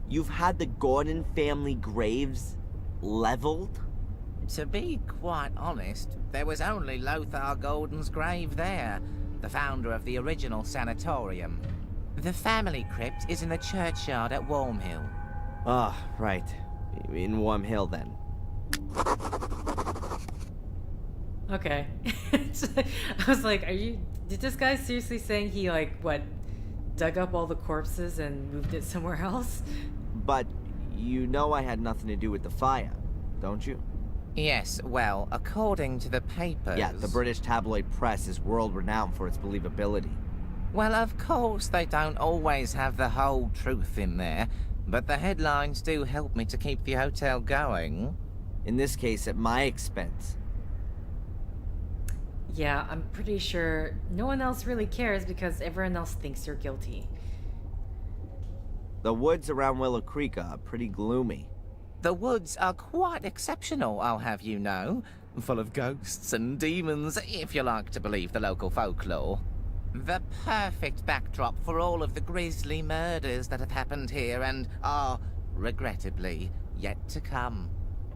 You've had the Gordon family graves leveled? To be quite honest, there was only Lothar Gordon's grave there, the founder of the original sanatorium. The family crypt is in the churchyard at Wormhill. Ah, right. In Wormhill, then. Okay. I was like, did this guy seriously saying he, like, what, dug up all the corpses and moved it somewhere else? But you know I had nothing to do with the fire, don't you? Yes, well, according to the papers... Yeah, the British tabloid press is world-renowned for its believability. Well, of course they don't always have the whole truth in there, but the headlines do help me to keep the hotel going. In this case, at my expense. Yeah, I'm pretty sure no one else really cares because everyone else thinks you're guilty. The woods around Willow Creek are pretty gloomy. The woods are quite exceptional, I'll have you know. Full of ghosts and demons, if you like to believe the local folklore. The perfect backdrop for all of the grisly murders that have happened here and are, regrettably, yet to come.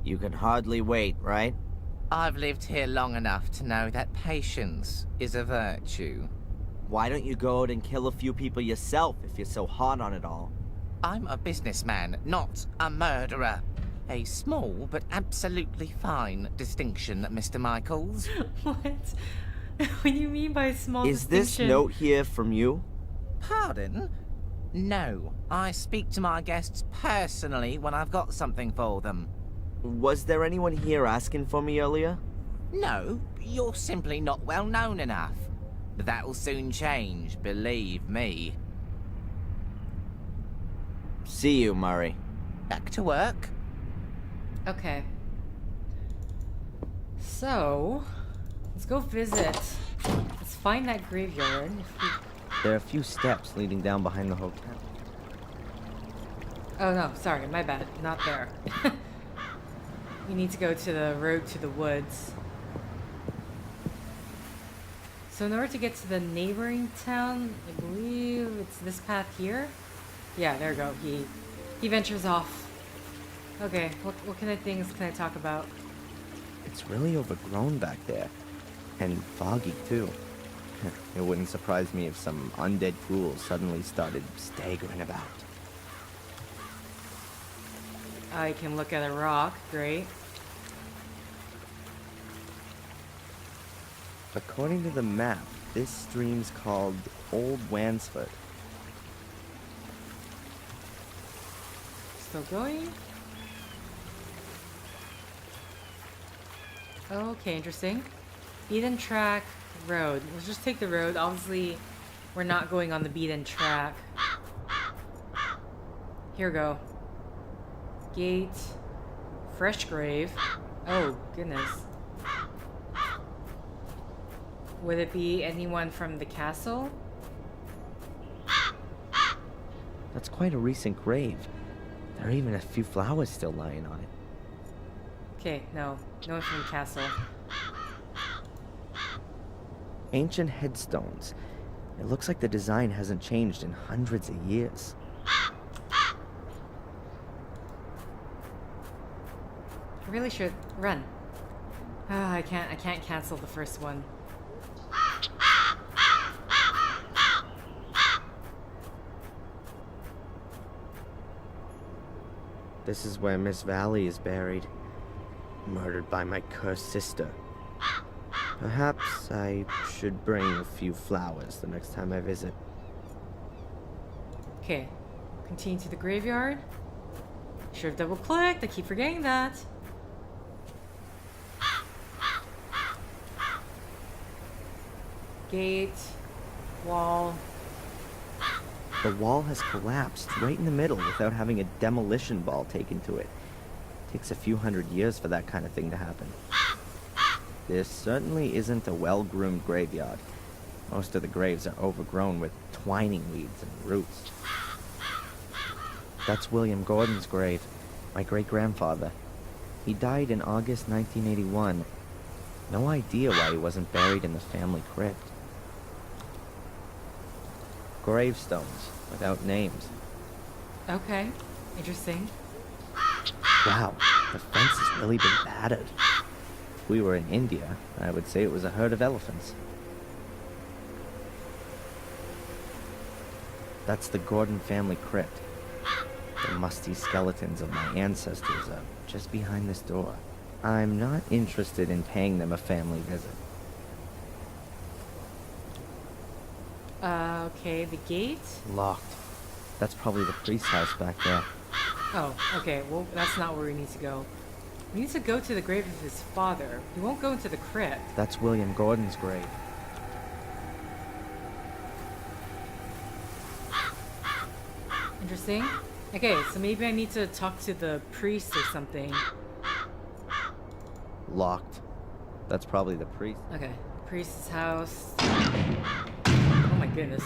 You can hardly wait, right? I've lived here long enough to know that patience is a virtue. Why don't you go out and kill a few people yourself if you're so hot on it all? I'm a businessman, not a murderer. A small but absolutely fine distinction, Mr. Michaels. What? What do you mean by small Is this distinction? note here from you? Pardon? No, I speak to my guests personally when I've got something for them. Was there anyone here asking for me earlier? No, you're simply not well known enough. That'll soon change, believe me. See you, Murray. Back to work. Okay. So, let's go visit. Let's find that graveyard. There are a few steps leading down behind the hotel. Oh no, sorry, my bad. Not there. We need to go to the road to the woods. So in order to get to the neighboring town, I believe it's this path here? Yeah, there we go. He ventures off. Okay, what kind of things can I talk about? It's really overgrown back there. And foggy, too. It wouldn't surprise me if some undead ghouls suddenly started staggering about. I can look at a rock. Great. According to the map, this stream's called Old Wansford. Still going? Okay, interesting. Beaten track road. Let's just take the road. Obviously, we're not going on the beaten track. Here we go. Gate. Fresh grave. Oh, goodness. Would it be anyone from the castle? That's quite a recent grave. There are even a few flowers still lying on it. Okay, no. No one from the castle. Ancient headstones. It looks like the design hasn't changed in hundreds of years. I really should run. Ah, I can't cancel the first one. This is where Miss Valley is buried. Murdered by my cursed sister. Perhaps I should bring a few flowers the next time I visit. Okay, continue to the graveyard. Should have double clicked, I keep forgetting that. Gate, wall. The wall has collapsed right in the middle without having a demolition ball taken to it. Takes a few hundred years for that kind of thing to happen. This certainly isn't a well-groomed graveyard. Most of the graves are overgrown with twining weeds and roots. That's William Gordon's grave, my great-grandfather. He died in August 1981. No idea why he wasn't buried in the family crypt. Gravestones, without names. Okay, interesting. Wow, the fence has really been battered. If we were in India, I would say it was a herd of elephants. That's the Gordon family crypt. The musty skeletons of my ancestors are just behind this door. I'm not interested in paying them a family visit. Okay, the gate? Locked. That's probably the priest's house back there. Oh, okay, well, that's not where we need to go. We need to go to the grave of his father. We won't go into the crypt. That's William Gordon's grave. Interesting. Okay, so maybe I need to talk to the priest or something. Locked. That's probably the priest. Okay, priest's house. Oh my goodness.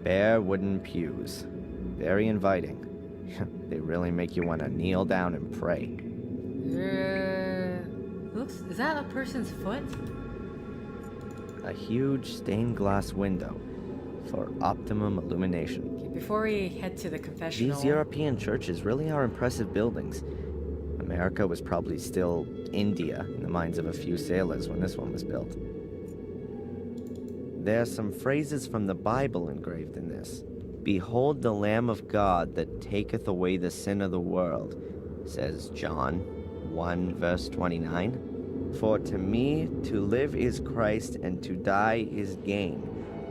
Bare wooden pews. Very inviting. They really make you want to kneel down and pray. Looks, is that a person's foot? A huge stained glass window for optimum illumination. Okay, before we head to the confessional... These European churches really are impressive buildings. America was probably still India in the minds of a few sailors when this one was built. There are some phrases from the Bible engraved in this. Behold the Lamb of God that taketh away the sin of the world, says John 1 verse 29. For to me to live is Christ and to die is gain,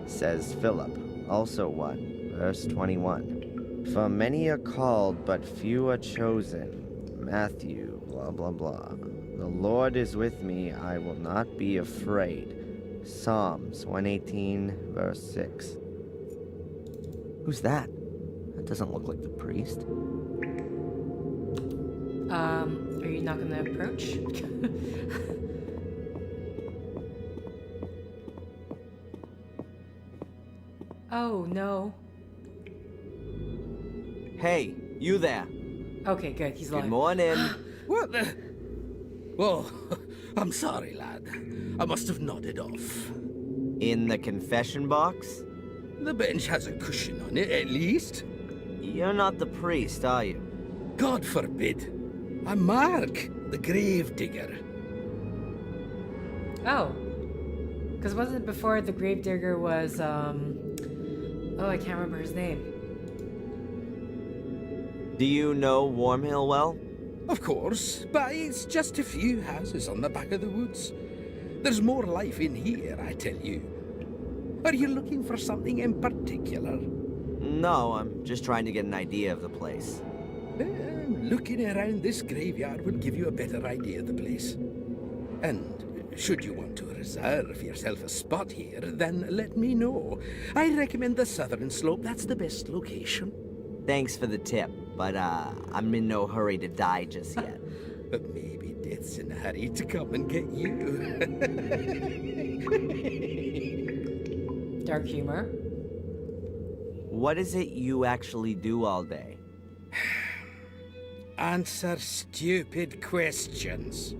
says Philip, also 1 verse 21. For many are called but few are chosen, Matthew blah blah blah. The Lord is with me, I will not be afraid. Psalms 118 verse 6. Who's that? That doesn't look like the priest. Are you not gonna approach? Oh, no. Hey, you there. Okay, good. He's alive. Good morning. What the? Oh, I'm sorry, lad. I must have nodded off. In the confession box? The bench has a cushion on it, at least. You're not the priest, are you? God forbid. I'm Mark, the grave digger. Oh. Because wasn't it before the gravedigger was, oh, I can't remember his name. Do you know Wormhill well? Of course, but it's just a few houses on the back of the woods. There's more life in here, I tell you. Are you looking for something in particular? No, I'm just trying to get an idea of the place. Looking around this graveyard will give you a better idea of the place. And should you want to reserve yourself a spot here, then let me know. I recommend the southern slope. That's the best location. Thanks for the tip, but I'm in no hurry to die just yet. But maybe death's in a hurry to come and get you. Dark humor. What is it you actually do all day? Answer stupid questions.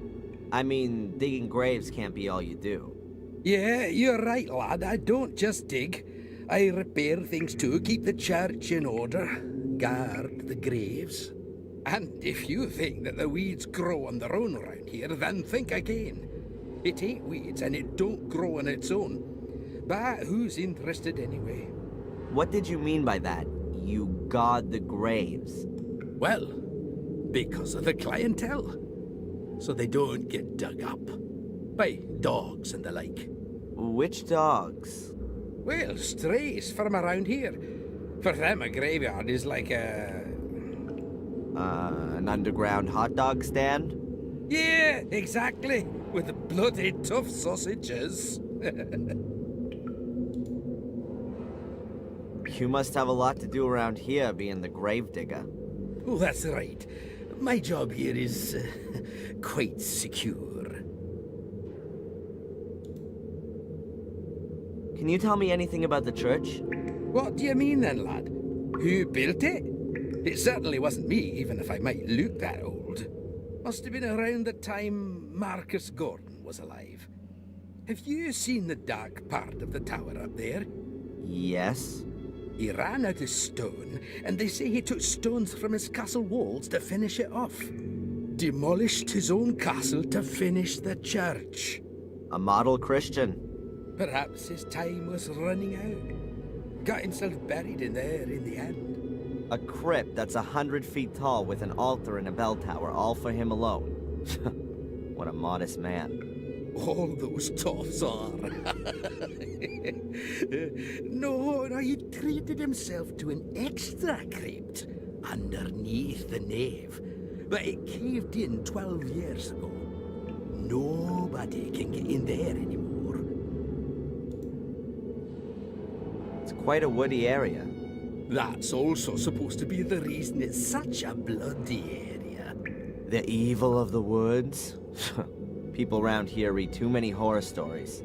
I mean, digging graves can't be all you do. Yeah, you're right, lad. I don't just dig. I repair things too, keep the church in order, guard the graves. And if you think that the weeds grow on their own around here, then think again. It ain't weeds and it don't grow on its own. But who's interested anyway? What did you mean by that? You guard the graves? Well, because of the clientele. So they don't get dug up. By dogs and the like. Which dogs? Well, strays from around here. For them, a graveyard is like an underground hot dog stand? Yeah, exactly. With the bloody tough sausages. You must have a lot to do around here, being the gravedigger. Oh, that's right. My job here is quite secure. Can you tell me anything about the church? What do you mean then, lad? Who built it? It certainly wasn't me, even if I might look that old. Must have been around the time Marcus Gordon was alive. Have you seen the dark part of the tower up there? Yes. He ran out of stone, and they say he took stones from his castle walls to finish it off. Demolished his own castle to finish the church. A model Christian. Perhaps his time was running out. Got himself buried in there in the end. A crypt that's 100 feet tall with an altar and a bell tower, all for him alone. What a modest man. All those toffs are. No, he treated himself to an extra crypt underneath the nave. But it caved in 12 years ago. Nobody can get in there anymore. It's quite a woody area. That's also supposed to be the reason it's such a bloody area. The evil of the woods? People around here read too many horror stories.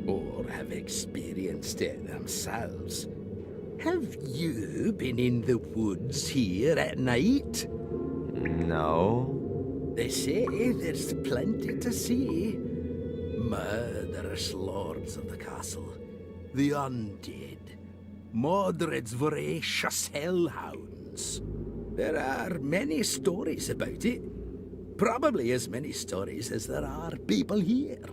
Or have experienced it themselves. Have you been in the woods here at night? No. They say there's plenty to see. Murderous lords of the castle. The undead. Mordred's voracious hellhounds. There are many stories about it. Probably as many stories as there are people here.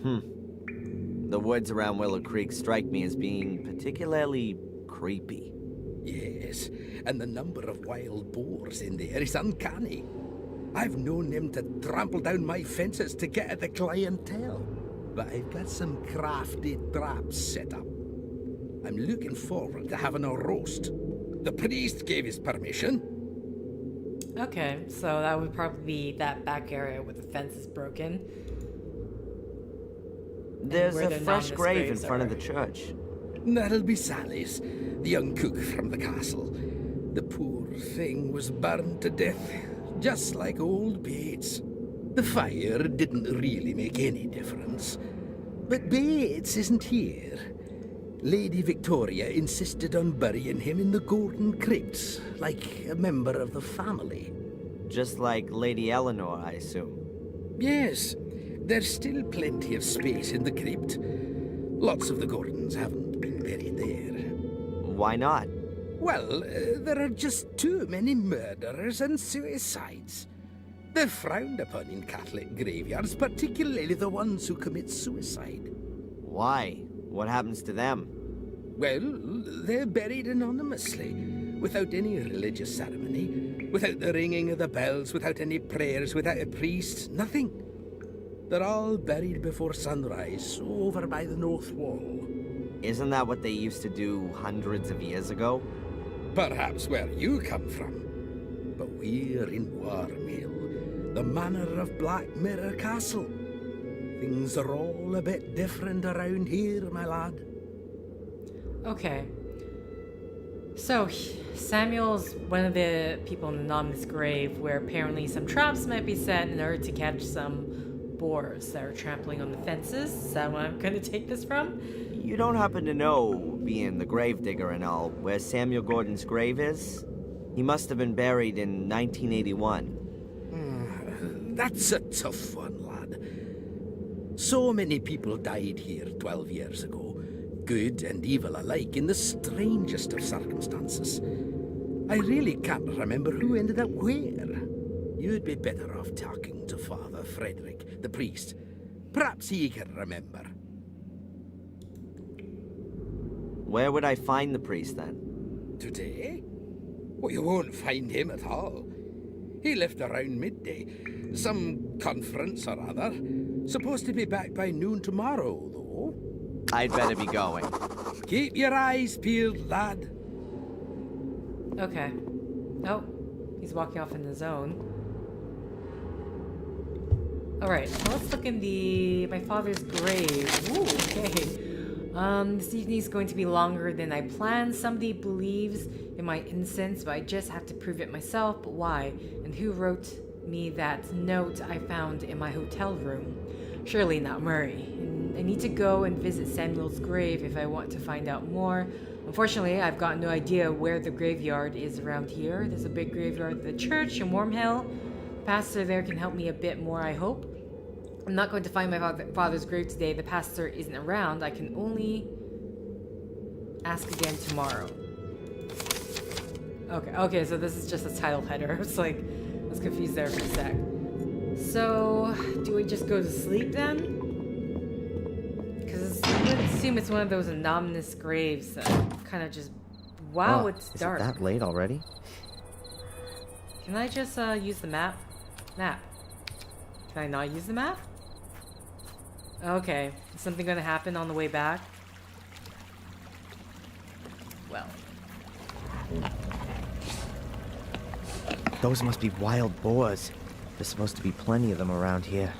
The woods around Willow Creek strike me as being particularly creepy. Yes, and the number of wild boars in there is uncanny. I've known them to trample down my fences to get at the clientele. But I've got some crafty traps set up. I'm looking forward to having a roast. The priest gave his permission. Okay, so that would probably be that back area where the fence is broken. There's where a the fresh anonymous grave in graves front of are. the church. That'll be Sally's, the young cook from the castle. The poor thing was burned to death, just like old Bates. The fire didn't really make any difference. But Bates isn't here. Lady Victoria insisted on burying him in the Golden Crypt, like a member of the family. Just like Lady Eleanor, I assume. Yes, there's still plenty of space in the crypt. Lots of the Gordons haven't been buried there. Why not? Well, there are just too many murderers and suicides. They're frowned upon in Catholic graveyards, particularly the ones who commit suicide. Why? What happens to them? Well, they're buried anonymously, without any religious ceremony, without the ringing of the bells, without any prayers, without a priest, nothing. They're all buried before sunrise, over by the north wall. Isn't that what they used to do hundreds of years ago? Perhaps where you come from. But we're in Warmill, the manor of Black Mirror Castle. Things are all a bit different around here, my lad. Okay. So, Samuel's one of the people in the anonymous grave where apparently some traps might be set in order to catch some boars that are trampling on the fences. Is that what I'm going to take this from? You don't happen to know, being the gravedigger and all, where Samuel Gordon's grave is? He must have been buried in 1981. That's a tough one, lad. So many people died here 12 years ago, good and evil alike, in the strangest of circumstances. I really can't remember who ended up where. You'd be better off talking to Father Frederick, the priest. Perhaps he can remember. Where would I find the priest, then? Today? Well, you won't find him at all. He left around midday. Some conference or other. Supposed to be back by noon tomorrow, though. I'd better be going. Keep your eyes peeled, lad. Okay. Oh, he's walking off in the zone. Alright, well, let's look in my father's grave. Ooh, okay. This evening's going to be longer than I planned. Somebody believes in my innocence, but I just have to prove it myself. But why? And who wrote me that note I found in my hotel room? Surely not Murray. And I need to go and visit Samuel's grave if I want to find out more. Unfortunately, I've got no idea where the graveyard is around here. There's a big graveyard at the church in Wormhill. The pastor there can help me a bit more, I hope. I'm not going to find my father's grave today. The pastor isn't around. I can only ask again tomorrow. Okay, so this is just a title header. It's like, I was confused there for a sec. So, do we just go to sleep then? Because I would assume it's one of those anonymous graves that kind of just... Wow, it's dark. Is it that late already? Can I just use the map? Can I not use the map? Okay. Is something gonna happen on the way back? Well. Those must be wild boars. There's supposed to be plenty of them around here.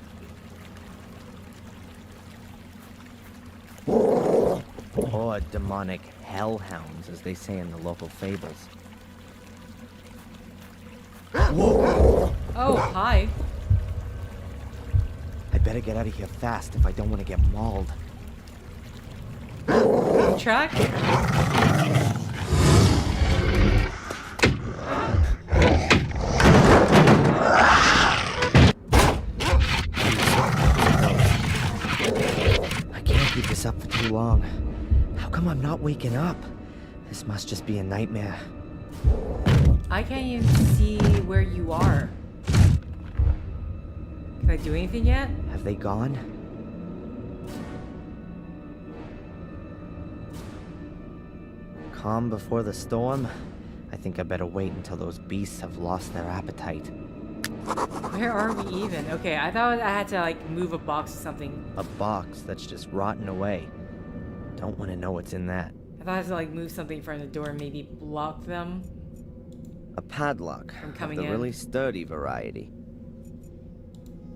Or demonic hellhounds, as they say in the local fables. Oh, hi. I better get out of here fast if I don't want to get mauled. Track? I can't keep this up for too long. How come I'm not waking up? This must just be a nightmare. I can't even see where you are. Can I do anything yet? Have they gone? Calm before the storm? I think I better wait until those beasts have lost their appetite. Where are we even? Okay, I thought I had to like move a box or something. A box that's just rotting away. Don't want to know what's in that. I thought I had to like move something in front of the door and maybe block them. A padlock From of coming the in. really sturdy variety.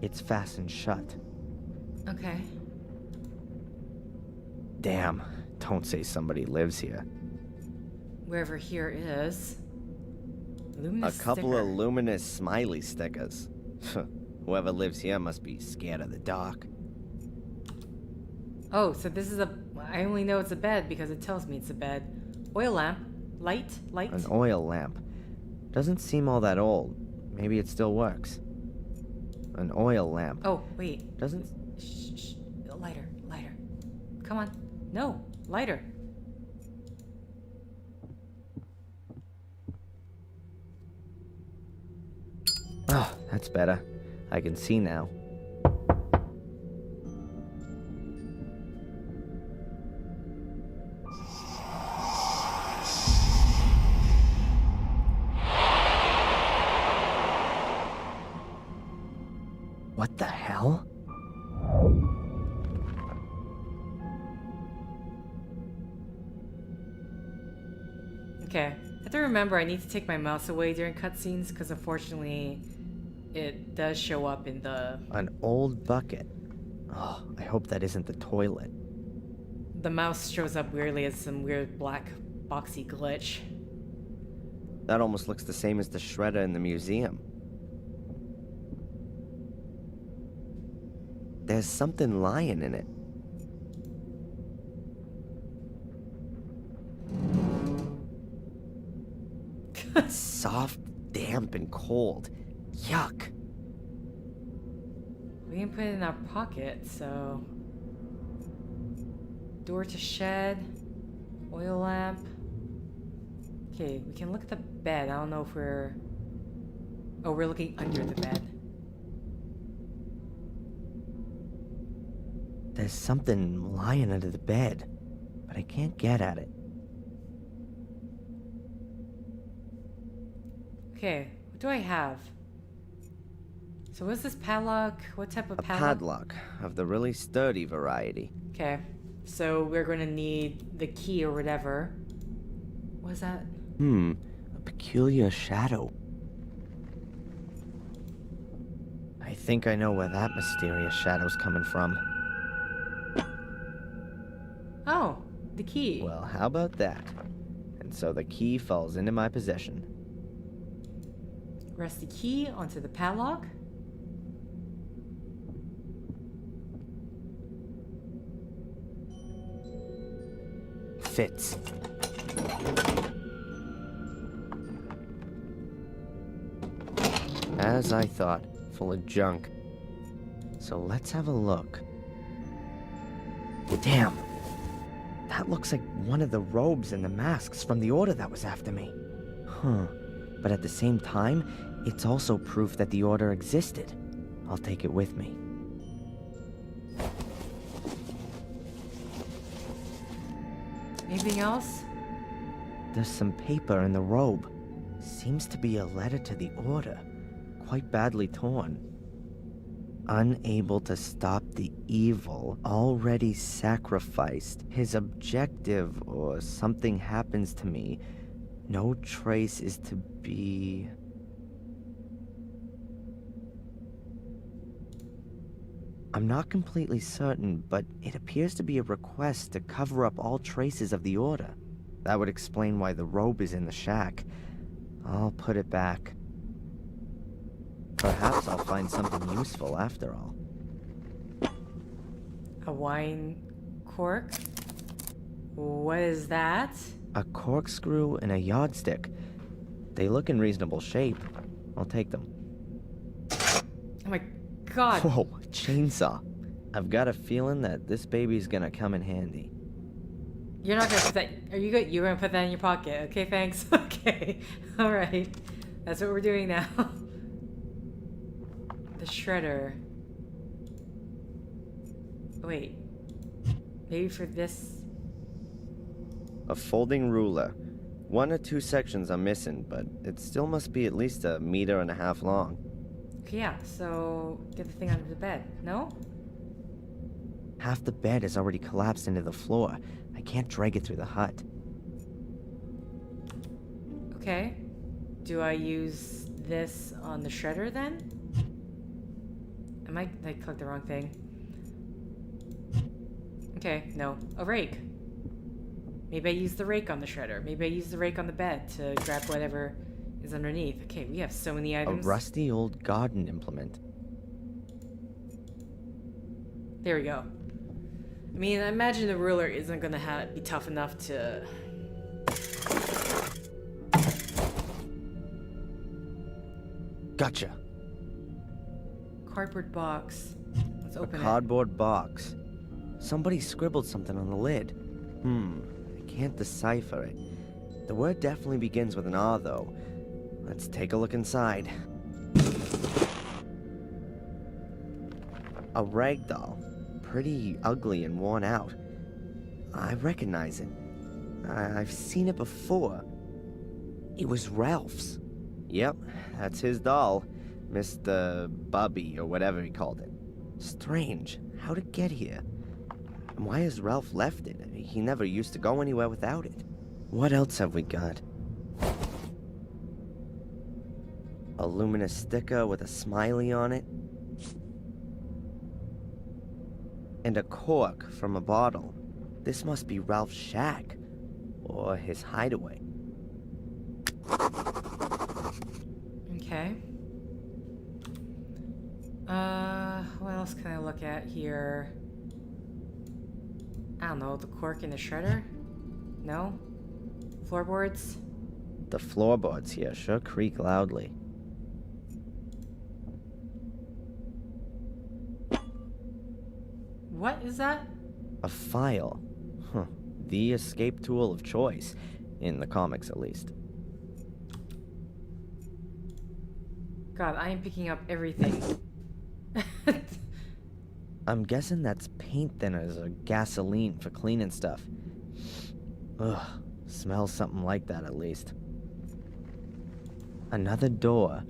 It's fastened shut. Okay. Damn, don't say somebody lives here. Wherever here is. A Luminous couple sticker. of luminous smiley stickers. Whoever lives here must be scared of the dark. Oh, so this is I only know it's a bed because it tells me it's a bed. Oil lamp. Light. An oil lamp. Doesn't seem all that old. Maybe it still works. An oil lamp. Oh, wait. Doesn't... Shh. Lighter. Come on. No. Lighter. Oh, that's better. I can see now. What the hell? Okay. I have to remember I need to take my mouse away during cutscenes because unfortunately it does show up in the... An old bucket. Oh, I hope that isn't the toilet. The mouse shows up weirdly as some weird black boxy glitch. That almost looks the same as the shredder in the museum. There's something lying in it. Soft, damp, and cold. Yuck. We can put it in our pocket, so... Door to shed. Oil lamp. Okay, we can look at the bed. I don't know if we're... Oh, we're looking under the bed. There's something lying under the bed, but I can't get at it. Okay, what do I have? So what's this padlock? What type of A padlock of the really sturdy variety. Okay, so we're going to need the key or whatever. What's that? A peculiar shadow. I think I know where that mysterious shadow's coming from. Oh, the key. Well, how about that? And so the key falls into my possession. Rest the key onto the padlock. Fits. As I thought, full of junk. So let's have a look. Damn! That looks like one of the robes and the masks from the order that was after me. Huh. But at the same time, it's also proof that the order existed. I'll take it with me. Anything else? There's some paper in the robe. Seems to be a letter to the order. Quite badly torn. Unable to stop the evil, already sacrificed. His objective, or something happens to me. No trace is to be... I'm not completely certain, but it appears to be a request to cover up all traces of the order. That would explain why the robe is in the shack. I'll put it back. Perhaps I'll find something useful after all. A wine cork? What is that? A corkscrew and a yardstick. They look in reasonable shape. I'll take them. Oh my god. Whoa, chainsaw. I've got a feeling that this baby's gonna come in handy. You're not gonna put that... Are you good? You're gonna put that in your pocket. Okay, thanks. Okay. Alright. That's what we're doing now. The shredder. Wait. Maybe for this... A folding ruler. 1 or 2 sections are missing, but it still must be at least 1.5 meters long. Okay, yeah, so get the thing under the bed. No? Half the bed has already collapsed into the floor. I can't drag it through the hut. Okay. Do I use this on the shredder then? I clicked the wrong thing. Okay, no. A rake. Maybe I use the rake on the shredder. Maybe I use the rake on the bed to grab whatever is underneath. Okay, we have so many items. A rusty old garden implement. There we go. I mean, I imagine the ruler isn't gonna be tough enough to... Gotcha. Cardboard box. Let's open A cardboard box. Somebody scribbled something on the lid. I can't decipher it. The word definitely begins with an R, though. Let's take a look inside. A rag doll. Pretty ugly and worn out. I recognize it. I've seen it before. It was Ralph's. Yep, that's his doll. Mr. Bubby, or whatever he called it. Strange. How'd it get here? And why has Ralph left it? He never used to go anywhere without it. What else have we got? A luminous sticker with a smiley on it. And a cork from a bottle. This must be Ralph's shack. Or his hideaway. Okay. What else can I look at here? I don't know, the cork in the shredder? No? Floorboards? The floorboards here sure creak loudly. What is that? A file. Huh. The escape tool of choice. In the comics, at least. God, I am picking up everything. I'm guessing that's paint thinners or gasoline for cleaning stuff. Ugh. Smells something like that, at least. Another door.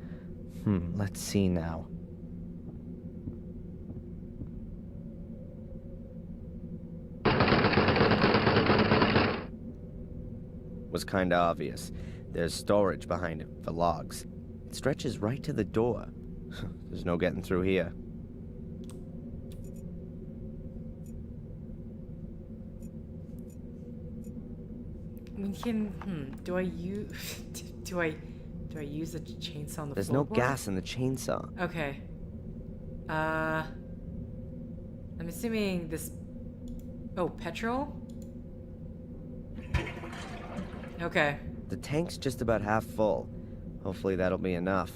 Let's see now. Was kinda obvious. There's storage behind it for logs. It stretches right to the door. There's no getting through here. I mean, do I use do I use the chainsaw on the There's no floorboard? gas in the chainsaw. Okay. I'm assuming this. Oh, petrol? Okay. The tank's just about half full. Hopefully that'll be enough.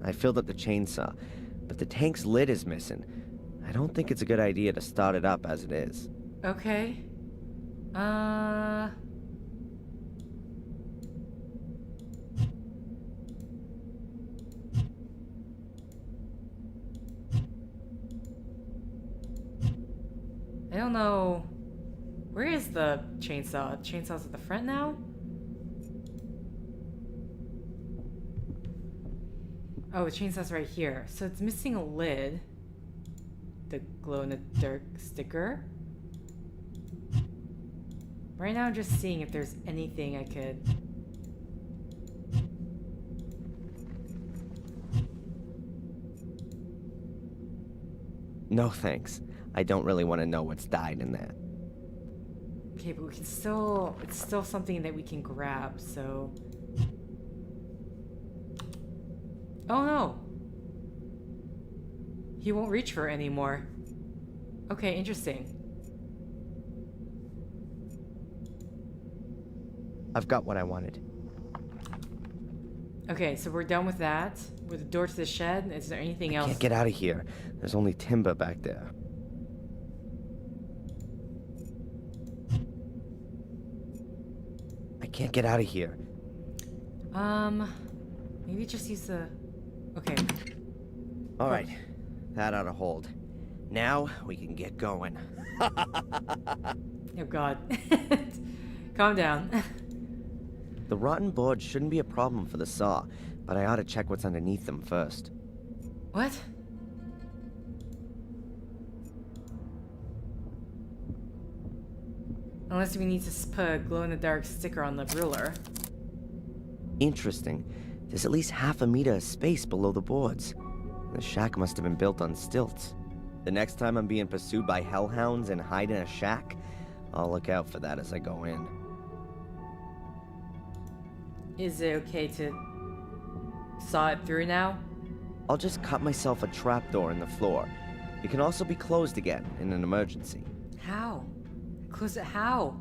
I filled up the chainsaw, but the tank's lid is missing. I don't think it's a good idea to start it up as it is. Okay. I don't know. Where is the chainsaw? Chainsaw's at the front now? Oh, the chainsaw's right here. So it's missing a lid. The glow-in-the-dark sticker. Right now I'm just seeing if there's anything I could... No thanks. I don't really want to know what's died in there. Okay, but we can still... It's still something that we can grab, so... Oh no! He won't reach for it anymore. Okay, interesting. I've got what I wanted. Okay, so we're done with that. With the door to the shed, is there anything else? Can't get out of here. There's only timber back there. I can't get out of here. Maybe just use the... Okay. All right, that ought to hold. Now we can get going. Oh god. Calm down. The rotten boards shouldn't be a problem for the saw, but I ought to check what's underneath them first. What? Unless we need to put a glow-in-the-dark sticker on the ruler. Interesting. There's at least half a meter of space below the boards. The shack must have been built on stilts. The next time I'm being pursued by hellhounds and hide in a shack, I'll look out for that as I go in. Is it okay to saw it through now? I'll just cut myself a trapdoor in the floor. It can also be closed again in an emergency. How? Close it how?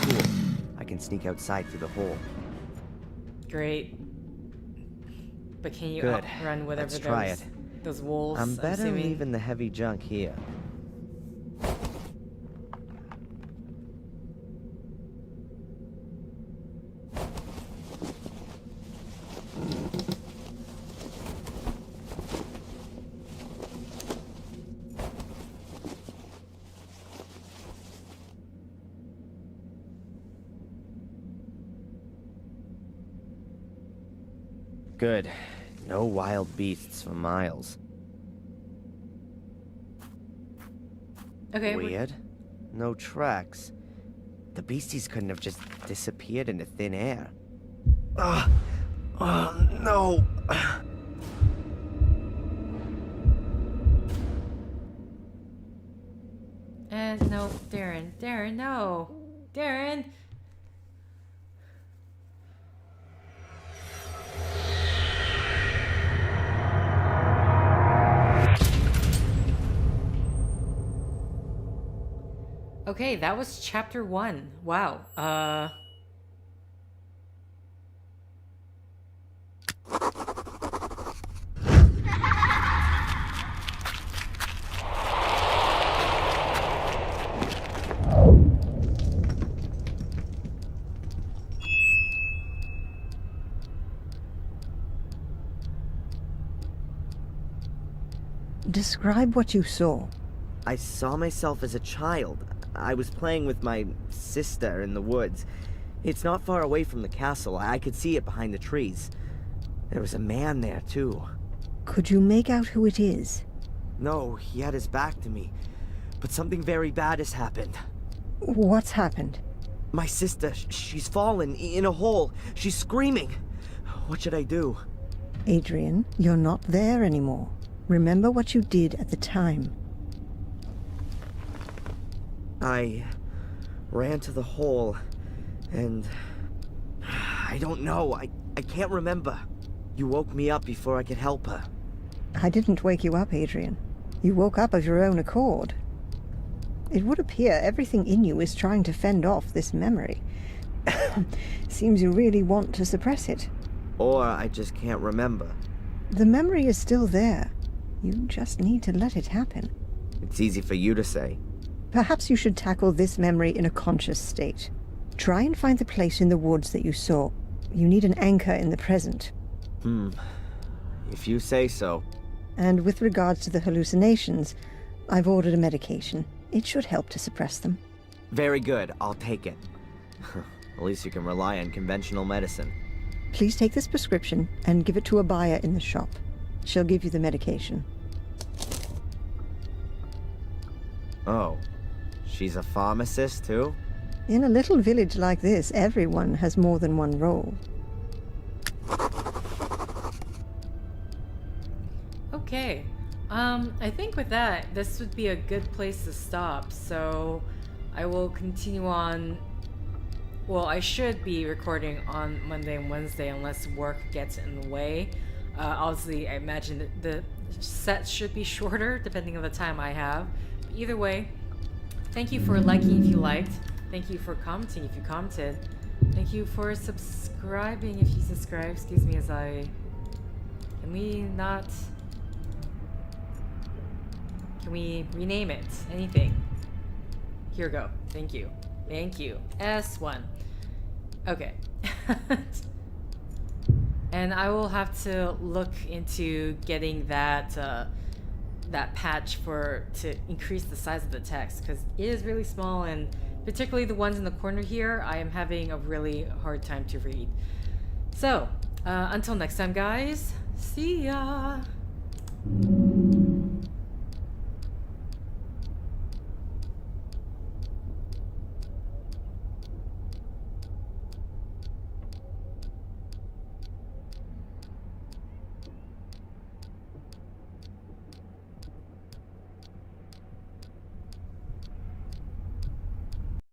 Cool. I can sneak outside through the hole. Great. But can you Good. outrun whatever Let's try those wolves? I'm better assuming? leaving the heavy junk here. Good. No wild beasts for miles. Okay. Weird. No tracks. The beasties couldn't have just disappeared into thin air. Oh, no. And no, Darren. Darren, no. Darren! Okay, that was chapter 1. Wow. Describe what you saw. I saw myself as a child. I was playing with my sister in the woods. It's not far away from the castle. I could see it behind the trees. There was a man there, too. Could you make out who it is? No, he had his back to me. But something very bad has happened. What's happened? My sister, she's fallen in a hole. She's screaming. What should I do? Adrian, you're not there anymore. Remember what you did at the time. I ran to the hole, and I don't know. I can't remember. You woke me up before I could help her. I didn't wake you up, Adrian. You woke up of your own accord. It would appear everything in you is trying to fend off this memory. Seems you really want to suppress it. Or I just can't remember. The memory is still there. You just need to let it happen. It's easy for you to say. Perhaps you should tackle this memory in a conscious state. Try and find the place in the woods that you saw. You need an anchor in the present. If you say so. And with regards to the hallucinations, I've ordered a medication. It should help to suppress them. Very good. I'll take it. At least you can rely on conventional medicine. Please take this prescription and give it to a buyer in the shop. She'll give you the medication. Oh. She's a pharmacist, too? In a little village like this, everyone has more than one role. Okay. I think with that, this would be a good place to stop. So I will continue on. Well, I should be recording on Monday and Wednesday unless work gets in the way. Obviously, I imagine that the set should be shorter depending on the time I have. But either way, thank you for liking if you liked. Thank you for commenting if you commented. Thank you for subscribing if you subscribe. Excuse me as I... Can we not... Can we rename it? Anything? Here we go. Thank you. Thank you. S1. Okay. And I will have to look into getting that that patch to increase the size of the text, because it is really small, and particularly the ones in the corner here, I am having a really hard time to read. So, until next time, guys. See ya!